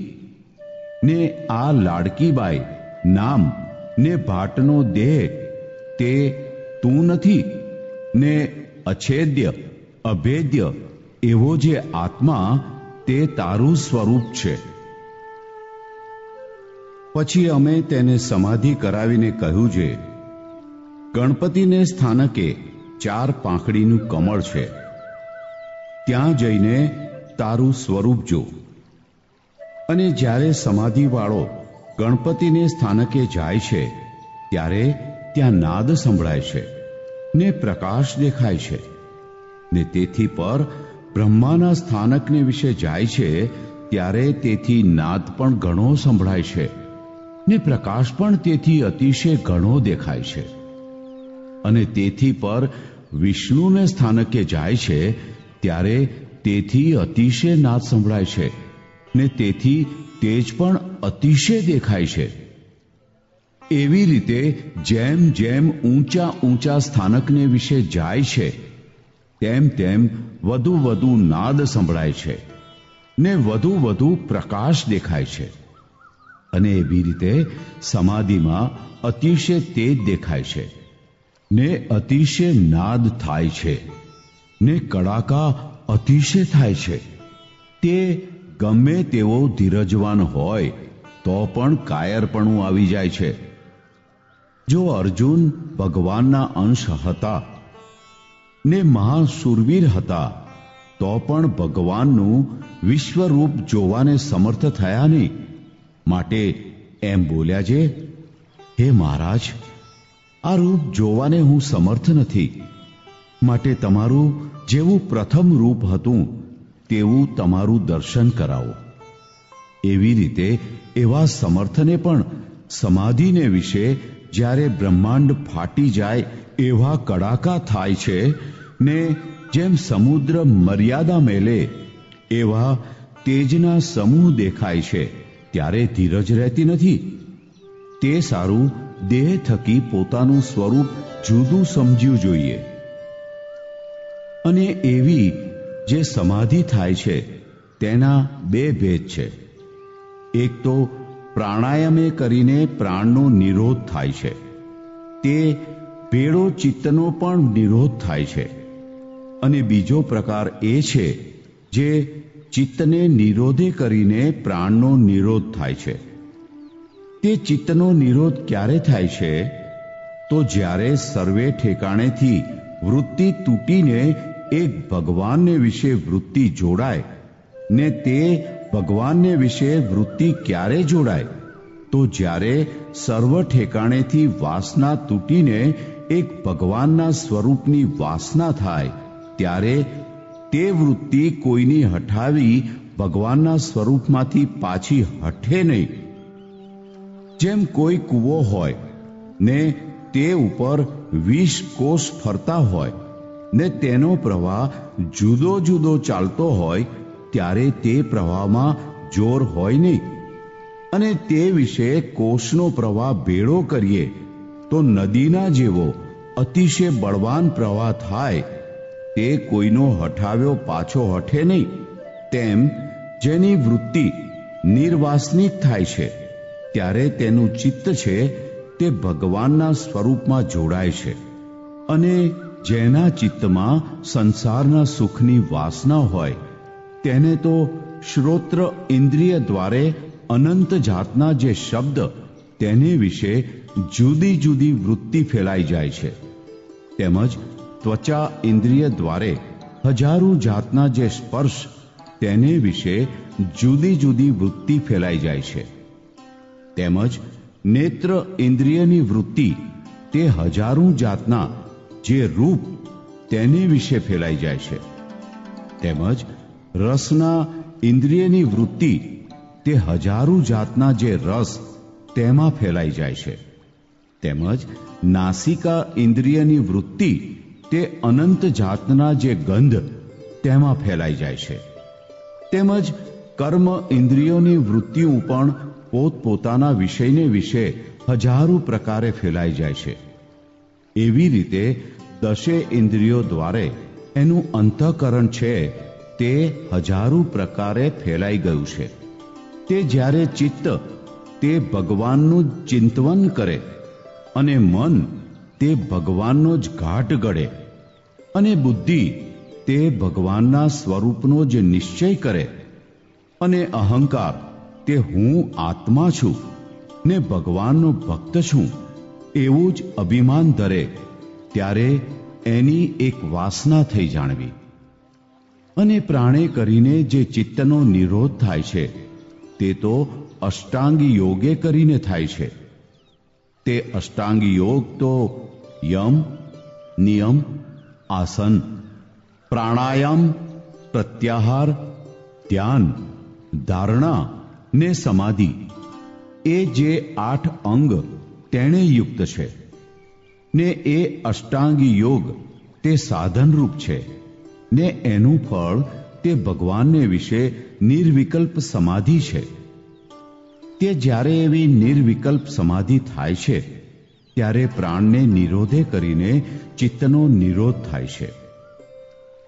ને આ લાડકીબાઈ નામ ને ભાટનો દેહ તે તું નથી, ને અછેદ્ય અભેદ્ય એવો જે આત્મા તે તારું સ્વરૂપ છે. પછી અમે તેને સમાધિ કરાવીને કહ્યું છે, ગણપતિને સ્થાનકે 4 પાંખડીનું કમળ છે, ત્યાં જઈને તારું સ્વરૂપ જો. અને જ્યારે સમાધિવાળો ગણપતિને સ્થાનકે જાય છે ત્યારે ત્યાં નાદ સંભળાય છે ને પ્રકાશ દેખાય છે. ને તેથી પર બ્રહ્માના સ્થાનકને વિશે જાય છે ત્યારે તેથી નાદ પણ ઘણો સંભળાય છે ને પ્રકાશ પણ તેથી અતિશય ઘણો દેખાય છે. અને તેથી પર વિષ્ણુને સ્થાનકે જાય છે ત્યારે તેથી અતિશય નાદ સંભળાય છે ને તેથી તેજ પણ અતિશય દેખાય છે. એવી રીતે જેમ જેમ ઊંચા ઊંચા સ્થાનકને વિશે જાય છે તેમ તેમ વધુ વધુ નાદ સંભળાય છે ને વધુ વધુ પ્રકાશ દેખાય છે. અને એવી રીતે સમાધિમાં અતિશય તેજ દેખાય છે ને અતિશય નાદ થાય છે ને કડાકા અતિશય થાય છે. તે ગમે તેવો ધીરજવાન હોય તો પણ કાયરપણું આવી જાય છે. જો અર્જુન ભગવાનના અંશ હતા ને મહાશુરવીર હતા તો પણ ભગવાનનું વિશ્વરૂપ જોવાને સમર્થ થયા નહીં. માટે એમ બોલ્યા છે, હે મહારાજ, આ રૂપ જોવાને હું સમર્થ નથી, માટે તમારું જેવું પ્રથમ રૂપ હતું તેવું તમારું દર્શન કરાવો. એવી રીતે એવા સમર્થને પણ સમાધિને વિશે જ્યારે બ્રહ્માંડ ફાટી જાય એવા કડાકા થાય છે ને જેમ સમુદ્ર મર્યાદા મેલે એવા તેજના સમૂહ દેખાય છે ત્યારે ધીરજ રહેતી નથી. તે સારું દેહ થકી પોતાનું સ્વરૂપ જુદું સમજ્યું જોઈએ. અને એવી જે સમાધિ થાય છે તેના 2 ભેદ છે. એક તો પ્રાણાયામે કરીને પ્રાણનો નિરોધ થાય છે, તે ભેળો ચિત્તનો પણ નિરોધ થાય છે. અને બીજો પ્રકાર એ છે જે ચિત્તને નિરોધે કરીને પ્રાણનો નિરોધ થાય છે. તે ચિત્તનો નિરોધ ક્યારે થાય છે? તો જ્યારે સર્વે ઠેકાણેથી વૃત્તિ તૂટીને એક ભગવાનને વિશે વૃત્તિ જોડાય. ને તે ભગવાનને વિશે વૃત્તિ ક્યારે જોડાય? તો જ્યારે સર્વ ઠેકાણેથી વાસના તૂટીને એક ભગવાનના સ્વરૂપની વાસના થાય ત્યારે તે વૃત્તિ કોઈની હઠાવી ભગવાનના સ્વરૂપમાંથી પાછી હઠે નહીં. જેમ કોઈ કૂવો હોય ને તે ઉપર 20 કોષ ફરતા હોય ને તેનો પ્રવાહ જુદો જુદો ચાલતો હોય ત્યારે તે પ્રવાહમાં જોર હોય નહીં. અને તે વિશે કોષનો પ્રવાહ ભેળો કરીએ તો નદીના જેવો અતિશય બળવાન પ્રવાહ થાય. તે કોઈનો હઠાવ્યો પાછો હઠે નહીં. તેમ જેની વૃત્તિ નિર્વાસનિક થાય છે ત્યારે તેનું ચિત્ત છે તે ભગવાનના સ્વરૂપમાં જોડાય છે. અને જેના ચિત્તમાં સંસારના સુખની વાસના હોય તેને તો શ્રોત્ર ઇન્દ્રિય દ્વારે અનંત જાતના જે શબ્દ તેને વિશે જુદી જુદી વૃત્તિ ફેલાઈ જાય છે. તેમજ ત્વચા ઇન્દ્રિય દ્વારે હજારો જાતના જે સ્પર્શ તેને વિશે જુદી જુદી વૃત્તિ ફેલાઈ જાય છે. તેમજ નેત્ર ઇન્દ્રિયની વૃત્તિ તે હજારો જાતના જે રૂપ તેને વિશે ફેલાઈ જાય છે. તેમજ રસના ઇન્દ્રિયની વૃત્તિ તે હજારો જાતના જે રસ તેમાં ફેલાઈ જાય છે. તેમજ નાસિકા ઇન્દ્રિયની વૃત્તિ તે અનંત જાતના જે ગંધ તેમાં ફેલાઈ જાય છે. તેમજ કર્મ ઇન્દ્રિયોની વૃત્તિઓ પણ પોતપોતાના વિષયને વિશે હજારો પ્રકારે ફેલાઈ જાય છે. એવી રીતે દશે ઇન્દ્રિયો દ્વારે એનું અંતઃકરણ છે તે હજારો પ્રકારે ફેલાઈ ગયું છે. તે જ્યારે ચિત્ત તે ભગવાનનું ચિંતવન કરે અને મન તે ભગવાનનો જ ઘાટ ગળે અને બુદ્ધિ તે ભગવાનના સ્વરૂપનો જ નિશ્ચય કરે અને અહંકાર તે હું આત્મા છું ને ભગવાનનો ભક્ત છું એવું જ અભિમાન ધરે, ત્યારે એની એક વાસના થઈ જાણવી. અને પ્રાણે કરીને જે ચિત્તનો નિરોધ થાય છે તે તો અષ્ટાંગી યોગે કરીને થાય છે. તે અષ્ટાંગી યોગ તો યમ, નિયમ, આસન, પ્રાણાયામ, પ્રત્યાહાર, ધ્યાન, ધારણા ને સમાધિ એ જે 8 અંગ તેણે યુક્ત છે ને એ અષ્ટાંગી યોગ તે સાધનરૂપ છે ને એનું ફળ તે ભગવાનને વિશે નિર્વિકલ્પ સમાધિ છે. તે જ્યારે એવી નિર્વિકલ્પ સમાધિ થાય છે ત્યારે પ્રાણને નિરોધે કરીને ચિત્તનો નિરોધ થાય છે.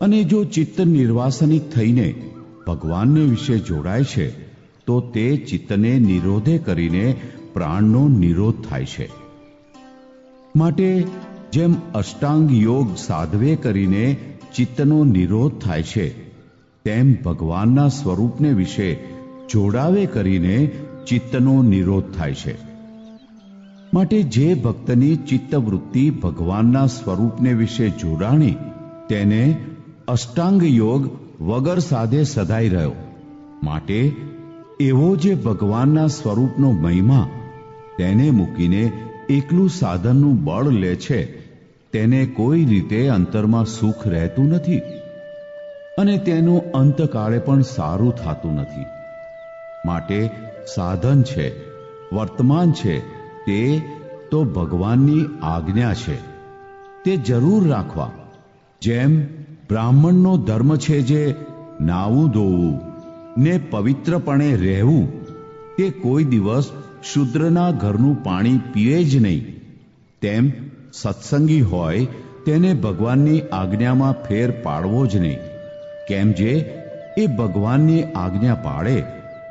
અને જો ચિત્ત નિર્વાસનિક થઈને ભગવાનને વિશે જોડાય છે તો તે ચિત્તને નિરોધે કરીને પ્રાણનો નિરોધ થાય છે. માટે જેમ અષ્ટાંગ યોગ સાધવે કરીને ચિત્તનો નિરોધ થાય છે તેમ ભગવાનના સ્વરૂપને વિશે જોડાવે કરીને ચિત્તનો નિરોધ થાય છે. માટે જે ભક્તની ચિત્તવૃત્તિ ભગવાનના સ્વરૂપને વિશે જોડાણી તેને અષ્ટાંગ યોગ વગર સાધે સદાય રહ્યો. માટે એવો જે ભગવાનના સ્વરૂપનો મહિમા તેને મૂકીને એકલું સાધનનું બળ લે છે તેને કોઈ રીતે અંતરમાં સુખ રહેતું નથી અને તેનું અંતકાળે પણ સારું થતું નથી. માટે સાધન છે, વર્તમાન છે તે તો ભગવાનની આજ્ઞા છે, તે જરૂર રાખવા. જેમ બ્રાહ્મણનો ધર્મ છે જે નાવું ધોવું ને પવિત્રપણે રહેવું, તે કોઈ દિવસ શૂદ્રના ઘરનું પાણી પીએ જ નહીં, તેમ સત્સંગી હોય તેને ભગવાનની આજ્ઞામાં ફેર પાડવો જ નહીં. કેમ જે એ ભગવાનની આજ્ઞા પાળે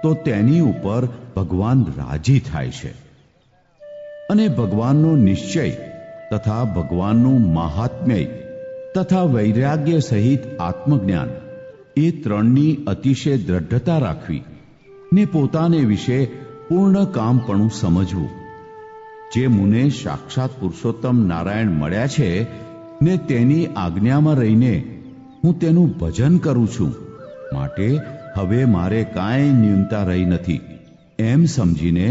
તો તેની ઉપર ભગવાન રાજી થાય છે. અને ભગવાનનો નિશ્ચય તથા ભગવાનનું મહાત્મ્ય તથા વૈરાગ્ય સહિત આત્મજ્ઞાન એ ત્રણની અતિશય દ્રઢતા રાખવી ને પોતાને વિશે પૂર્ણ કામપણું સમજવું. જે મુને સાક્ષાત પુરુષોત્તમ નારાયણ મળ્યા છે ને તેની આજ્ઞામાં રહીને હું તેનું ભજન કરું છું, માટે હવે મારે કાંઈ ન્યૂનતા રહી નથી એમ સમજીને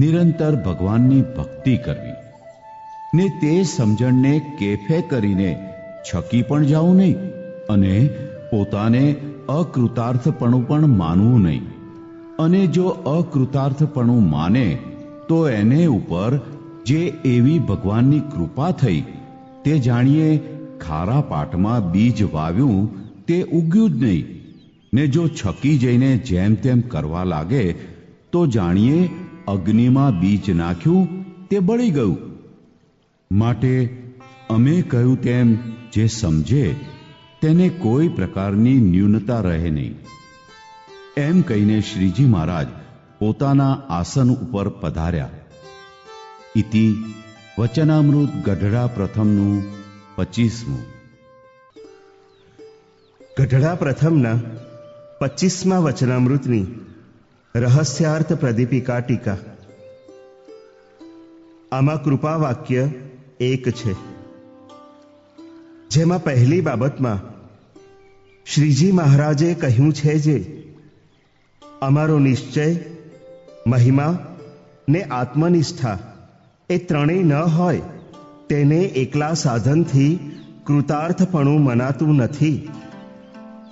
નિરંતર ભગવાનની ભક્તિ કરવી ને તે સમજણને કેફે કરીને છકી પણ જાવું નહીં અને પોતાને અકૃતાર્થપણું પણ માનવું નહીં. અને જો અકૃતાર્થપણું માને તો એને ઉપર જે એવી ભગવાનની કૃપા થઈ તે જાણીએ ખારા પાટમાં બીજ વાવ્યું તે ઉગ્યું જ નહીં, ને જો છકી જઈને જેમ તેમ કરવા લાગે તો જાણીએ અગ્નિમાં બીજ નાખ્યું તે બળી ગયું. માટે અમે કહ્યું તેમ જે સમજે તેને કોઈ પ્રકારની ન્યૂનતા રહે નહીં. એમ કહીને શ્રીજી મહારાજ પોતાના આસન ઉપર પધાર્યા. ઇતિ વચનામૃત ગઢડા પ્રથમનું 25મું. ગઢડા પ્રથમના 25મા વચનામૃતની રહસ્યાર્થ પ્રદીપિકા ટીકા. આમાં કૃપા વાક્ય એક છે, જેમાં પહેલી બાબતમાં શ્રીજી મહારાજે કહ્યું છે જે અમારો નિશ્ચય, મહિમા ને આત્મનિષ્ઠા એ ત્રણેય ન હોય તેને એકલા સાધનથી કૃતાર્થપણું મનાતું નથી,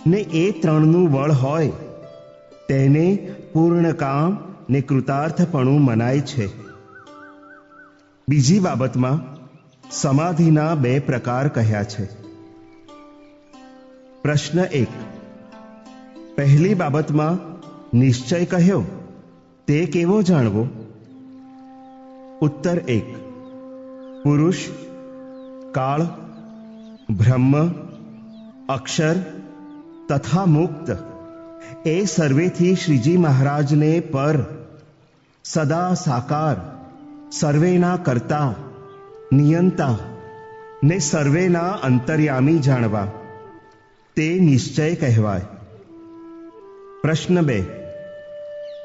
ને એ ત્રણનું બળ હોય તેને પૂર્ણ કામ ને કૃતાર્થપણું મનાય છે. બીજી બાબતમાં સમાધિના 2 પ્રકાર કહ્યા છે. પ્રશ્ન 1. પહેલી બાબતમાં નિશ્ચય કહ્યો તે કેવો જાણવો? ઉત્તર 1. પુરુષ, કાળ, બ્રહ્મ, અક્ષર તથા મુક્ત એ સર્વેથી શ્રીજી મહારાજને પર, સદા સાકાર, સર્વેના કર્તા, નિયંતા ને સર્વેના અંતર્યામી જાણવા તે નિશ્ચય કહેવાય. પ્રશ્ન 2.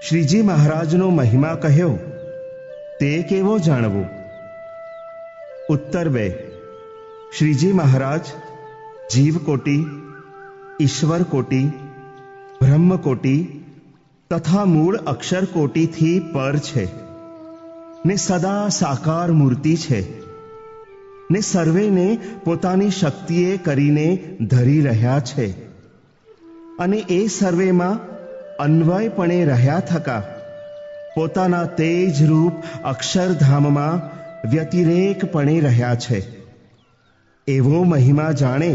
શ્રીજી મહારાજનો મહિમા કહ્યો તે કેવો જાણવો? ઉત્તર 2. શ્રીજી મહારાજ જીવકોટી, ઈશ્વરકોટી, બ્રહ્મકોટી તથા મૂળ અક્ષરકોટીથી પર છે ને સદા સાકાર મૂર્તિ છે ને સર્વેને પોતાની શક્તિએ કરીને ધરી રહ્યા છે અને એ સર્વેમાં અન્વયપણે રહ્યા થકા પોતાના તેજ રૂપ અક્ષરધામમાં વ્યતિરેકપણે રહ્યા છે. એવો મહિમા જાણે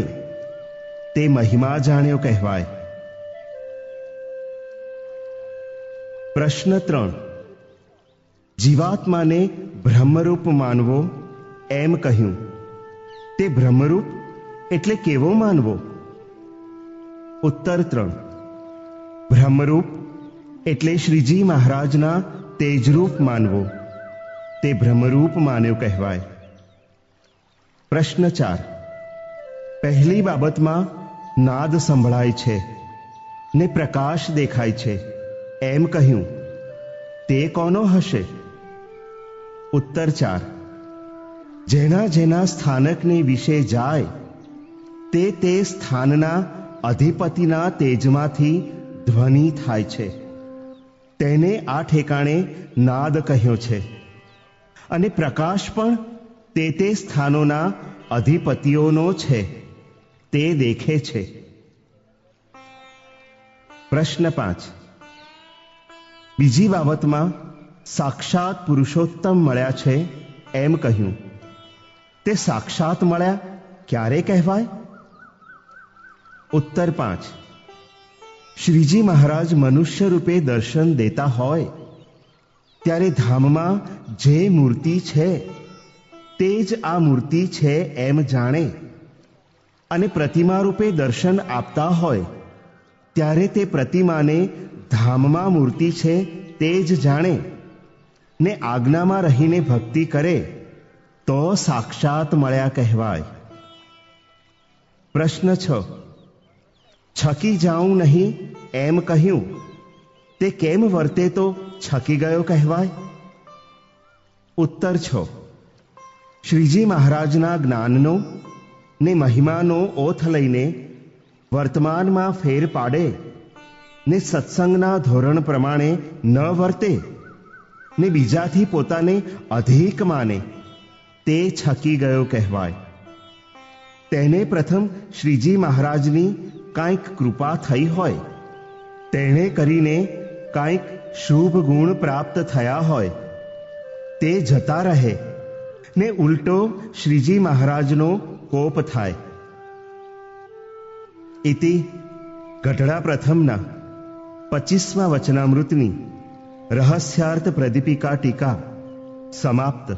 તે મહિમા જાણ્યો કહેવાય. પ્રશ્ન 3. જીવાત્માને બ્રહ્મરૂપ માનવો એમ કહ્યું તે બ્રહ્મરૂપ એટલે કેવો માનવો? ઉત્તર 3. બ્રહ્મરૂપ એટલે શ્રીજી મહારાજના તેજરૂપ માનવો તે બ્રહ્મરૂપ માન્યો કહેવાય. પ્રશ્ન 4. પહેલી બાબતમાં નાદ સંભળાય છે ને પ્રકાશ દેખાય છે એમ કહ્યું તે કોનો હશે? ઉત્તર 4. જેના જેના સ્થાનકને વિશે જાય તે સ્થાનના અધિપતિના તેજમાંથી ધ્વનિ થાય છે તેને આ ઠેકાણે નાદ કહ્યો છે અને પ્રકાશ પણ તે સ્થાનોના અધિપતિઓનો છે તે દેખે છે. પ્રશ્ન 5. બીજી બાબતમાં સાક્ષાત પુરુષોત્તમ મળ્યા છે એમ કહ્યું તે સાક્ષાત મળ્યા ક્યારે કહેવાય? ઉત્તર 5. શ્રીજી મહારાજ મનુષ્ય રૂપે દર્શન દેતા હોય ત્યારે ધામમાં જે મૂર્તિ છે તે જ આ મૂર્તિ છે એમ જાણે અને પ્રતિમા રૂપે દર્શન આપતા હોય ત્યારે તે પ્રતિમાને ધામમાં મૂર્તિ છે તે જ જાણે ને આજ્ઞામાં રહીને ભક્તિ કરે તો સાક્ષાત મળ્યા કહેવાય. પ્રશ્ન 6. છકી જાઉં નહીં એમ કહ્યું તે કેમ વર્તે તો છકી ગયો કહેવાય? ઉત્તર 6. શ્રીજી મહારાજના જ્ઞાનનો ને મહિમાનો ઓથ લઈને વર્તમાનમાં ફેર પાડે ને સત્સંગના ધોરણ પ્રમાણે ન વર્તે ને બીજાથી પોતાને અધિક માને તે છકી ગયો કહેવાય. તેને પ્રથમ શ્રીજી મહારાજની કાંઈક કૃપા થઈ હોય, તેણે કરીને કાંઈક શુભ ગુણ પ્રાપ્ત થયા હોય તે જતા રહે ને ઉલટો શ્રીજી મહારાજનો કોપ થાય. ઇતિ ગઢડા પ્રથમના 25મા વચનામૃતની રહસ્યાર્થ પ્રદીપિકા ટીકા સમાપ્ત.